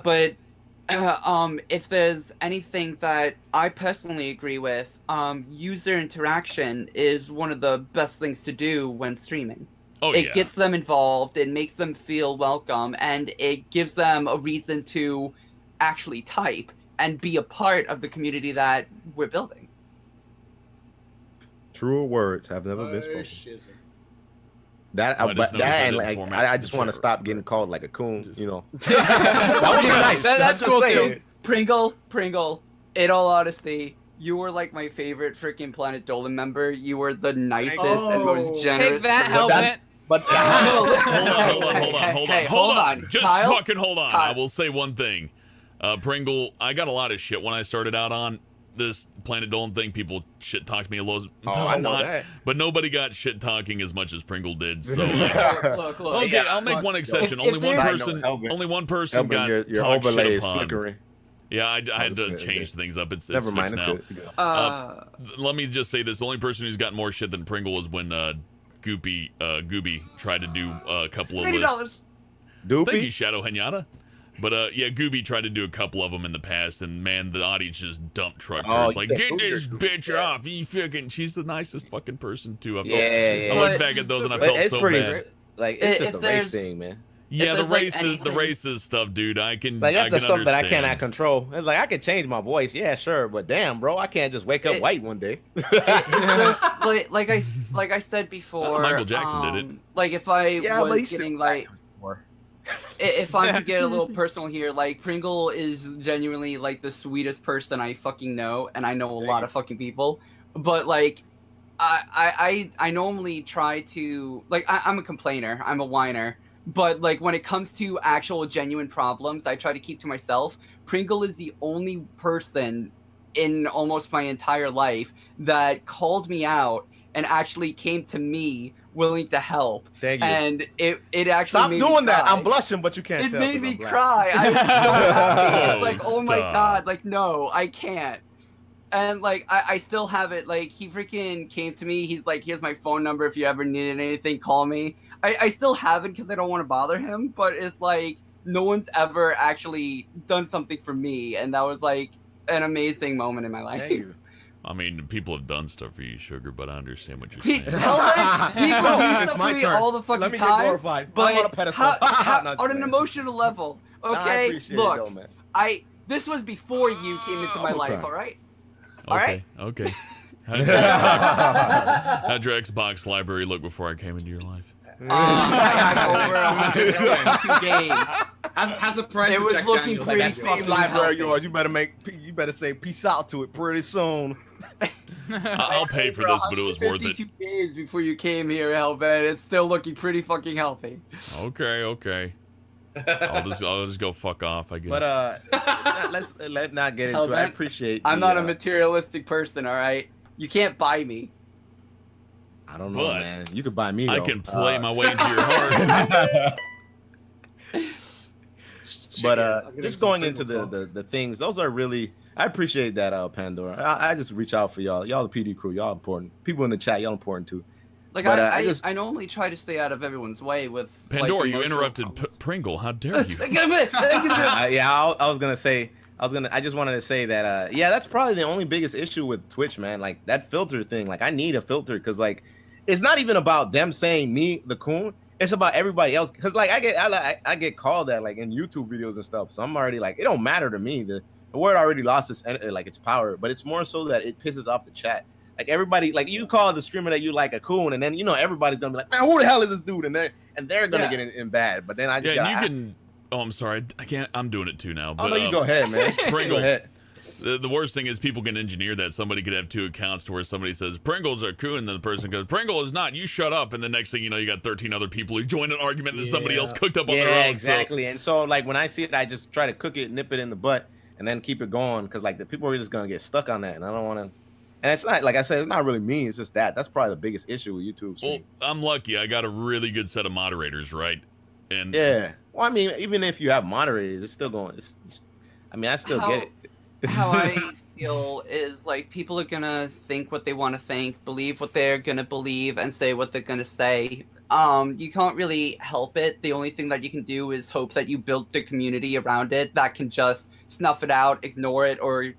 if there's anything that I personally agree with, user interaction is one of the best things to do when streaming. Oh, It yeah. gets them involved, it makes them feel welcome, and it gives them a reason to actually type and be a part of the community that we're building. Truer words have never been Oh, spoken. shit. That, I just that noticed I and didn't like format I the just want to chat stop right. getting called like a coon, Just- you know. That would be nice. That's I'm just cool saying. too. Pringle, in all honesty, you were like my favorite freaking Planet Dolan member. You were the nicest and Oh. most generous. Take that, But that- helmet. But Hold on, Hey, hold on. Just Kyle? fucking hold on. Kyle. I will say one thing. Pringle, I got a lot of shit when I started out on this Planet Dolan thing. People shit talked me a lot, I know that. but nobody got shit talking as much as Pringle did. So Look. okay, I'll make one exception. If Only one there's- person. Elvin. Only one person Elvin, got your talked overlay shit is upon. flickering. Yeah, I had it's to good, it's change good. things up. It's Never mind, fixed it's now. good. Let me just say this: the only person who's got more shit than Pringle was when Gooby tried to do a couple of lists. $50. Thank you, Doopy. Shadow Henyatta. But yeah, Gooby tried to do a couple of them in the past, and man, the audience just dumped truck Oh, turds. Like, yeah, get Gooby, this Gooby, bitch yeah. off. You fucking, she's the nicest fucking person too. I Yeah. look back at those and I But felt it's so pretty bad. like it's just If a race there's- thing, man. Yeah, the there's, like, the anything- racist stuff, dude. I can. Like that's I the can stuff that I understand. cannot control. It's like I can change my voice, yeah, sure, but damn, bro, I can't just wake up It- white one day. It's just, like I said before. Michael Jackson did it. Like if I Yeah, but was he's still getting black. like, if I'm to get a little personal here, like Pringle is genuinely like the sweetest person I fucking know, and I know a lot of fucking people. But like, I normally try to like I'm a complainer, I'm a whiner. But like when it comes to actual genuine problems, I try to keep to myself. Pringle is the only person in almost my entire life that called me out and actually came to me willing to help. Thank you. And it actually Stop made doing me that. cry. I'm blushing, but you can't It tell. made 'cause me I'm black. cry. I was so happy. It's like, Oh, oh my stop. god, like no, I can't. And like I still have it. Like he freaking came to me. He's like, here's my phone number. If you ever needed anything, call me. I still have it because I don't want to bother him. But it's like no one's ever actually done something for me, and that was like an amazing moment in my life. Thank you. I mean, people have done stuff for you, Sugar, but I understand what you're He, saying. Helen, people No, do it's stuff my for me turn. all the fucking Let me get time. glorified. But I'm on a pedestal. how, Not on just an playing. emotional level, Nah, I okay? appreciate it, Look, though, man. this was before you came into my I'm life, crying. all right? Okay, Alright? okay. How'd your Xbox library look before I came into your life? I had over 152 games. How's the price It of was Jack looking Daniels? pretty That fucking Steam library of healthy. yours, you better say peace out to it pretty soon. I'll pay for this, but it was worth it. 152 games before you came here, Hellbent. It's still looking pretty fucking healthy. Okay. I'll just go fuck off, I guess. But let's not get into it. I Hellbent, appreciate. I'm the, not a materialistic person, all right? You can't buy me. I don't know, But man. You could buy me. I though. can play my way into your heart. But just going into the things, those are really. I appreciate that, Pandora. I just reach out for y'all. Y'all the PD crew. Y'all important. People in the chat. Y'all important too. Like But, I normally try to stay out of everyone's way with Pandora, like, you emotional interrupted comments. Pringle. How dare you? I was gonna say. I just wanted to say that. Yeah, that's probably the only biggest issue with Twitch, man. Like that filter thing. Like I need a filter because like it's not even about them saying me the coon. It's about everybody else. Because like I get called that like in YouTube videos and stuff. So I'm already like it don't matter to me. The word already lost its power. But it's more so that it pisses off the chat. Like everybody, like you call the streamer that you like a coon, and then you know everybody's gonna be like, man, who the hell is this dude? And they're gonna get in bad. But then I just you can. Oh, I'm sorry. I can't. I'm doing it too now. But no, you go ahead, man. Pringle. Go ahead. The worst thing is people can engineer that. Somebody could have two accounts to where somebody says Pringle's a coon, and then the person goes, Pringle is not. You shut up. And the next thing you know, you got 13 other people who joined an argument that somebody else cooked up on their own. Yeah, exactly. And so like when I see it, I just try to cook it, nip it in the butt, and then keep it going because like the people are just gonna get stuck on that, and I don't want to. And it's not, like I said, it's not really me. It's just that's probably the biggest issue with YouTube. Well, I'm lucky. I got a really good set of moderators, right? And yeah. Well, I mean, even if you have moderators, it's still going. I mean, I still get it. How I feel is like people are gonna think what they want to think, believe what they're gonna believe, and say what they're gonna say. You can't really help it. The only thing that you can do is hope that you build the community around it that can just snuff it out, ignore it, or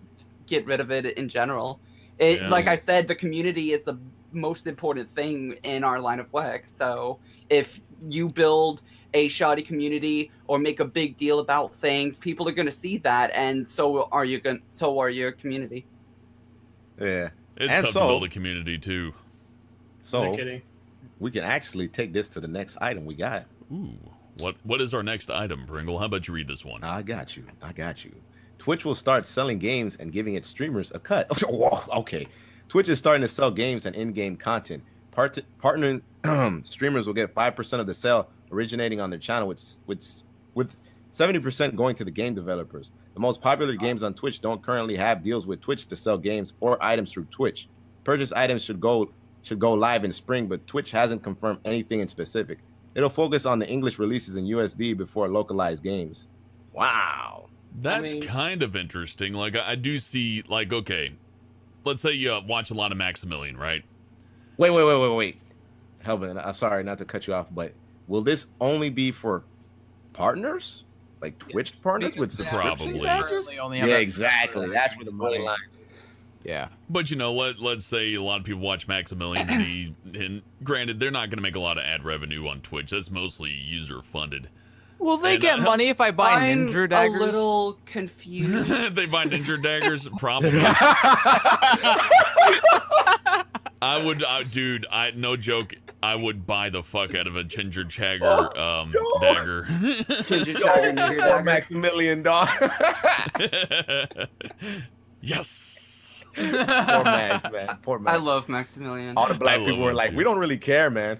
get rid of it in general. Like I said, the community is the most important thing in our line of work. So if you build a shoddy community or make a big deal about things, people are going to see that, and so are your community. Yeah, it's tough to build a community too. So we can actually take this to the next item we got. Ooh, what is our next item, Pringle? How about you read this one? I got you. Twitch will start selling games and giving its streamers a cut. Okay. Twitch is starting to sell games and in-game content. Partnering streamers will get 5% of the sale originating on their channel, with 70% going to the game developers. The most popular games on Twitch don't currently have deals with Twitch to sell games or items through Twitch. Purchase items should go live in spring, but Twitch hasn't confirmed anything in specific. It'll focus on the English releases in USD before localized games. Wow. That's kind of interesting. Like, I do see, like, okay, let's say you watch a lot of Maximilian, right? Wait. Helvin, I'm sorry not to cut you off, but will this only be for partners? Like Twitch partners with subscription packages? Yeah, exactly. That's where the money line is. Yeah. But, you know, let's say a lot of people watch Maximilian, and granted, they're not going to make a lot of ad revenue on Twitch. That's mostly user-funded. Will they get money if I buy ninja daggers? I'm a little confused. They buy ninja daggers? Probably. I would, dude, no joke, I would buy the fuck out of a Ginger Chagger dagger. Ginger Chagger ninja dagger. Maximilian dog. Yes. Poor Max, man. Poor Max. I love Maximilian. All the black people were like, we don't really care, man.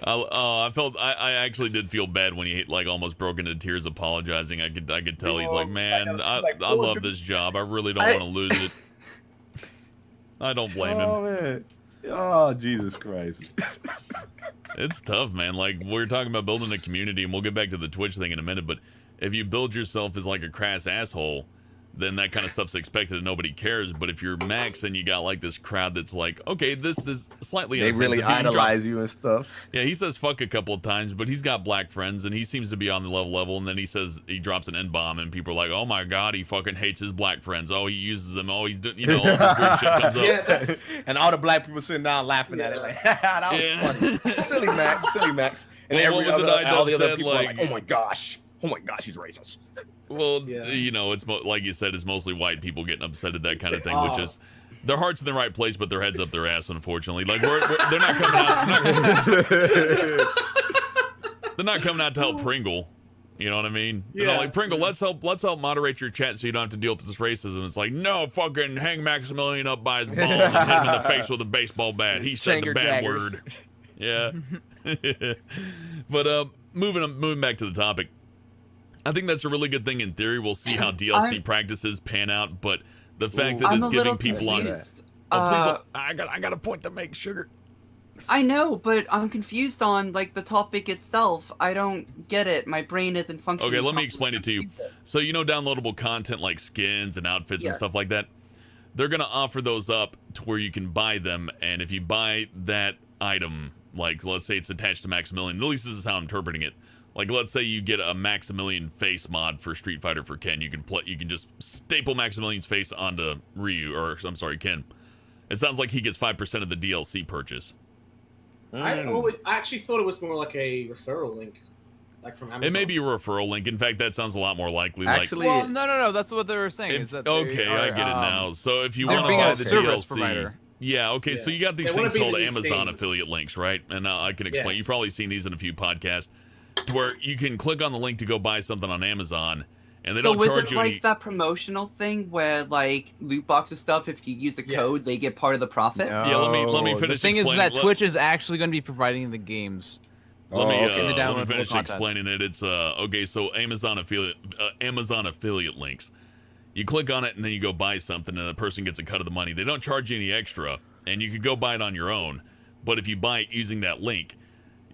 I actually did feel bad when he like almost broke into tears apologizing. I could tell he's like, man, I love this job. I really don't want to lose it. I don't blame him. Oh man. Oh Jesus Christ. It's tough, man. Like we're talking about building a community, and we'll get back to the Twitch thing in a minute. But if you build yourself as like a crass asshole, then that kind of stuff's expected and nobody cares. But if you're Max and you got like this crowd that's like, okay, this is slightly they really idolize you and stuff. Yeah, he says fuck a couple of times, but he's got black friends and he seems to be on the level. And then he says he drops an N-bomb and people are like, oh my god, he fucking hates his black friends. Oh, he uses them. Oh, he's doing, you know, all this weird shit comes up. Yeah. And all the black people sitting down laughing at it like, that was funny. Silly Max. And well, all the other people are like, oh my gosh, he's racist. Well, you know, it's like you said, it's mostly white people getting upset at that kind of thing, which is their heart's in the right place, but their head's up their ass, unfortunately. Like they're not coming out. They're not coming out to help Pringle. You know what I mean? Yeah. You know, like Pringle, let's help moderate your chat so you don't have to deal with this racism. It's like, no, fucking hang Maximilian up by his balls and hit him in the face with a baseball bat. He said the bad word. Yeah. But moving back to the topic. I think that's a really good thing in theory. We'll see how DLC practices pan out, but the fact that it's giving people on... Oh, please, I got a point to make, Sugar. I know, but I'm confused on like the topic itself. I don't get it. My brain isn't functioning. Okay, let me explain it to you. So you know downloadable content like skins and outfits and stuff like that? They're going to offer those up to where you can buy them, and if you buy that item, like let's say it's attached to Maximilian, at least this is how I'm interpreting it. Like let's say you get a Maximilian face mod for Street Fighter for Ken, you can just staple Maximilian's face onto Ryu, or I'm sorry, Ken. It sounds like he gets 5% of the DLC purchase. I actually thought it was more like a referral link, like from Amazon. It may be a referral link. In fact, that sounds a lot more likely. Actually, Well, no. That's what they were saying. Is that okay, I get it now. So if you want to being buy a the service DLC, provider. yeah, okay. So you got these They wanna things be called the new Amazon Steam. affiliate links, right? And I can explain. Yes. You've probably seen these in a few podcasts, to where you can click on the link to go buy something on Amazon, and they So don't was charge it you like any. that promotional thing where like loot boxes stuff? If you use the code, Yes. they get part of the profit. Yeah, let me No, finish The thing is explaining- that let- Twitch is actually going to be providing the games. Let me The let me downloadable finish content. explaining it. It's okay. So Amazon affiliate links. You click on it and then you go buy something, and the person gets a cut of the money. They don't charge you any extra, and you could go buy it on your own. But if you buy it using that link,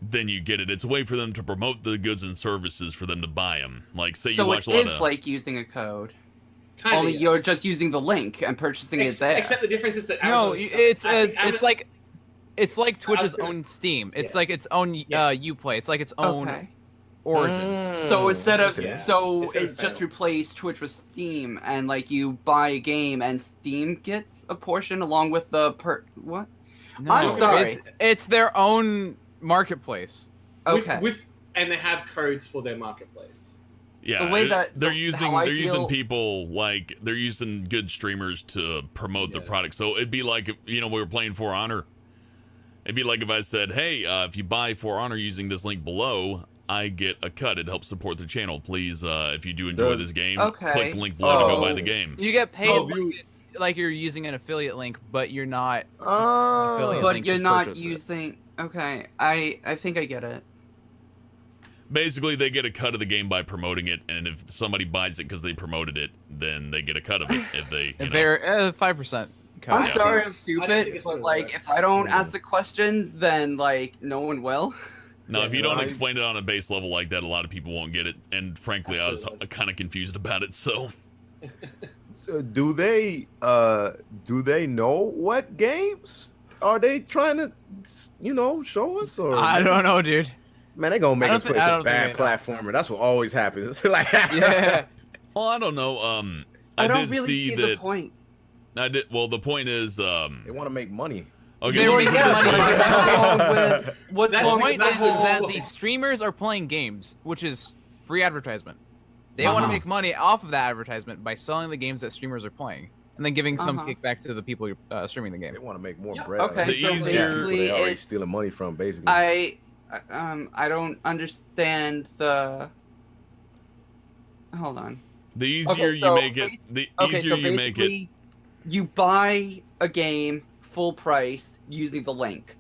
then you get it. It's a way for them to promote the goods and services for them to buy them. Like say you So watch it a lot is of like using a code. Kinda, Only yes. you're just using the link and purchasing it there. Except the difference is that No, Amazon it's like Twitch's gonna own Steam. It's yeah. like its own Yes. Uplay. It's like its own Okay. origin. So instead of Yeah. so It's gonna it just fail. replaced Twitch with Steam, and like you buy a game and Steam gets a portion along with the what? No, I'm sorry. It's their own marketplace. Okay. And they have codes for their marketplace. yeah. the way that- they're how using I they're using feel- people like they're using good streamers to promote their Yeah. product. So it'd be like we were playing For Honor. It'd be like if I said, hey, if you buy For Honor using this link below, I get a cut. It helps support the channel. Please, if you do enjoy Does- this game, Okay. click the link below to go buy So- the game. You get paid So like you're using an affiliate link, but you're not. Oh. Affiliate But link you're to not purchase it. using. Okay, I think I get it. Basically, they get a cut of the game by promoting it, and if somebody buys it because they promoted it, then they get a cut of it. If they, you know. 5%. I'm Yeah. sorry, I'm I don't stupid, think it's but gonna like work. if I don't ask the question, then like no one will. Now, if you don't I- explain it on a base level like that, a lot of people won't get it. And frankly, I was Absolutely. kind of confused about it. So, So do they know what games are they trying to show us? Or I don't know, dude. Man, they gonna make I us don't play thi- I some don't bad think they platformer. That's what always happens. Like Yeah. well, I don't know. I don't did really see see that. the point. I did. Well, the point is, they want to make money. okay. They let were me put it making this money. way. What's wrong with what's That's The wrong point with the is that whole? the streamers are playing games, which is free advertisement. They want to Uh-huh. make money off of that advertisement by selling the games that streamers are playing, and then giving some Uh-huh. kick back to the people streaming the They game. want to make more Yeah. bread. Okay, The so easier- they already it's- stealing money from basically. I don't understand the. Hold on. The easier Okay, so you make it, the Okay, easier so you make it. basically, you buy a game full price using the link,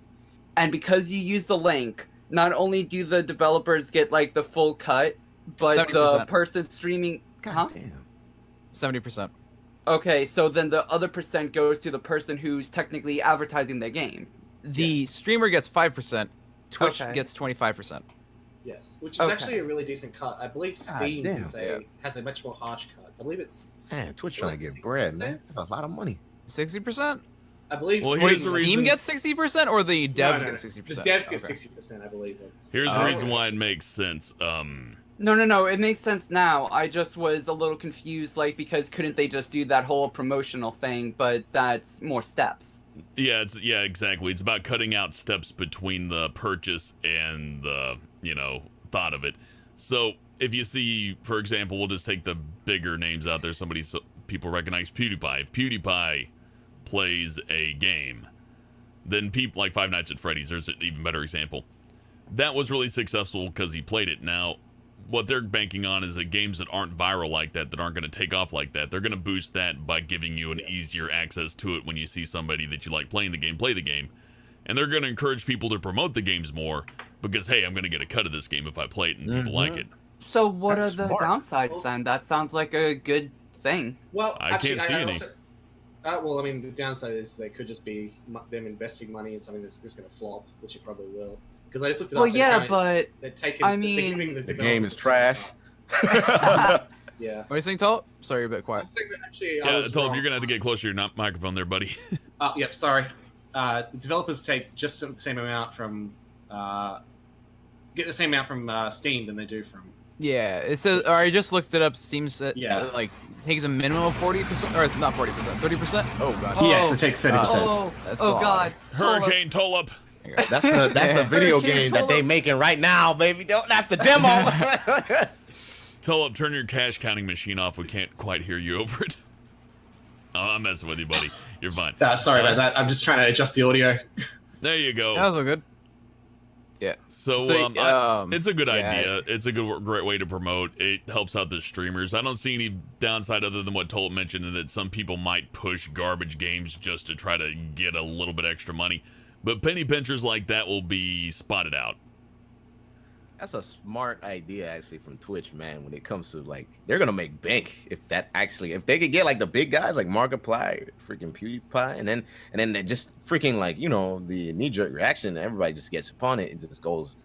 and because you use the link, not only do the developers get like the full cut, but the 70%. person streaming. Huh? God damn. 70%. Okay, so then the other percent goes to the person who's technically advertising their game. The Yes. streamer gets 5%. Twitch Okay. gets 25%. Yes, which is Okay. actually a really decent cut. I believe Steam damn. has a much more harsh cut. I believe it's. Man, Twitch trying to Like get bread, 60%? man. That's a lot of money. 60%? I believe. Well, Wait, here's the Steam reason- gets 60%, or the devs No, get 60%? The devs get Okay. 60%, I believe. Here's the Oh. reason why it makes sense. No, it makes sense now. I just was a little confused, like, because couldn't they just do that whole promotional thing, but that's more steps. Yeah, exactly. It's about cutting out steps between the purchase and the, thought of it. So if you see, for example, we'll just take the bigger names out there. People recognize PewDiePie. If PewDiePie plays a game, then people like Five Nights at Freddy's, there's an even better example. That was really successful because he played it. Now, what they're banking on is that games that aren't viral like that aren't going to take off like that, they're going to boost that by giving you an easier access to it when you see somebody that you like playing the game, play the game. And they're going to encourage people to promote the games more because, hey, I'm going to get a cut of this game if I play it and people like it. So what That's are the smart. downsides then? That sounds like a good thing. Well, I actually, can't see any. Well, I mean, the downside is they could just be them investing money in something that's just going to flop, which it probably will. Because I just looked it up. Well, yeah, but they're taking. I mean, they're giving The game is trash. Yeah. What are you saying, Tulip? Sorry, you're a bit I quiet. was saying that actually, I Yeah, was Tulip, wrong. you're gonna have to get closer to your microphone there, buddy. Yep, sorry. The developers take just the same amount from get the same amount from Steam than they do from. Yeah, it says. Or I just looked it up. Steam said Yeah. like takes a minimum of 40%, or not 40%, 30%. Oh god. Yes, they take 30%. Oh, That's oh a lot. God. Hurricane Tulip. That's the video game that they making right now, baby. That's the demo. Tulip, turn your cash counting machine off. We can't quite hear you over it. Oh, I'm messing with you, buddy. You're fine. Sorry about that. I'm just trying to adjust the audio. There you go. That was all good. Yeah. So, it's a good idea. It's a great way to promote. It helps out the streamers. I don't see any downside other than what Tulip mentioned, and that some people might push garbage games just to try to get a little bit extra money. But penny pinchers like that will be spotted out. That's a smart idea, actually, from Twitch, man. When it comes to like, they're gonna make bank if they could get like the big guys like Markiplier, freaking PewDiePie, and then they just freaking like, you know, the knee-jerk reaction, everybody just gets upon it. It just goes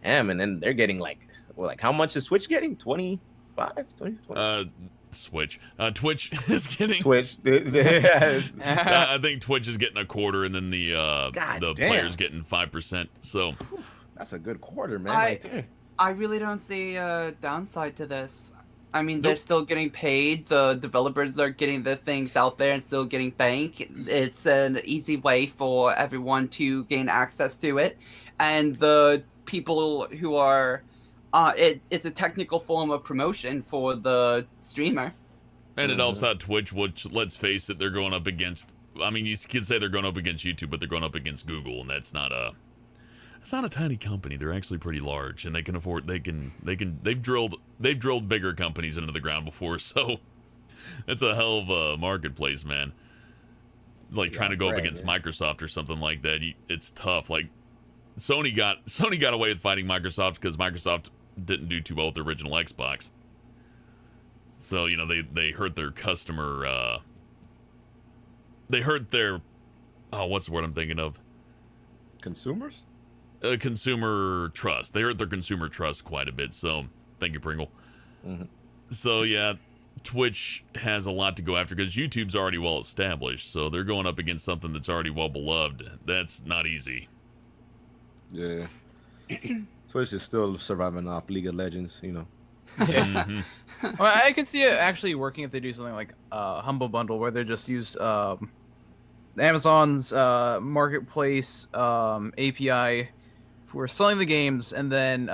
ham, and then they're getting like, well, like how much is Twitch getting? 25, 20? Switch. Twitch is getting. Twitch. I think Twitch is getting a quarter, and then the damn. players getting 5%. So. That's a good quarter, man. Right there. I really don't see a downside to this. I mean, they're still getting paid. The developers are getting their things out there and still getting bank. It's an easy way for everyone to gain access to it. And the people who are... it's a technical form of promotion for the streamer. And it helps out Twitch, which, let's face it, they're going up against... I mean, you could say they're going up against YouTube, but they're going up against Google, and that's not a... It's not a tiny company. They're actually pretty large, and they can afford. They've drilled bigger companies into the ground before, so it's a hell of a marketplace, man. It's like trying to go up against Microsoft or something like that. It's tough. Like Sony got away with fighting Microsoft because Microsoft didn't do too well with the original Xbox. So you know they hurt their customer. They hurt their what's the word I'm thinking of? Consumers. Consumer trust. They hurt their consumer trust quite a bit. So, thank you, Pringle. Mm-hmm. So, yeah, Twitch has a lot to go after because YouTube's already well established. So, they're going up against something that's already well beloved. That's not easy. Yeah. Twitch is still surviving off League of Legends, you know. Yeah. Well, I can see it actually working if they do something like Humble Bundle, where they just use Amazon's marketplace API for selling the games, and then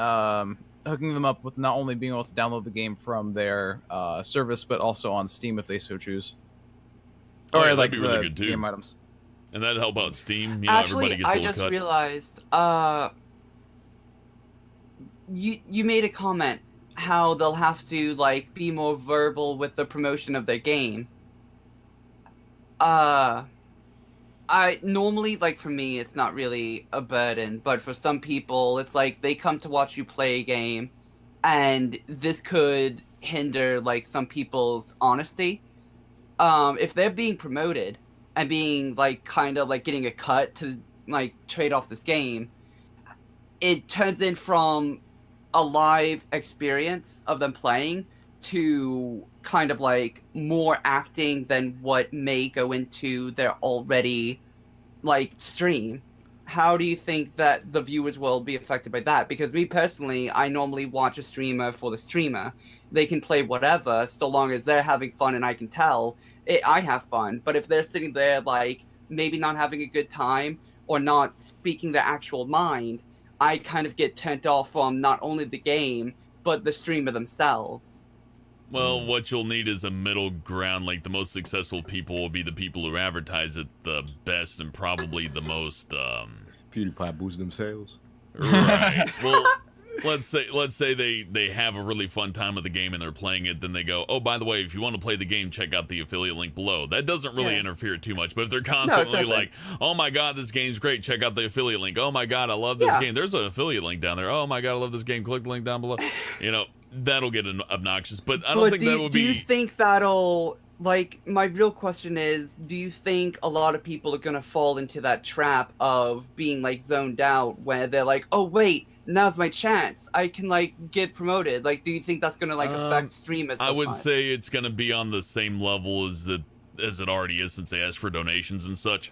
hooking them up with not only being able to download the game from their service, but also on Steam if they so choose. Oh, Or yeah, like that'd be really the good too. game items. And that'd help out Steam. You know, Actually, everybody gets a I little just cut. realized, you made a comment how they'll have to like be more verbal with the promotion of their game. I normally, like, for me, it's not really a burden, but for some people, it's like they come to watch you play a game, and this could hinder, like, some people's honesty. If they're being promoted and being, like, kind of, like, getting a cut to, like, trade off this game, it turns in from a live experience of them playing to kind of like more acting than what may go into their already like stream. How do you think that the viewers will be affected by that? Because me personally, I normally watch a streamer for the streamer. They can play whatever so long as they're having fun and I can tell I have fun. But if they're sitting there like maybe not having a good time or not speaking their actual mind, I kind of get turned off from not only the game but the streamer themselves. Well, what you'll need is a middle ground. Like, the most successful people will be the people who advertise it the best and probably the most, PewDiePie boosts themselves. Right. Well, let's say they have a really fun time with the game and they're playing it, then they go, oh, by the way, if you want to play the game, check out the affiliate link below. That doesn't really interfere too much. But if they're constantly like, oh my god, this game's great, check out the affiliate link. Oh my god, I love this game. There's an affiliate link down there. Oh my god, I love this game. Click the link down below. You know, that'll get obnoxious. But I don't think that will be... Do you think that'll like, my real question is, do you think a lot of people are gonna fall into that trap of being, like, zoned out, where they're like, oh, wait, now's my chance, I can, like, get promoted? Like, do you think that's gonna, like, affect streamers I as would much? say it's gonna be on the same level as it already is, since they ask for donations and such.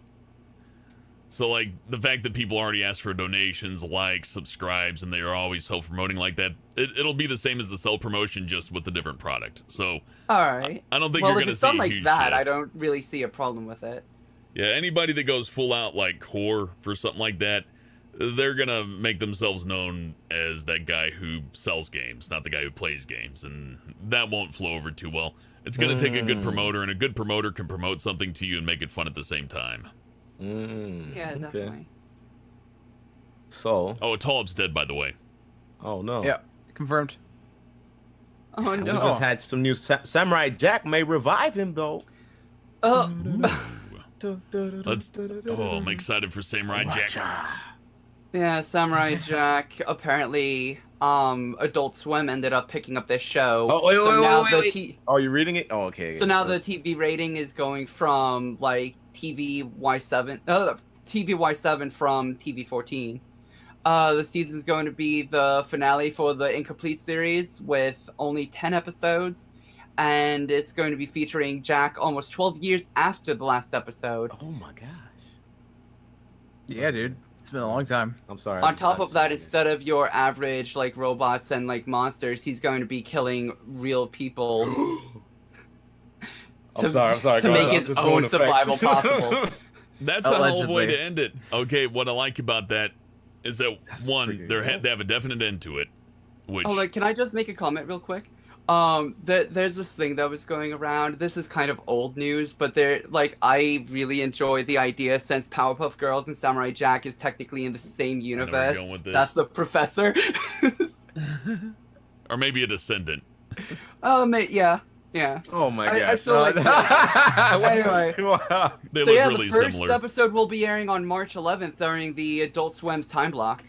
So, like, the fact that people already ask for donations, likes, subscribes, and they are always self-promoting like that, it'll be the same as the self-promotion, just with a different product. So, Alright. I don't think Well, you're if gonna it's see done a like huge that, I shift. don't really see a problem with it. Yeah, anybody that goes full out, like, core for something like that, they're gonna make themselves known as that guy who sells games, not the guy who plays games, and that won't flow over too well. It's gonna take a good promoter, and a good promoter can promote something to you and make it fun at the same time. Yeah, okay. definitely. So, Oh, Talib's dead, by the way. oh no. Yeah, confirmed. Oh We no. just had some news. Samurai Jack may revive him though. Oh. I'm excited for Samurai Jack. Yeah, Samurai Jack. Apparently, Adult Swim ended up picking up this show. Oh, wait, so wait, now wait, the wait. Oh, you reading it? Oh, okay. So now the TV rating is going from like TVY7 from TV14. The season's going to be the finale for the incomplete series with only 10 episodes, and it's going to be featuring Jack almost 12 years after the last episode. Oh my gosh. Yeah, dude. It's been a long time. I'm sorry. On top of that, instead of your average like robots and like monsters, he's going to be killing real people. I'm sorry. To make his own survival possible. That's a hell of a way Allegedly. to end it. Okay, what I like about that is that one, they have a definite end to it. Which Oh, like, can I just make a comment real quick? There's this thing that was going around. This is kind of old news, but I really enjoy the idea, since Powerpuff Girls and Samurai Jack is technically in the same I know where you're universe. going with this. That's the professor. or maybe a descendant. Yeah. Oh my I gosh. feel like Anyway. They So look yeah, really the first similar. episode will be airing on March 11th during the Adult Swim's time block.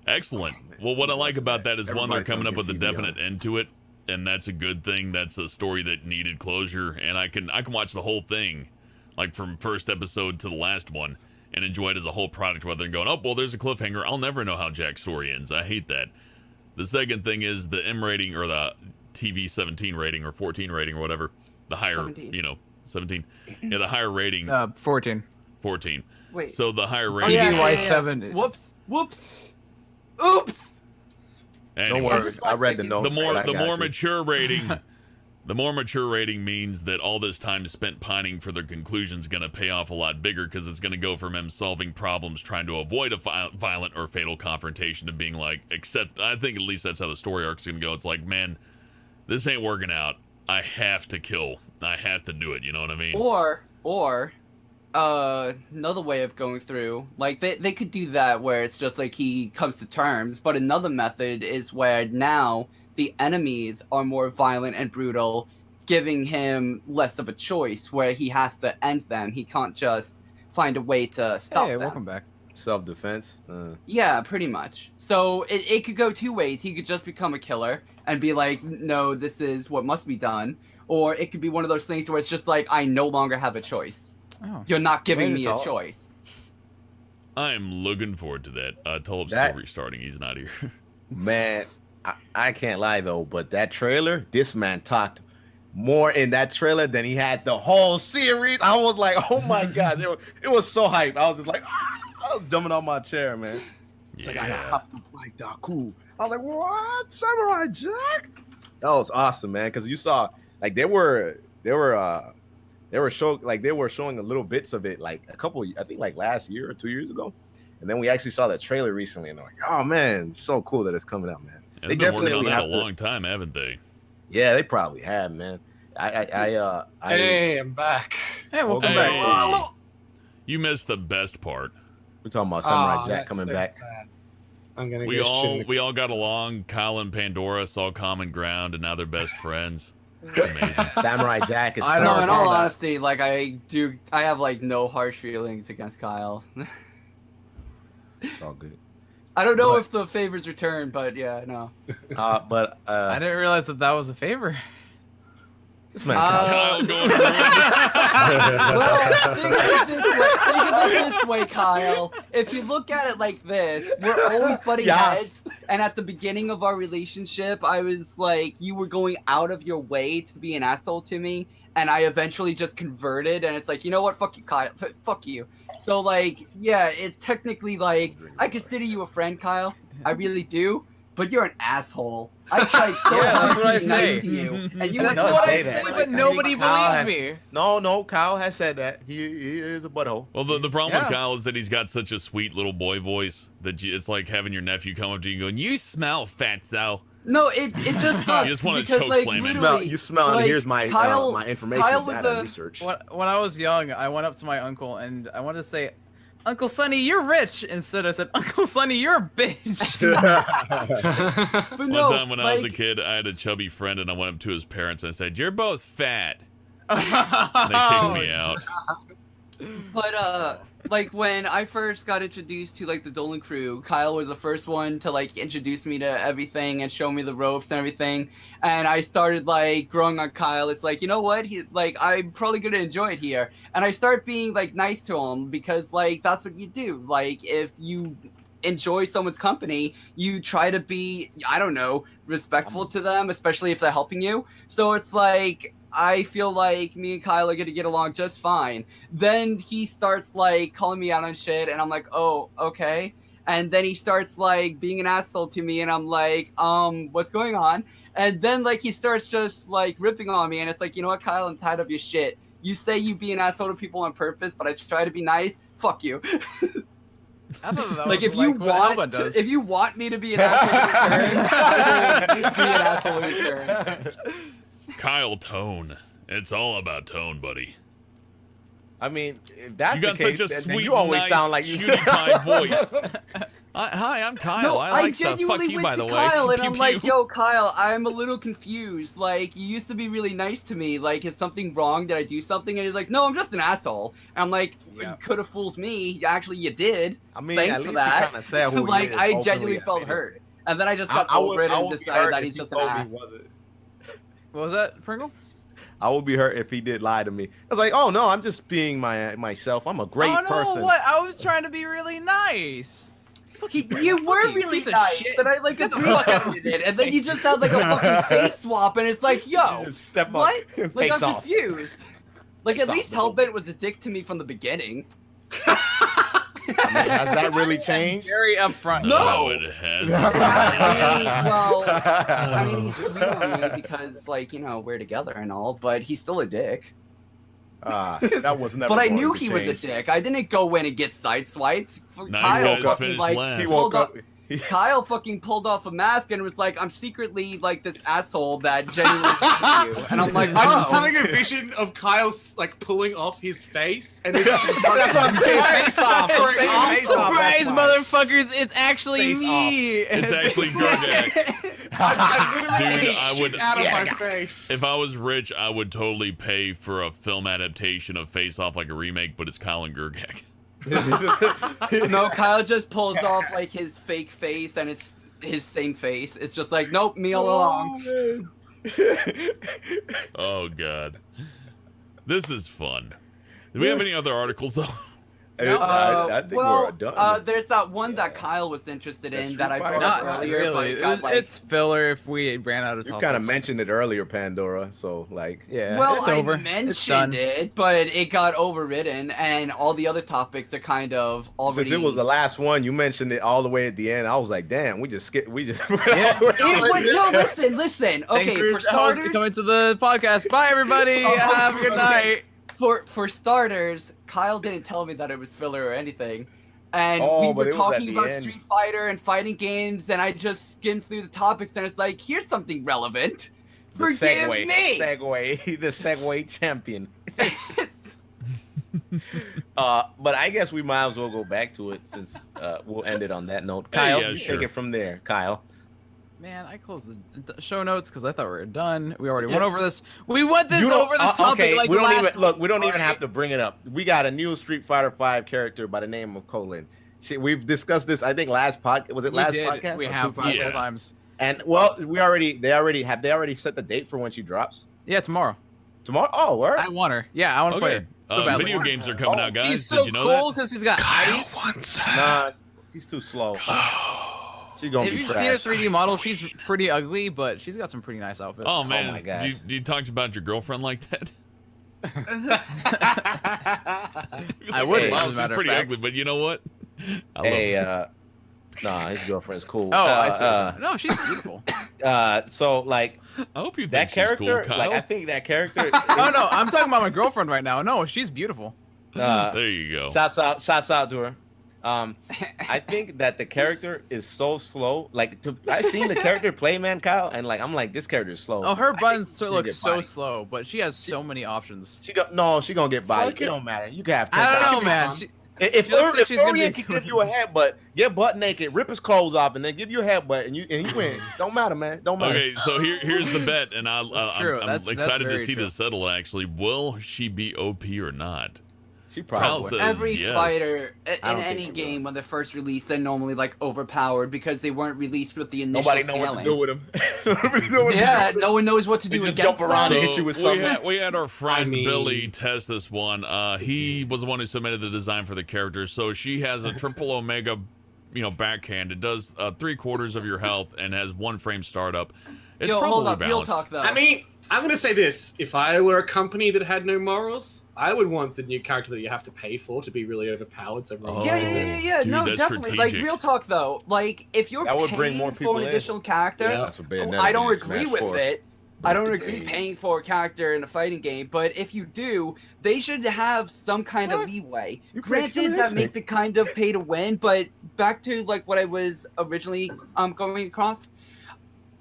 Excellent. Well, what I like about that is one, they're Everybody's coming gonna up with a get TV definite end to it, and that's a good thing. That's a story that needed closure, and I can watch the whole thing, like from first episode to the last one, and enjoy it as a whole product rather than going, oh, well, there's a cliffhanger. I'll never know how Jack's story ends. I hate that. The second thing is the M rating, or the TV 17 rating or 14 rating or whatever, the higher, 17. 17. Yeah, the higher rating, 14. 14. Wait. So the higher Oh, rating. yeah, yeah, yeah. TVY7. Whoops. Oops. Don't Anyways, worry. I read the notes. the more I got you. mature rating, the more mature rating means that all this time spent pining for their conclusion is going to pay off a lot bigger, because it's going to go from him solving problems trying to avoid a violent or fatal confrontation to being like, except I think at least that's how the story arc's going to go. It's like, man, this ain't working out. I have to kill. I have to do it. You know what I mean? Or another way of going through, like they could do that where it's just like he comes to terms, but another method is where now the enemies are more violent and brutal, giving him less of a choice, where he has to end them. He can't just find a way to stop Hey, them. welcome back. Self-defense. Yeah, pretty much. So it could go two ways. He could just become a killer and be like, no, this is what must be done. Or it could be one of those things where it's just like, I no longer have a choice. Oh. You're not giving Later, me a Talib. choice. I'm looking forward to that. Talib's That- still restarting. He's not here. Man, I can't lie though, but that trailer, this man talked more in that trailer than he had the whole series. I was like, oh my god, it was so hype. I was just like, I was jumping on my chair, man. It's like, I have to fight Daku. I was like, what? Samurai Jack? That was awesome, man. Because you saw, like, they were showing a little bits of it, like a couple, I think, like last year or 2 years ago, and then we actually saw the trailer recently, and I'm like, oh man, it's so cool that it's coming out, man. They've been working on that a long time, haven't they? Yeah, they probably have, man. Hey, I'm back. Hey, welcome Hey. back. You missed the best part. We're talking about Samurai Jack that's coming so back. sad. I'm gonna We go all got along. Kyle and Pandora saw common ground, and now they're best friends. It's amazing. Samurai Jack is I No, don't coming in know all back. honesty, like I have like no harsh feelings against Kyle. It's all good. I don't know if the favors return, but yeah, no. But I didn't realize that was a favor. This man. Kyle going through Well, think of it this way, Kyle. If you look at it like this, we're always butting Yes. heads. And at the beginning of our relationship, I was like, you were going out of your way to be an asshole to me. And I eventually just converted. And it's like, you know what? Fuck you, Kyle. Fuck you. So, like, yeah, it's technically like, I consider you a friend, Kyle. I really do. But you're an asshole. I tried so Yeah, hard that's what to I be say. nice to you. And you That's does what I say say, that. but Like, nobody Kyle believes has- me. No, Kyle has said that. He is a butthole. Well, the problem Yeah. with Kyle is that he's got such a sweet little boy voice that it's like having your nephew come up to you and going, "You smell, fatso." No, it just sucks. You just wanna because, choke like, slam him. literally, You smell, and like, here's my Kyle- my information Kyle was data the- research. When I was young, I went up to my uncle and I wanted to say, "Uncle Sonny, you're rich." Instead, I said, "Uncle Sonny, you're a bitch." But One no, time when I was a like- kid, I had a chubby friend, and I went up to his parents and I said, "You're both fat." And they Oh, kicked me out. But like when I first got introduced to like the Dolan crew, Kyle was the first one to like introduce me to everything and show me the ropes and everything. And I started like growing on Kyle. It's like, you know what? He like I'm probably gonna enjoy it here. And I start being like nice to him because like that's what you do. Like if you enjoy someone's company, you try to be, I don't know, respectful to them, especially if they're helping you. So it's like I feel like me and Kyle are gonna get along just fine. Then he starts like calling me out on shit, and I'm like, oh, okay. And then he starts like being an asshole to me, and I'm like, what's going on? And then like he starts just like ripping on me, and it's like, you know what, Kyle, I'm tired of your shit. You say you be an asshole to people on purpose, but I try to be nice. Fuck you. I thought that Like was if you what Alba does. if you want me to be an asshole in return, I will be an asshole in return. Kyle Tone. It's all about tone, buddy. I mean, if that's You got the case, such a then sweet, you always nice, sound like you. cutie pie voice. Hi, I'm Kyle. No, I like stuff. genuinely Fuck you, went by the to way. Kyle, and Pew, I'm like, pew. yo, Kyle, I'm a little confused. Like, you used to be really nice to me. Like, is something wrong? Did I do something? And he's like, no, I'm just an asshole. And I'm like, Yeah. you could have fooled me. Actually, you did. I mean, Thanks at for least that. he kind of said who he Like, is I openly genuinely felt admitted. hurt. And then I just got over it and would be decided hurt that if he's he just an told me ass. he wasn't. What was that, Pringle? I would be hurt if he did lie to me. I was like, oh no, I'm just being myself. I'm a great oh, no, person. what? I was trying to be really nice. You were Fucking really piece of nice, shit. but I like Get the agreed fuck out that you did. And then you just had like a fucking face swap, and it's like, yo, Just step what? up and Like, face I'm off. confused. Like, Face at off, least bro. Hellbent was a dick to me from the beginning. I mean, has that really changed? Very upfront. No, it has. I mean, he's sweet on me because, like, you know, we're together and all, but he's still a dick. That was never. But I going knew to he was a change. dick. I didn't go in and get sideswiped. Nice Kyle guys fucking, finish like, last. He pulled woke up. up. Kyle fucking pulled off a mask and was like, I'm secretly, like, this asshole that genuinely hates you. And I'm like, I'm just oh. having a vision of Kyle like pulling off his face, and it's That's what I'm saying. Face off. I'm saying I'm face off. Surprise, That's why. motherfuckers! It's actually Face me. It's actually Gergak. I literally Dude, I would- out of my face. If I was rich, I would totally pay for a film adaptation of Face Off, like a remake, but it's Kyle and Gergak. No, Kyle just pulls off, like, his fake face and it's his same face. It's just like, nope, me all along. Oh, God. This is fun. Do we have any other articles, though? I think we're done. There's that one that Kyle was interested The in Street that I Fighter. brought up Not earlier, but really. it got, like, It's filler if we ran out of You topics. kind of mentioned it earlier, Pandora. So like, Yeah, well, it's I over. It's done. mentioned it, but it got overridden, and all the other topics are kind of already. since it was the last one, you mentioned it all the way at the end. I was like, damn, we just skipped. We just. Yeah. No, listen. Thanks Okay, for for starters, coming to the podcast. Bye, everybody. Oh, Have a good okay. night. for starters, Kyle didn't tell me that it was filler or anything. And Oh, we but were it was at talking the about end. Street Fighter and fighting games, and I just skimmed through the topics, and it's like, here's something relevant. The Forgive segue, me. the segue champion. But I guess we might as well go back to it since we'll end it on that note. Hey, Kyle, yeah, you sure. take it from there, Kyle. Man, I closed the show notes because I thought we were done. We already went over this. We went this You don't- over this topic okay, like we don't last even look. We don't week, even have to bring it up. We got a new Street Fighter V character by the name of Colin. We've discussed this. I think last podcast was it We last did. podcast? We or have two Yeah. multiple times. And well, they already set the date for when she drops. Yeah, tomorrow. Tomorrow? Oh, word. I want her. Yeah, I want to play Okay. her. So badly. Video games are coming out, guys. She's so Did you know cool that? because she's got eyes. Nah, she's too slow. She's gonna If be you've seen her trash. 3D model, she's pretty ugly, but she's got some pretty nice outfits. Oh man, my gosh. do you talk about your girlfriend like that? I would. Hey, Wow, as a she's matter of pretty fact. ugly, but you know what? I love Hey, her. nah, his girlfriend's cool. Oh, I see. No, she's beautiful. So like I hope you think that she's character, cool, Kyle. like I think that character. Oh no, I'm talking about my girlfriend right now. No, she's beautiful. There you go. Shouts out to her. I think that the character is so slow. Like I've seen the character play, man, Kyle, and like I'm like this character is slow. Oh, her buttons she look get so body. slow, but she has so many options. She gonna get by. like It it- don't matter. You can have. I don't 10,000. know, be man. fun. She, If She looks like she's gonna Orion be can give you a headbutt, get butt naked, rip his clothes off, and then give you a headbutt, and you win. Don't matter, man. Don't matter. Okay, so here's the bet, and That's true. I'm That's excited to very see true. this settle. Actually, will she be OP or not? She Kyle probably. says Every yes. fighter in don't think any she will. game when they're first released, they're normally like overpowered because they weren't released with the initial Nobody know what to scaling. do with him. Nobody know what to Yeah, do. no one knows what to They do just against jump around them. and hit you with we something. had our friend I mean- Billy test this one. He was the one who submitted the design for the character. So she has a triple omega, backhand. It does 3/4 of your health and has 1 frame startup. It's Yo, probably hold up, real balanced. talk though. I mean, I'm gonna say this: if I were a company that had no morals, I would want the new character that you have to pay for to be really overpowered. So everyone Yeah, uses yeah, it. yeah, yeah. Dude, No, that's definitely. Like strategic. real talk though. Like if you're That would paying bring more people for an in. additional character, Yeah. That's what Bayonetta I don't is, agree Smash with 4. it. I don't the agree game. paying for a character in a fighting game, but if you do, they should have some kind of What? leeway. You play Granted, Killer that Instinct. makes it kind of pay to win, but back to like what I was originally going across,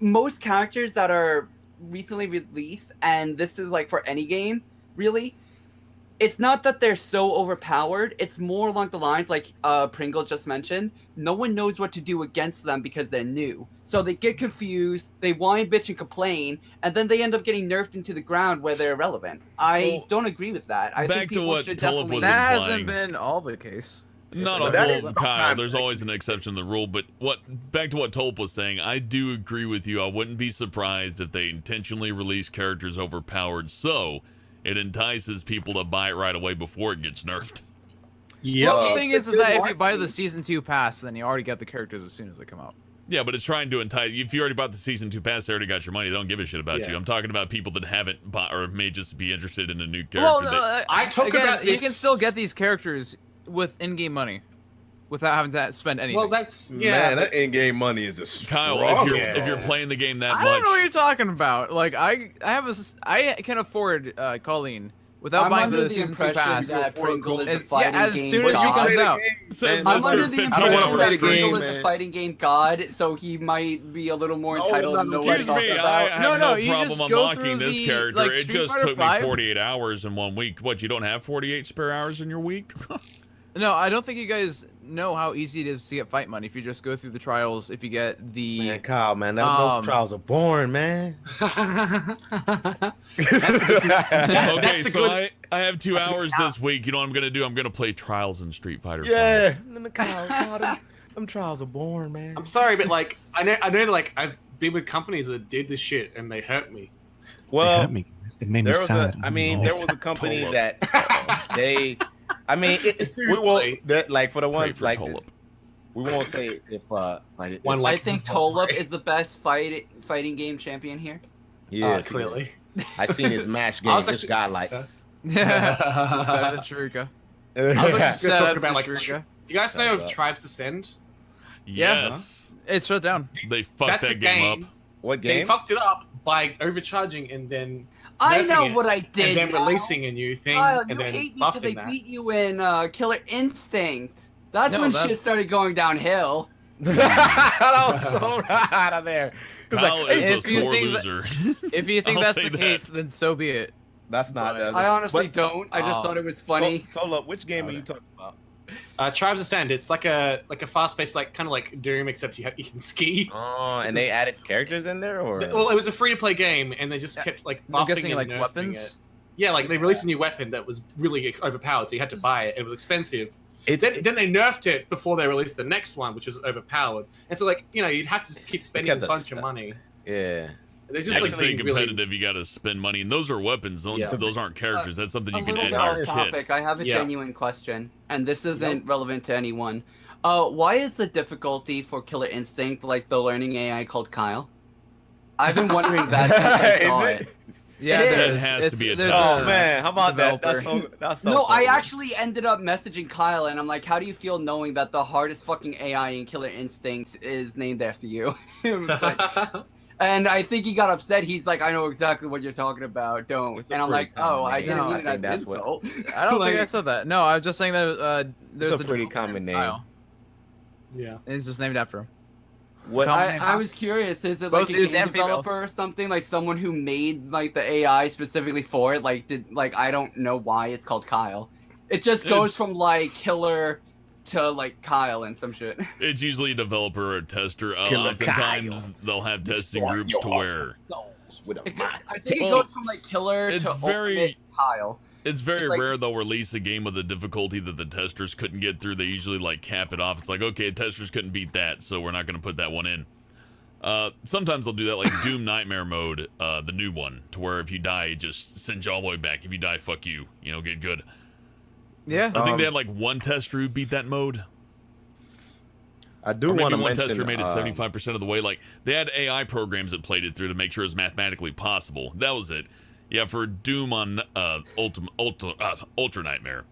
most characters that are recently released, and this is like for any game, really, it's not that they're so overpowered. It's more along the lines like Pringle just mentioned. No one knows what to do against them because they're new. So they get confused, they whine, bitch, and complain, and then they end up getting nerfed into the ground where they're irrelevant. I Well, don't agree with that. I back think to people what should Tulip definitely... was That implying. hasn't been all the case. Not But a that is well, Kyle. sometimes There's always an exception to the rule, but back to what Tulip was saying, I do agree with you. I wouldn't be surprised if they intentionally release characters overpowered, so it entices people to buy it right away before it gets nerfed. Yeah. Well, Well, the thing it's is good that if you buy marketing. the season 2 pass, then you already get the characters as soon as they come out. Yeah, but it's trying to entice. If you already bought the season 2 pass, they already got your money. They don't give a shit about Yeah. you. I'm talking about people that haven't bought or may just be interested in a new character. Well, I talk again, about you this- can still get these characters with in-game money without having to spend anything. Well, that's Man, that in-game money is a Kyle, strong if you're playing the game that I much, don't know what you're talking about. Like I can afford Colleen without I'm buying under the the season 2 impression pass. that Pringle is a Yeah, fighting as game soon as she god. comes out. says Man, I'm Mr. under the 15 I don't wanna impression play that the game, Pringle is man. a fighting game god, so he might be a little more No, entitled no, to know what Excuse I'm me, talking I about. have No, no, you problem just go unlocking through this the, character. like, It Street just Fighter took me 5. 48 hours in 1 week. What, you don't have 48 spare hours in your week? No, I don't think you guys know how easy it is to get fight money if you just go through the trials. If you get the Man, Kyle, man, those trials are boring, man. Okay, That's a so good- I have 2 that's a good hours this week. You know what I'm going to do? I'm going to play Trials in Street Fighter 5. Yeah, Kyle, them trials are boring, man. I'm sorry, but like I know that like I've been with companies that did this shit and they hurt me. Well, it made me there was sad. there was a company Tulip. that they, we Seriously. won't like for the Pray ones for like Tulip. we won't say if One if I like- think Tolop is the best fighting game champion here. he is, Clearly. I seen his match I game. was This actually- guy like. yeah, it's better than Shuruka. I was actually just gonna Yeah, talk that's about like. Shuruka. Do you guys know Sounds of up. Tribes Ascend? Yes. It's shut down. They fucked That's a that game game. up. What They game? fucked it up by overcharging and then I nerfing know it, what I did. and then now. releasing a new thing Kyle, and you then hate me because they buffing that. beat you in Killer Instinct. That's No, when that- shit started going downhill. That was so out of there. It's Kyle like, is hey, a if you sore think that- loser. If you think I'll that's say the that. case, then so be it. that's not. I honestly but- don't. I just Oh. thought it was funny. Tola, which game are you talking about? Tribes Ascend. It's like a fast-paced, like kind of like Doom, except you can ski. Oh, and they added characters in there, or Well, it was a free-to-play game, and they just kept like I'm buffing guessing and like nerfing weapons. it. Yeah, like they released a new weapon that was really overpowered, so you had to buy it. It was expensive. it's Then they nerfed it before they released the next one, which was overpowered. And so, like, you'd have to just keep spending a kept the bunch of st- money. yeah. They're Yeah, just to like stay being really. competitive, you got to spend money, and those are weapons. Those aren't characters. That's something A you can little add bit to off your topic. kit. I have a Yeah. genuine question, and this isn't relevant to anyone. Why is the difficulty for Killer Instinct like the learning AI called Kyle? I've been wondering that since I Is saw it? it. Yeah, It there's, is. That has it's- to be a there's tester. Oh man, how about that? developer. That's so No, I funny. actually ended up messaging Kyle, and I'm like, "How do you feel knowing that the hardest fucking AI in Killer Instinct is named after you?" And I think he got upset. He's like, "I know exactly what you're talking about. Don't." It's a And I'm pretty like, "Oh, common I name. didn't No, mean I it think as an that's what- insult." I don't think I Like, said that. No, I'm just saying that there's It's a pretty common name. Kyle. Yeah. It's just named after him. What? common I, name, I huh? was curious. Is it Both like a dudes game and females. developer or something? Like someone who made like the AI specifically for it? I don't know why it's called Kyle. It just goes It's- from like Killer to like Kyle and some shit. It's usually a developer or a tester. Killer Oftentimes, Kyle. they'll have testing Destroy groups your to hearts where and souls with a I mighty think it Well, goes from like Killer it's to very- Ultimate Kyle. it's very It's like- rare they'll release a game with a difficulty that the testers couldn't get through. They usually like cap it off. It's like, okay, testers couldn't beat that, so we're not going to put that one in. Sometimes they'll do that, like Doom Nightmare Mode, the new one, to where if you die, it just sends you all the way back. If you die, fuck you. You know, get good. Yeah. I think they had like one tester who beat that mode. I do Or maybe want to one mention. tester made it 75% of the way. Like, they had AI programs that played it through to make sure it was mathematically possible. That was it. Yeah, for Doom on Ultra Nightmare,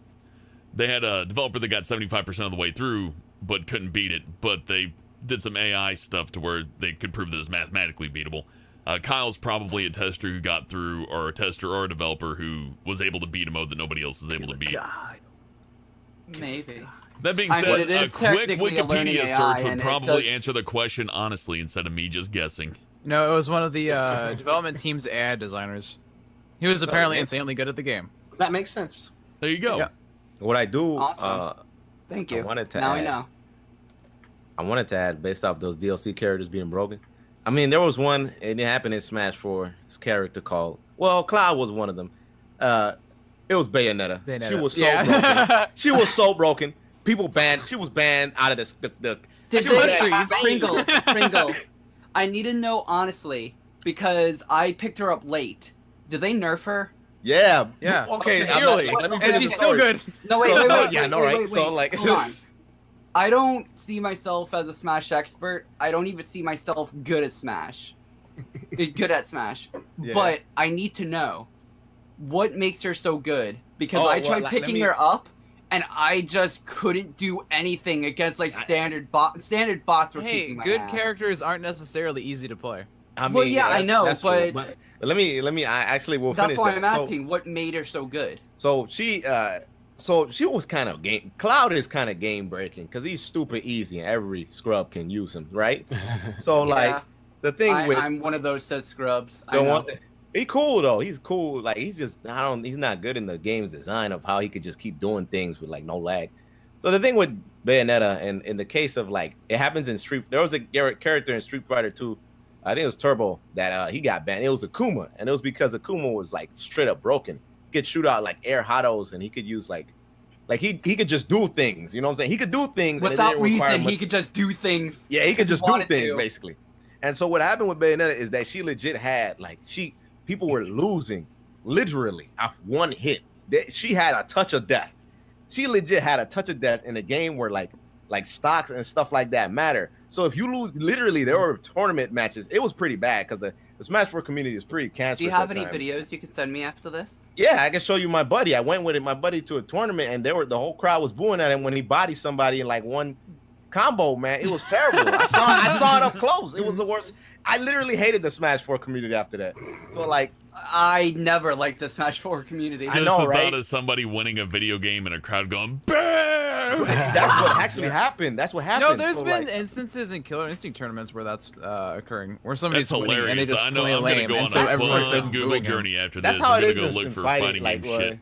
they had a developer that got 75% of the way through, but couldn't beat it. But they did some AI stuff to where they could prove that it was mathematically beatable. Kyle's probably a tester who got through, or a tester or a developer who was able to beat a mode that nobody else is able to beat. Maybe. That being I mean, said, it is a quick technically a learning Wikipedia AI, search would and it probably does- answer the question honestly instead of me just guessing. No, it was one of the development team's AI designers. He was apparently insanely good at the game. That makes sense. There you go. Yeah. What I do, Awesome. Thank you. I wanted to now add, I know. I wanted to add based off those DLC characters being broken. I mean, there was one, and it happened in Smash 4. This character called, well, Cloud was one of them. It was Bayonetta. Bayonetta. She was so Yeah. broken. She was so broken. People banned. She was banned out of the Did she they, was banned. Pringle, I need to know honestly because I picked her up late. Did they nerf her? Yeah. Yeah. Okay. Severely. Let me And finish And she's the still story. good. No, wait, So, wait, no, wait, yeah, wait, no, wait, right? wait, So, wait. like- Hold on. I don't see myself as a Smash expert. I don't even see myself good at Smash. Good at Smash. Yeah. But I need to know what makes her so good because Oh, I well, tried let picking me- her up and I just couldn't do anything against like standard bots were Hey, kicking my good ass. characters aren't necessarily easy to play. I mean, Well, yeah, I that's- know, that's true. but- let me. I actually will That's finish. why that. I'm So- asking what made her so good. So she was kind of game. Cloud is kind of game breaking because he's stupid easy and every scrub can use him, right? So like Yeah, the thing with I'm one of those said scrubs. I the know. one, he cool though. He's cool. Like he's just he's not good in the game's design of how he could just keep doing things with like no lag. So the thing with Bayonetta and in the case of like it happens in there was a character in Street Fighter 2. I think it was Turbo that he got banned. It was Akuma, and it was because Akuma was like straight up broken. He could shoot out like air hados, and he could use like he could just do things. You know what I'm saying? He could do things and it Without didn't require reason, he much- could just do things. Yeah, he could just do wanted things to. basically. And so what happened with Bayonetta is that she legit had like people were losing literally off one hit. She had a touch of death. She legit had a touch of death in a game where like stocks and stuff like that matter. So if you lose, literally there were tournament matches. It was pretty bad because the Smash 4 community is pretty cancerous. Do you have at any times. videos you can send me after this? Yeah, I can show you my buddy. I went with my buddy to a tournament, and the whole crowd was booing at him when he bodied somebody in like one combo. Man, it was terrible. I saw it up close. It was the worst. I literally hated the Smash 4 community after that. So like, I never liked the Smash 4 community. I Just know, the right? thought of somebody winning a video game and a crowd going, boo! that's what actually happened. That's what happened. No, there's So, been like, instances in Killer Instinct tournaments where that's occurring, where somebody's That's winning and they hilarious. just I know. play I'm going to lame, go and on so a everyone fun starts Google booing him. journey after that's this. how I'm it going to is go in look for fighting, fighting like, game shit.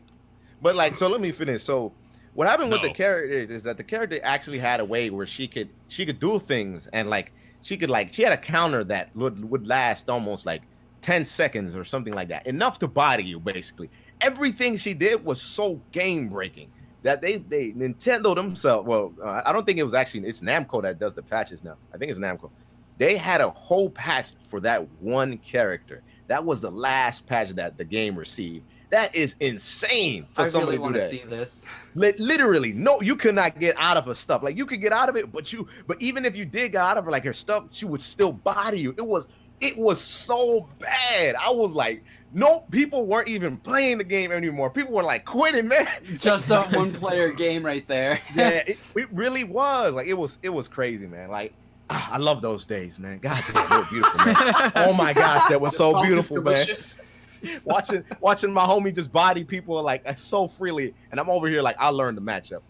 But like, so let me finish. So what happened with the No. character is that the character actually had a way where she could do things, and like she had a counter that would last almost like 10 seconds or something like that, enough to body you basically. Everything she did was so game breaking that they Nintendo themselves. Well, I don't think it was actually, it's Namco that does the patches now. I think it's Namco. They had a whole patch for that one character. That was the last patch that the game received. That is insane for somebody really to do that. I really want to see this. Literally, no, you could not get out of her stuff. Like you could get out of it, but even if you did get out of her, like her stuff, she would still body you. It was so bad. I was like, no, people weren't even playing the game anymore. People were like quitting, man. Just a one-player game right there. Yeah, it really was. Like it was crazy, man. Like I love those days, man. God damn, they were beautiful, man. Oh my gosh, that was so beautiful, man. Watching my homie just body people like so freely, and I'm over here like I'll learn the matchup.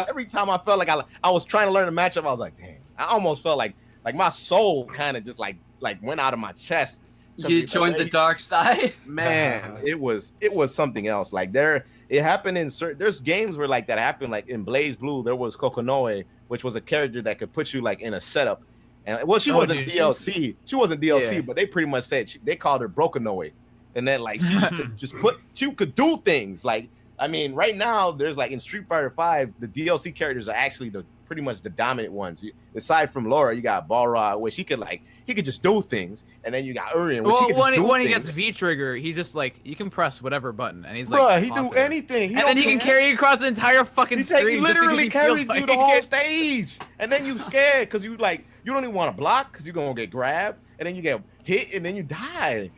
Every time I felt like I was trying to learn the matchup, I was like, damn. I almost felt like my soul kind of just like went out of my chest. You joined the dark side, man. It was something else. Like it happened in certain. There's games where like that happened. Like in Blaze Blue, there was Kokonoe, which was a character that could put you like in a setup. And well, she wasn't DLC. She wasn't DLC, yeah. But they pretty much said they called her Brokenoe. And then like she could do things. Like I mean, right now there's like in Street Fighter 5, the DLC characters are actually pretty much the dominant ones. Aside from Laura, you got Balrog, where he could just do things, and then you got Urien. When he gets V trigger, he just like you can press whatever button, and he's like, bruh, he do anything, and then he can carry you across the entire fucking screen. He literally carries you the whole stage, and then you scared because you don't even want to block because you're gonna get grabbed, and then you get hit, and then you die.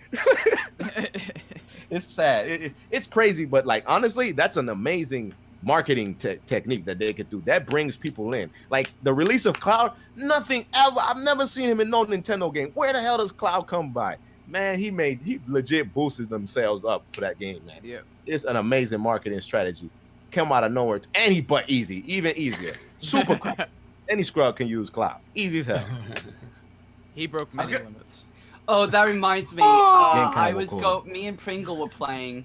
It's sad. It's crazy, but like honestly, that's an amazing marketing technique that they could do. That brings people in. Like the release of Cloud, nothing ever. I've never seen him in no Nintendo game. Where the hell does Cloud come by? Man, he legit boosted themselves up for that game, man. Yeah, it's an amazing marketing strategy. Come out of nowhere, and he but easy, even easier. Super cool. Any scrub can use Cloud. Easy as hell. He broke many limits. Oh, that reminds me. Me and Pringle were playing,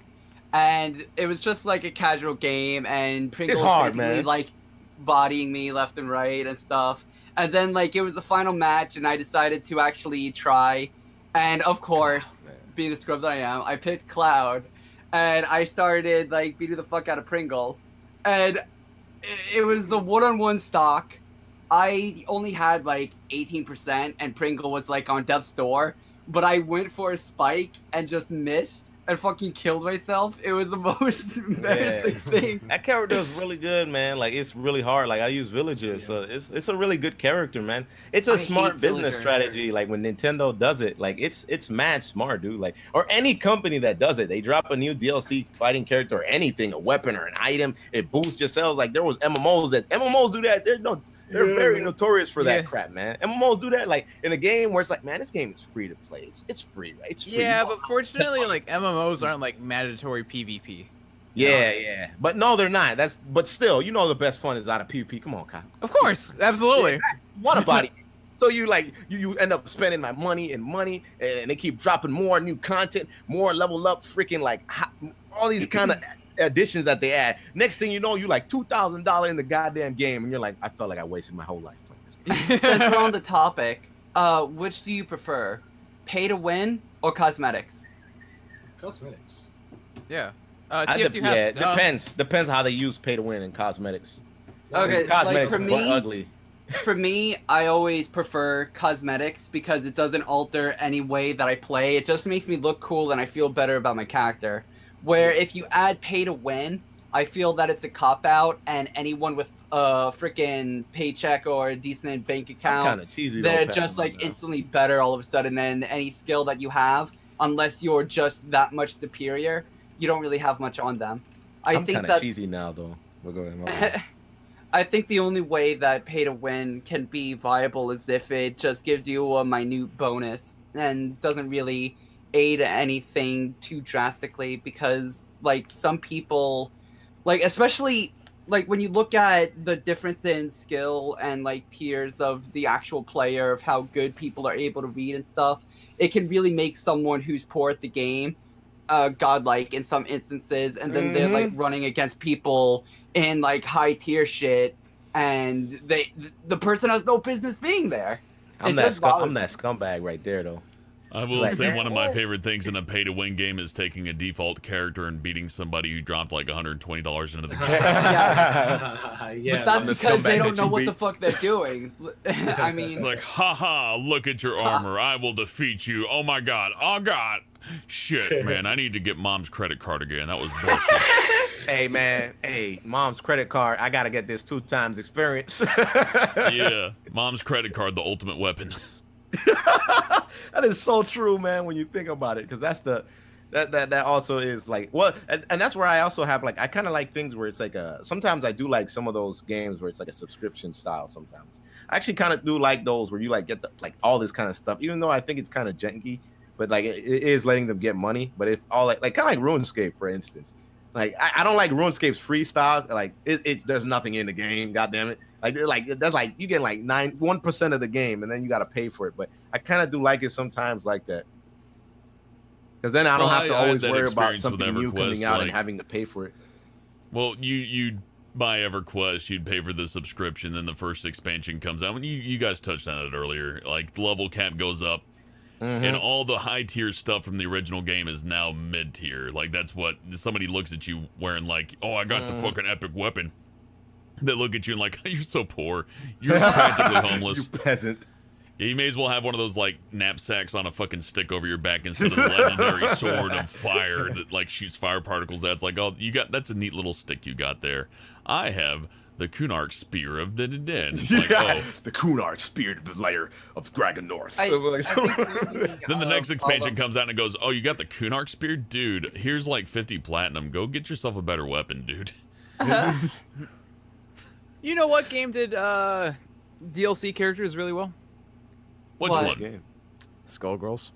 and it was just like a casual game, and Pringle was basically like bodying me left and right and stuff. And then like it was the final match, and I decided to actually try. And of course, being the scrub that I am, I picked Cloud, and I started like beating the fuck out of Pringle, and it was a one-on-one stock. I only had like 18%, and Pringle was like on death's door. But I went for a spike and just missed and fucking killed myself. It was the most embarrassing thing. That character is really good, man. Like it's really hard. Like I use villagers, so it's a really good character, man. It's a smart business strategy. Like when Nintendo does it, like it's mad smart, dude. Like or any company that does it, they drop a new DLC fighting character or anything, a weapon or an item, it boosts your sales. Like there was MMOs do that. They're very notorious for that crap, man. MMOs do that, like in a game where it's like, man, this game is free to play. It's free, right? It's free. Yeah, but fortunately, like MMOs aren't like mandatory PvP. Yeah. But no, they're not. But still, the best fun is out of PvP. Come on, Kyle. Of course, absolutely. Yeah, exactly. What about it? So you end up spending my money, and they keep dropping more new content, more level up, freaking like all these kind of additions that they add. Next thing you know, you like $2,000 in the goddamn game, and you're like, I felt like I wasted my whole life playing this game. Since we're on the topic, which do you prefer, pay to win or cosmetics? Cosmetics. Yeah. Depends how they use pay to win and cosmetics. Okay, cosmetics like are ugly. For me, I always prefer cosmetics because it doesn't alter any way that I play. It just makes me look cool and I feel better about my character. Where if you add pay to win, I feel that it's a cop-out, and anyone with a freaking paycheck or a decent bank account, they're just like instantly better all of a sudden than any skill that you have, unless you're just that much superior. You don't really have much on them. I'm kind of cheesy now, though. We're going I think the only way that pay to win can be viable is if it just gives you a minute bonus and doesn't really aid anything too drastically, because like some people, like especially like when you look at the difference in skill and like tiers of the actual player, of how good people are able to read and stuff, it can really make someone who's poor at the game godlike in some instances, and then they're like running against people in like high tier shit, and the person has no business being there. I'm that scumbag right there, though. I will Like, say one of my favorite things in a pay-to-win game is taking a default character and beating somebody who dropped like $120 into the game. Yeah, But that's I'm the because they scumbag don't that know you what the beat. fuck they're doing. I mean, It's like, haha, look at your armor. I will defeat you. Oh my god. Oh god. Shit, man. I need to get mom's credit card again. That was bullshit. Hey man, hey, mom's credit card. I gotta get this 2 times experience. Yeah. Mom's credit card, the ultimate weapon. That is so true, man. When you think about it, because that's that also is like and that's where I also have like I kind of like things where it's like sometimes I do like some of those games where it's like a subscription style. Sometimes I actually kind of do like those where you like get like all this kind of stuff, even though I think it's kind of janky, but like it is letting them get money. But if all like kind of like RuneScape, for instance. Like I don't like RuneScape's freestyle. Like there's nothing in the game. God damn it. Like that's like you get like 1% of the game and then you got to pay for it. But I kind of do like it sometimes like that. Because then I don't have to always worry about something new coming out and having to pay for it. Well, you buy EverQuest, you'd pay for the subscription, then the first expansion comes out. When you guys touched on it earlier, like the level cap goes up. And all the high tier stuff from the original game is now mid tier. Like that's what somebody looks at you wearing like, oh, I got the fucking epic weapon. They look at you and like, you're so poor. You're practically homeless. You peasant. Yeah, you may as well have one of those like knapsacks on a fucking stick over your back instead of the legendary sword of fire that like shoots fire particles. That's like, oh, that's a neat little stick you got there. I have the Kunark Spear of the Dead. Like, oh. The Kunark Spear of the Lair of Dragon North. I Then the next expansion comes out and it goes, oh, you got the Kunark Spear? Dude, here's like 50 platinum. Go get yourself a better weapon, dude. You know what game did DLC characters really well? Which What? one? Skullgirls.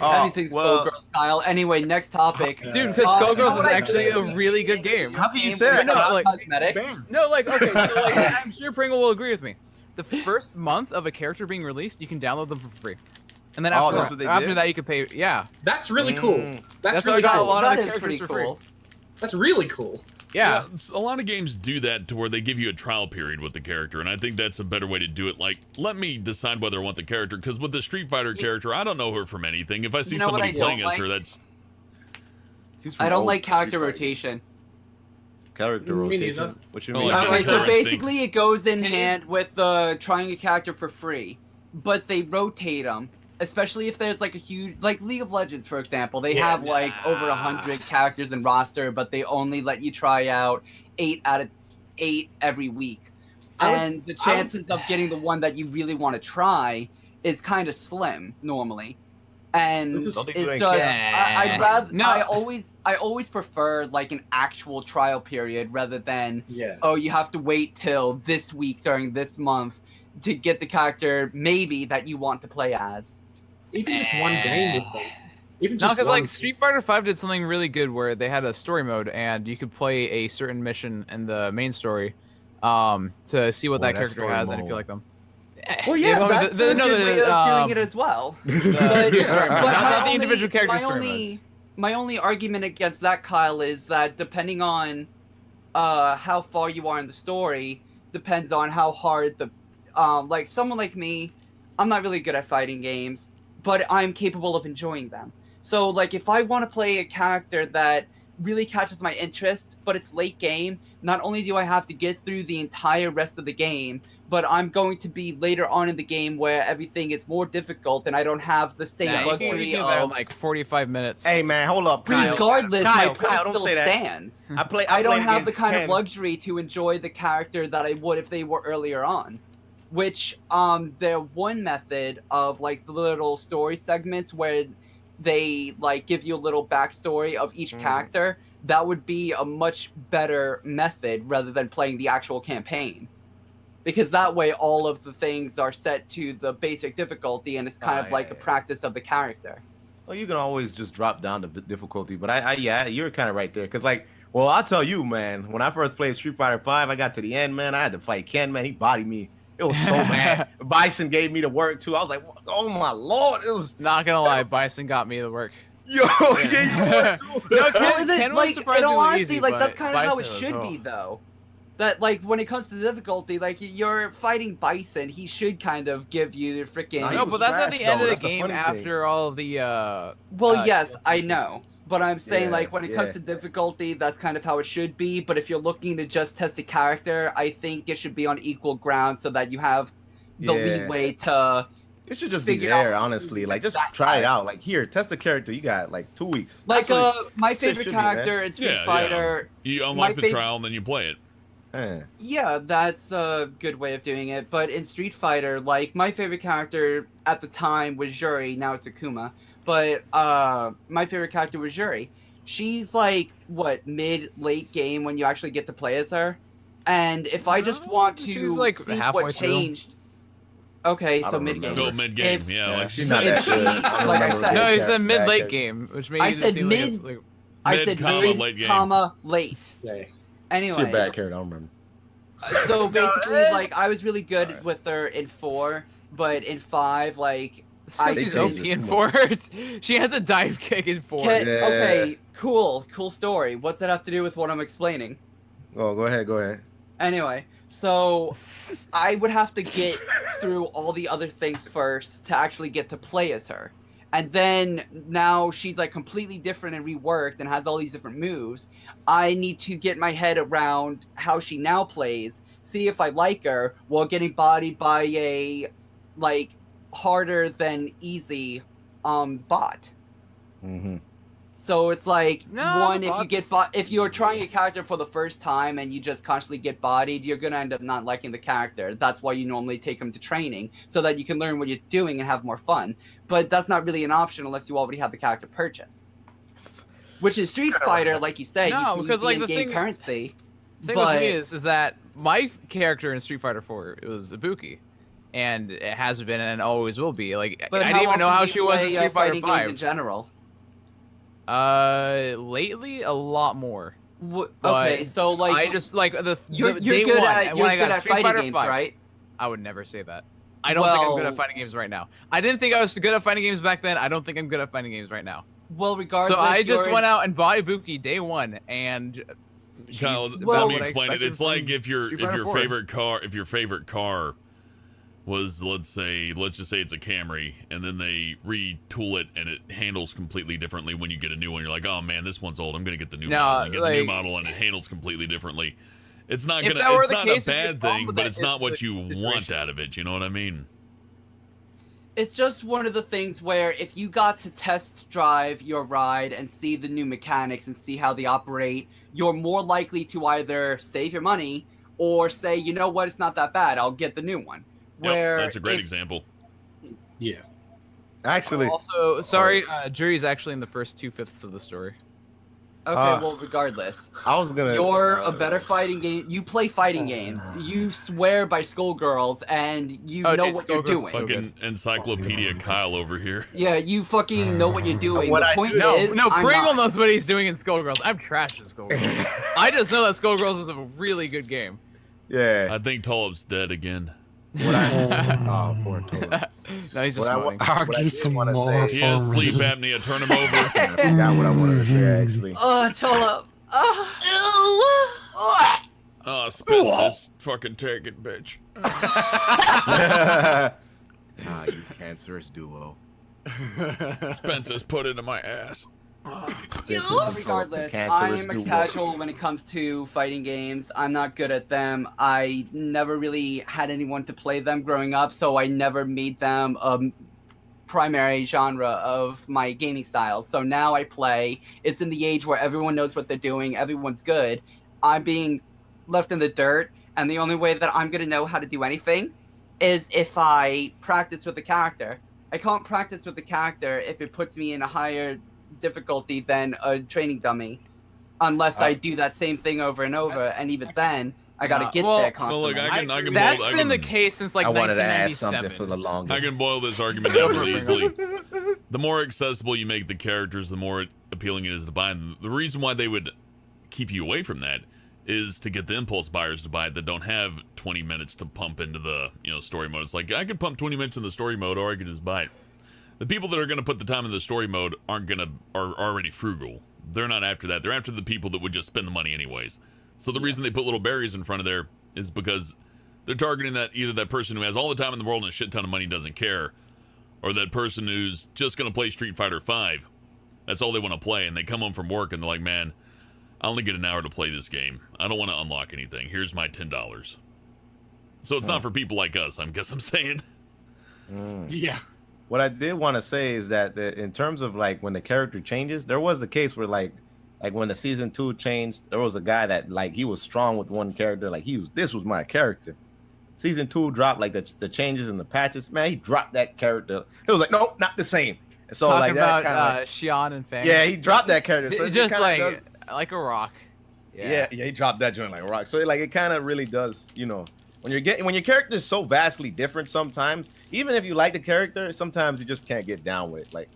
Anything's Skullgirls style. Anyway, next topic. Dude, because you know Skullgirls what is I actually did? a really good game. How can you say that? No, like, Cosmetics. No, like, okay, so like, I'm sure Pringle will agree with me. The first month of a character being released, you can download them for free. And then Oh, that's what they after did? that, you can pay. Yeah. That's really cool. That's how I really got a cool. lot of That the is characters pretty for free. cool. That's really cool. Yeah. A lot of games do that to where they give you a trial period with the character, and I think that's a better way to do it. Like, let me decide whether I want the character, because with the Street Fighter character, I don't know her from anything. If I see You know what somebody I playing don't as her, like? that's... I don't like character rotation. Character Me rotation. neither. What you Oh, mean? like Okay, so Character instinct. basically it goes in hand with trying a character for free, but they rotate them. Especially if there's like a huge, like League of Legends, for example, they have like over 100 characters in roster, but they only let you try out 8 out of 8 every week, and the chances of getting the one that you really want to try is kind of slim normally. And This it's is- just Yeah. I'd rather No. I always prefer like an actual trial period rather than Yeah. oh, you have to wait till this week during this month to get the character maybe that you want to play as. Even just one game with them. Even No, just because one. like Street Fighter V did something really good where they had a story mode and you could play a certain mission in the main story, to see what Boy, that that character story has and if mode. you like them. Well, yeah, well, that's a good way of doing it as well. But, not the individual character story modes. my only argument against that, Kyle, is that depending on how far you are in the story, depends on how hard the like someone like me, I'm not really good at fighting games, but I'm capable of enjoying them. So like if I want to play a character that really catches my interest, but it's late game, not only do I have to get through the entire rest of the game, but I'm going to be later on in the game where everything is more difficult and I don't have the same Nah, you luxury can do that in of... like 45 minutes. Hey man, hold up. Kyle. Regardless, Kyle, my point Kyle, don't still say that. stands. I I don't played have the against kind Ken. of luxury to enjoy the character that I would if they were earlier on. Which, their one method of, like, the little story segments where they, like, give you a little backstory of each character, that would be a much better method rather than playing the actual campaign. Because that way all of the things are set to the basic difficulty and it's kind of like a practice of the character. Well, you can always just drop down the difficulty, but yeah, you're kind of right there. Cause like, well, I'll tell you, man, when I first played Street Fighter V, I got to the end, man, I had to fight Ken, man. He bodied me. It was so bad. Bison gave me the work too. I was like, oh my lord, it was. Not gonna lie, Bison got me the work. Yo, he gave you work too. No, Well, Ken was in all surprisingly honesty, easy, like but that's kind of how it Bison was should rough. be, though. that like when it comes to the difficulty, like you're fighting Bison, he should kind of give you the freaking. Nah, he No, was but that's at trash, the end though. of the That's the game funny after all the Well, yes, DLC. I know. But I'm saying, Yeah, like, when it comes yeah. to difficulty, that's kind of how it should be. But if you're looking to just test a character, I think it should be on equal ground so that you have the Yeah. leeway to. It should just be Figure there, out honestly. Like, just that try it character. out. Like, here, test the character. You got like 2 weeks. Like, That's what my shit favorite should be, man. character in Street Yeah, Fighter. yeah. You my unlock the fav- trial and then you play it. Yeah, that's a good way of doing it. But in Street Fighter, like, my favorite character at the time was Yuri. Now it's Akuma. But my favorite character was Yuri. She's like, what, late game when you actually get to play as her? And if I just want to She's, like, see halfway what through. changed. Okay, I so don't mid game. remember. Go mid game, If- yeah. Yeah. Like She's not that If- good. I don't like I remember said- No, the you said character- mid-late character. game, which made I you said seem like it's like I Mid, said comma, mid, late game. comma, late. Yeah. Anyway. She's a bad character. I don't remember. So basically, eh. like, I was really good Alright. with her in 4, but in 5, like, I she's changed OP it in too 4. She has a dive kick in 4. Can, Yeah. okay, cool story. What's that have to do with what I'm explaining? Oh, go ahead. Go ahead. Anyway, so I would have to get through all the other things first to actually get to play as her. And then now she's like completely different and reworked and has all these different moves. I need to get my head around how she now plays, see if I like her while getting bodied by a like harder than easy bot. Mm-hmm. So it's like No, one, if you get bots- if you're trying a character for the first time and you just constantly get bodied, you're gonna end up not liking the character. That's why you normally take them to training so that you can learn what you're doing and have more fun. But that's not really an option unless you already have the character purchased. Which is Street Fighter, like you said, No, you can because, use like, the in-game thing- currency. The thing but with me is that my character in Street Fighter 4 it was Ibuki, and it has been and always will be. Like but I didn't even know how often do she you was in play, Street Fighter fighting games in 5. general. Lately a lot more. Okay, But so like I just like the you're day good one at when I got good at Street fighting Fighter games, 5. right? I would never say that. I don't think I'm good Well- at fighting games right now. I didn't think I was good at fighting games back then. I don't think I'm good at fighting games right now. Well, regardless. So I just you're- went out and bought Ibuki day one, and Kyle, she's well, let me what I explain it. expected It's like from if your Street Fighter 4. favorite car was let's just say it's a Camry, and then they retool it and it handles completely differently when you get a new one. You're like, oh man, this one's old. I'm gonna get the new No, model. And get the new like- model and it handles completely differently. It's not If gonna. that were It's the not case, a it'd be a bad problem thing, with but that it's not what is you the want situation. out of it. You know what I mean? It's just one of the things where if you got to test drive your ride and see the new mechanics and see how they operate, you're more likely to either save your money or say, you know what, it's not that bad, I'll get the new one. Yep, Where that's a great if- example. Yeah. Actually, also sorry, Jury's actually in the first 2/5 of the story. Okay, well, regardless, I was gonna. you're a better fighting game. You play fighting games. You swear by Skullgirls, and you Oh, know dude, what you're Skullgirls doing. is so good. Fucking Encyclopedia Kyle over here. Yeah, you fucking know what you're doing. What the I point do- No, is, no, I'm Pringle not. knows what he's doing in Skullgirls. I'm trash at Skullgirls. I just know that Skullgirls is a really good game. Yeah. I think Tulip's dead again. What I, oh, poor Tola. No, he's just What I moaning. wa- what I Argue did some wanna more say- He has for sleep me. apnea. Turn him over. I forgot what I wanted to say actually. Tola. Oh, Spencer's fucking take it, bitch. Ah, you cancerous duo. Spencer's put into my ass. This is the Regardless, cancerous I'm a duo. casual when it comes to fighting games. I'm not good at them. I never really had anyone to play them growing up, so I never made them a primary genre of my gaming style. So now I play. It's in the age where everyone knows what they're doing, everyone's good. I'm being left in the dirt, and the only way that I'm going to know how to do anything is if I practice with the character. I can't practice with the character if it puts me in a higher difficulty than a training dummy, unless I do that same thing over and over, That's- and even then, I gotta Nah, get well- there Well, constantly. look, I can That's boil- I been the can- case since like I wanted to ask 1997. something for the longest. I can boil this argument down really easily. The more accessible you make the characters, the more appealing it is to buy them. The reason why they would keep you away from that is to get the impulse buyers to buy it that don't have 20 minutes to pump into the story mode. It's like, I could pump 20 minutes in the story mode, or I could just buy it. The people that are going to put the time in the story mode are already frugal. They're not after that. They're after the people that would just spend the money anyways. So the reason they put little berries in front of there is because they're targeting that either that person who has all the time in the world and a shit ton of money doesn't care, or that person who's just going to play Street Fighter 5. That's all they want to play, and they come home from work and they're like, man, I only get an hour to play this game. I don't want to unlock anything. Here's my $10. So it's not for people like us, I guess I'm saying. Yeah. What I did want to say is that in terms of like when the character changes, there was the case where like when the season 2 changed, there was a guy that like he was strong with one character, like this was my character. Season 2 dropped like the changes and the patches. Man, he dropped that character. It was like, nope, not the same. And so Talking like that about like, Xian and Fang. yeah, he dropped that character. So Just like a rock. Yeah, he dropped that joint like a rock. So like it kind of really does, you know, when your character is so vastly different sometimes, even if you like the character, sometimes you just can't get down with it. Like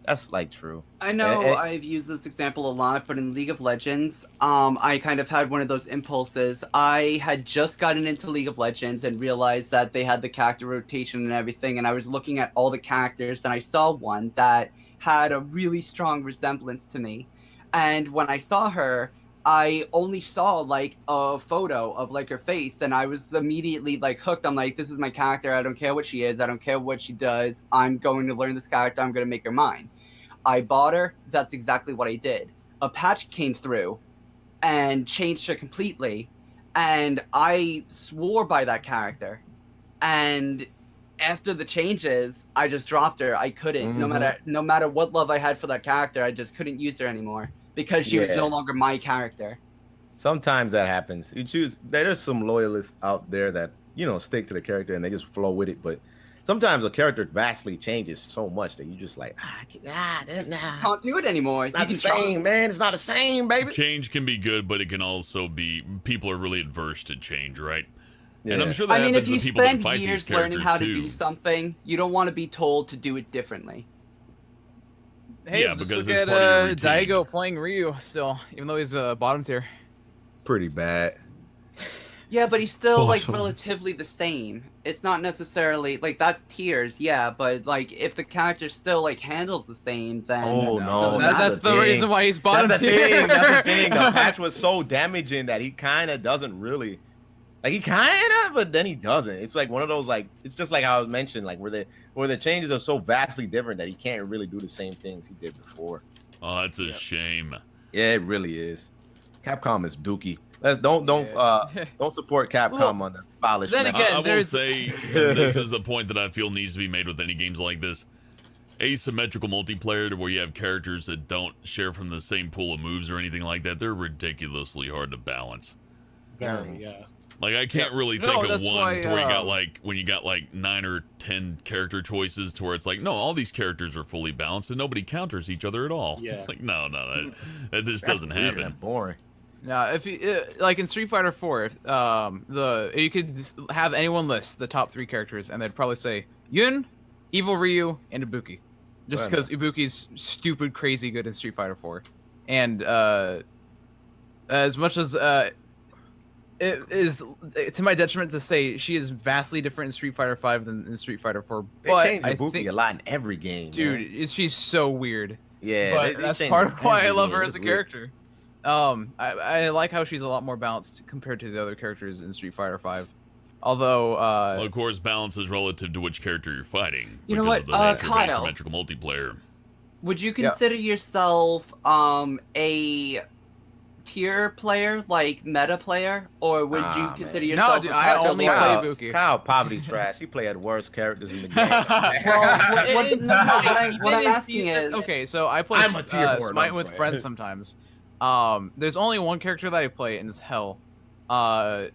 that's like true. I know I've used this example a lot, but in League of Legends, I kind of had one of those impulses. I had just gotten into League of Legends and realized that they had the character rotation and everything, and I was looking at all the characters, and I saw one that had a really strong resemblance to me. And when I saw her, I only saw like a photo of like her face, and I was immediately like hooked. I'm like, this is my character. I don't care what she is. I don't care what she does. I'm going to learn this character. I'm going to make her mine. I bought her. That's exactly what I did. A patch came through and changed her completely, and I swore by that character. And after the changes, I just dropped her. I couldn't. No matter what love I had for that character, I just couldn't use her anymore. Because she was no longer my character. Sometimes that happens. You choose. There's some loyalists out there that, you know, stick to the character and they just flow with it. But sometimes a character vastly changes so much that you just like, Can't do it anymore. It's not the same, man. It's not the same, baby. Change can be good, but it can also be people are really adverse to change, right? Yeah. And I'm sure that I mean, if happens you to people that spend fight these years characters learning how to too. do something, you don't want to be told to do it differently. Hey, Yeah, just because look it's at part of your routine. Daigo playing Ryu still, even though he's bottom tier. Pretty bad. Yeah, but he's still like Awesome. relatively the same. It's not necessarily like that's tiers, yeah, but like if the character still like handles the same, then Oh, no, That's the thing. reason why he's bottom That's the tier. thing. That's the thing. The patch was so damaging that he kind of doesn't really, like he kind of, but then he doesn't. It's like one of those like it's just like how I was mentioned, like where the changes are so vastly different that he can't really do the same things he did before. Oh, that's a shame. Yeah, it really is. Capcom is dookie. Don't support Capcom on the polish. then method. again, I will there's- say, and this is a point that I feel needs to be made with any games like this. Asymmetrical multiplayer to where you have characters that don't share from the same pool of moves or anything like that, they're ridiculously hard to balance. Very, yeah. Like I can't really No, think of that's one why, to where you got like when you got like 9 or 10 character choices to where it's like, no, all these characters are fully balanced and nobody counters each other at all. Yeah. It's like no, that just That's doesn't weird happen. and boring. No, if you like in Street Fighter 4, you could just have anyone list the top 3 characters, and they'd probably say Yun, Evil Ryu, and Ibuki, just Right. because Ibuki's stupid crazy good in Street Fighter 4, and as much as it is to my detriment to say she is vastly different in Street Fighter 5 than in Street Fighter 4, They but changed I Ibuki think, a lot in every game, dude, man. she's so weird. Yeah, But they that's changed part it of why I every love game. her It's as a weird. character. I like how she's a lot more balanced compared to the other characters in Street Fighter 5. Although, Well, of course, balance is relative to which character you're fighting. You know because what, of the nature of Kyle. asymmetrical multiplayer. Would you consider yourself a tier player, like meta player, or would you Nah, consider man. yourself? dude, a I character only lore? play Kyle, Ibuki. Kyle poverty trash. He played worst characters in the game. Well, what I'm asking is, okay, so I play I'm a tier four, Smite I'm with sorry. friends sometimes. There's only one character that I play, and it's Hell. And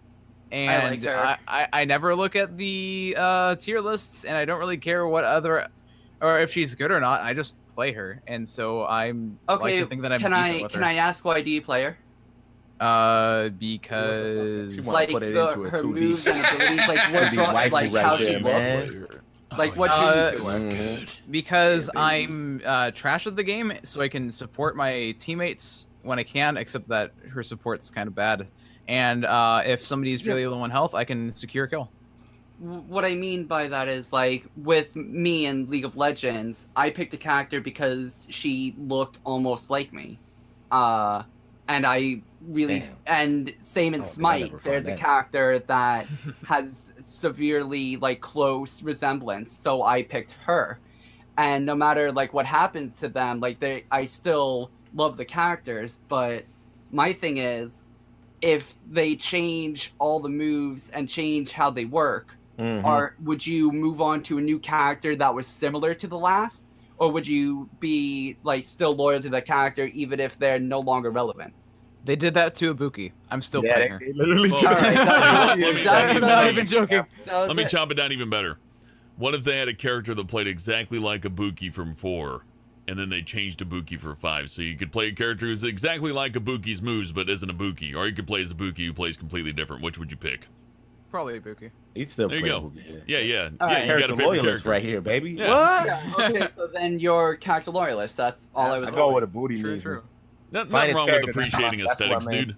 like her. I never look at the tier lists, and I don't really care what other, or if she's good or not. I just play her, and so I'm like okay, to think that I'm can decent I with can her. I ask why do you play her? Because She wanna Like put it the, into a her 2D. moves and abilities, like what 2D draw, waifu like right how there, she man. looks, like what yeah. you do to her. because Yeah, baby. I'm trash at the game, so I can support my teammates when I can, except that her support's kind of bad. And if somebody's really low on health, I can secure a kill. What I mean by that is, like, with me in League of Legends, I picked a character because she looked almost like me. and I really and same in I don't think I'll Smite. ever find There's a that. character that has severely like close resemblance, so I picked her. And no matter like what happens to them, like I still love the characters. But my thing is, if they change all the moves and change how they work, would you move on to a new character that was similar to the last, or would you be like still loyal to the character even if they're no longer relevant? They did that to Ibuki. I'm still playing her. They literally Well, did. Alright, let Not even joking. Let me chop it down even better. What if they had a character that played exactly like Ibuki from 4, and then they changed Ibuki for 5? So you could play a character who's exactly like Ibuki's moves, but isn't Ibuki. Or you could play as Ibuki who plays completely different. Which would you pick? Probably Ibuki. He'd still There you play go. Boogie, Yeah, yeah. All Yeah, right. you got a Character favorite loyalist character. right here, baby. Yeah. What? Yeah, okay, so then you're character loyalist. That's all I was I hoping. go with a booty True, means. true. Nothing Finest wrong with character, appreciating that's what I aesthetics, mean. dude.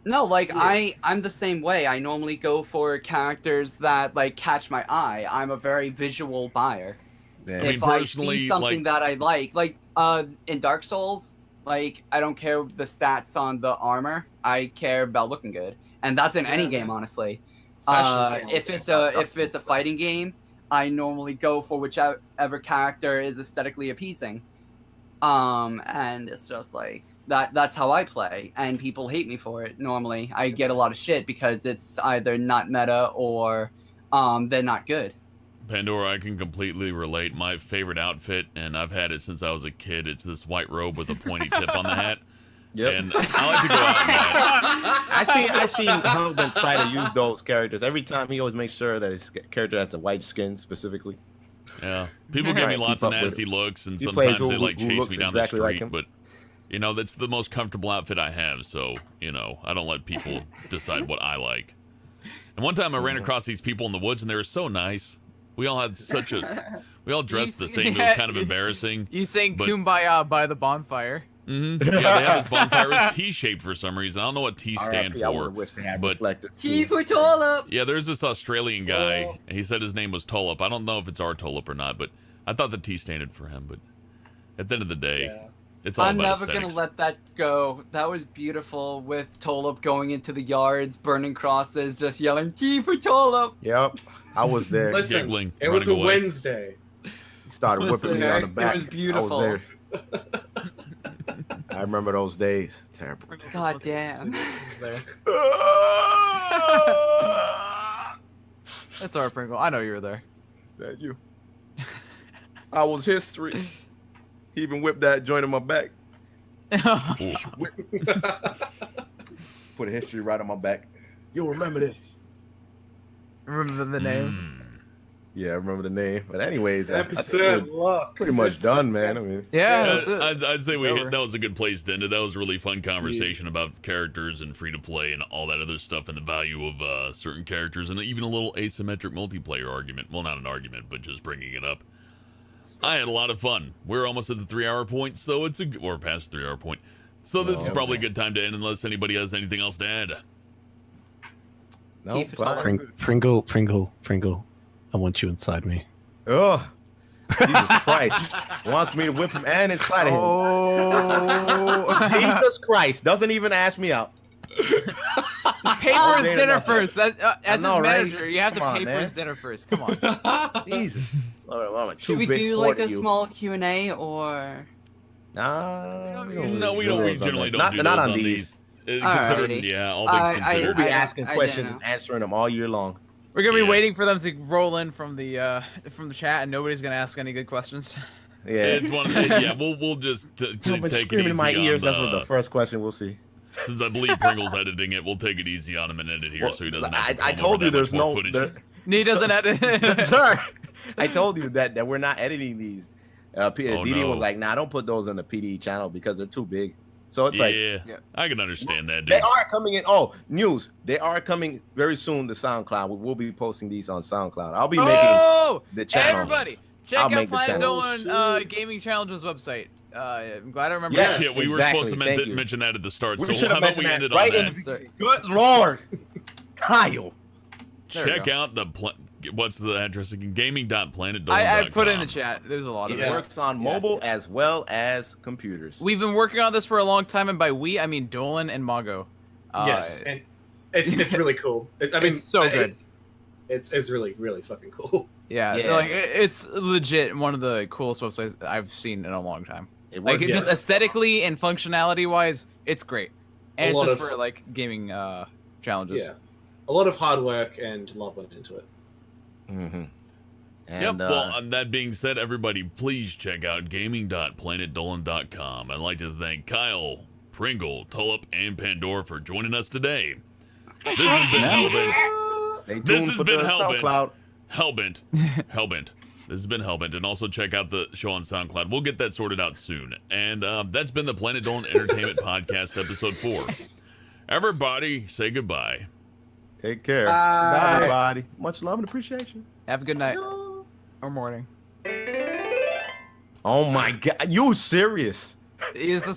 No, like I'm the same way. I normally go for characters that like catch my eye. I'm a very visual buyer. Yeah. I mean, If I personally, see something that I like in Dark Souls, like I don't care the stats on the armor. I care about looking good, and that's in any game, honestly. If it's a fighting game, I normally go for whichever character is aesthetically appeasing. And it's just like that's how I play, and people hate me for it. Normally, I get a lot of shit because it's either not meta or they're not good. Pandora, I can completely relate. My favorite outfit, and I've had it since I was a kid, it's this white robe with a pointy tip on the hat. Yep. And I like to go out in that. I seen Husband try to use those characters. Every time he always makes sure that his character has the white skin specifically. Yeah. People give me Right, lots keep of up with nasty it. looks, and He plays sometimes they who like chase looks me down exactly the like street, him. but you know, that's the most comfortable outfit I have, so, you know, I don't let people decide what I like. And one time I ran across these people in the woods, and they were so nice. We all had we all dressed the same. It was kind of embarrassing. You sang but- Kumbaya by the bonfire. Yeah, they had this bonfire. It was T-shaped for some reason. I don't know what T stand RIP, I for. would wish they had but- reflected. T for Tulip. Yeah, there's this Australian guy. He said his name was Tulip. I don't know if it's our Tulip or not, but I thought the T standed for him. But at the end of the day, it's all I'm about never aesthetics. gonna let that go. That was beautiful with Tulip going into the yards, burning crosses, just yelling "T for Tulip." Yep, I was there. Listen, Giggling, it was a running away. Wednesday. He started whipping me on the It back. was beautiful. I was there. I remember those days. Terrible. God damn. That's our Pringle. I know you were there. Thank you. I was history. He even whipped that joint in my back. Put a history right on my back. You'll remember this. Remember the name? Yeah, I remember the name. But anyways, I think 10% we're luck. pretty much done, man. I mean, Yeah, that's it. I'd say It's over. that was a good place to end it. That was a really fun conversation about characters and free to play and all that other stuff and the value of certain characters and even a little asymmetric multiplayer argument. Well, not an argument, but just bringing it up. I had a lot of fun. We're almost at the 3-hour point, so it's or past the 3-hour point. So this is probably a good time to end unless anybody has anything else to add. no. Keep it all fine. Pringle. I want you inside me. Oh, Jesus Christ! Wants me to whip him and inside of him. Oh. Jesus Christ! Doesn't even ask me out. Pay for All his day dinner nothing. first. That, as know, his right? manager, you have Come to on, pay for man. his dinner first. Come on. Jesus. I'm Should we do like a small Q&A or? Nah, We generally don't not, do not those on these. Considered, Alrighty. yeah, all things considered. We'll be I- asking I questions don't and answering them all year long. We're gonna be Yeah. waiting for them to roll in from the chat, and nobody's gonna ask any good questions. Yeah. It's one. Yeah, we'll just You've take been it screaming easy in my on ears. That's what the first question we'll see. Since I believe Pringle's editing it, we'll take it easy on him and edit here, Well, so he doesn't have to I come over told you that much there's more no. footage. There, He doesn't edit. sir, I told you that we're not editing these. DD no. was like, "Nah, don't put those on the PD channel because they're too big." So it's like Yeah, I can understand that, dude. they are coming in. Oh, news! They are coming very soon to SoundCloud. We will be posting these on SoundCloud. I'll be making Oh, the channel. everybody, check I'll out make the Planet channel. Dolan Gaming Challenges website. I'm glad I remember. Yes. that. Shit, we were exactly, supposed to thank you. mention that at the start, We so should how have about we mentioned end that it on right that? in the Good Lord, Kyle. There we Check go. out what's the address again? Gaming.planetdolan.com. I put it in the chat. There's a lot of It it. works on mobile as well as computers. We've been working on this for a long time, and by we, I mean Dolan and Mago. Yes, and it's really cool. I mean, it's so good. It's really, really fucking cool. Yeah, Yeah. like it's legit one of the coolest websites I've seen in a long time. It Like works. just aesthetically and functionality wise, it's great. And A it's lot just of- for like gaming challenges. Yeah, a lot of hard work and love went into it. Mm-hmm. Yep. Well, that being said, everybody, please check out gaming.planetdolan.com. I'd like to thank Kyle, Pringle, Tulip, and Pandora for joining us today. This has been Hellbent. Stay tuned This has for been the Hellbent. SoundCloud. Hellbent. Hellbent. This has been Hellbent. And also check out the show on SoundCloud. We'll get that sorted out soon. And that's been the Planet Dolan Entertainment Podcast, Episode 4. Everybody, say goodbye. Take care. Bye. Everybody. Much love and appreciation. Have a good night or morning. Oh my God. You serious? Is this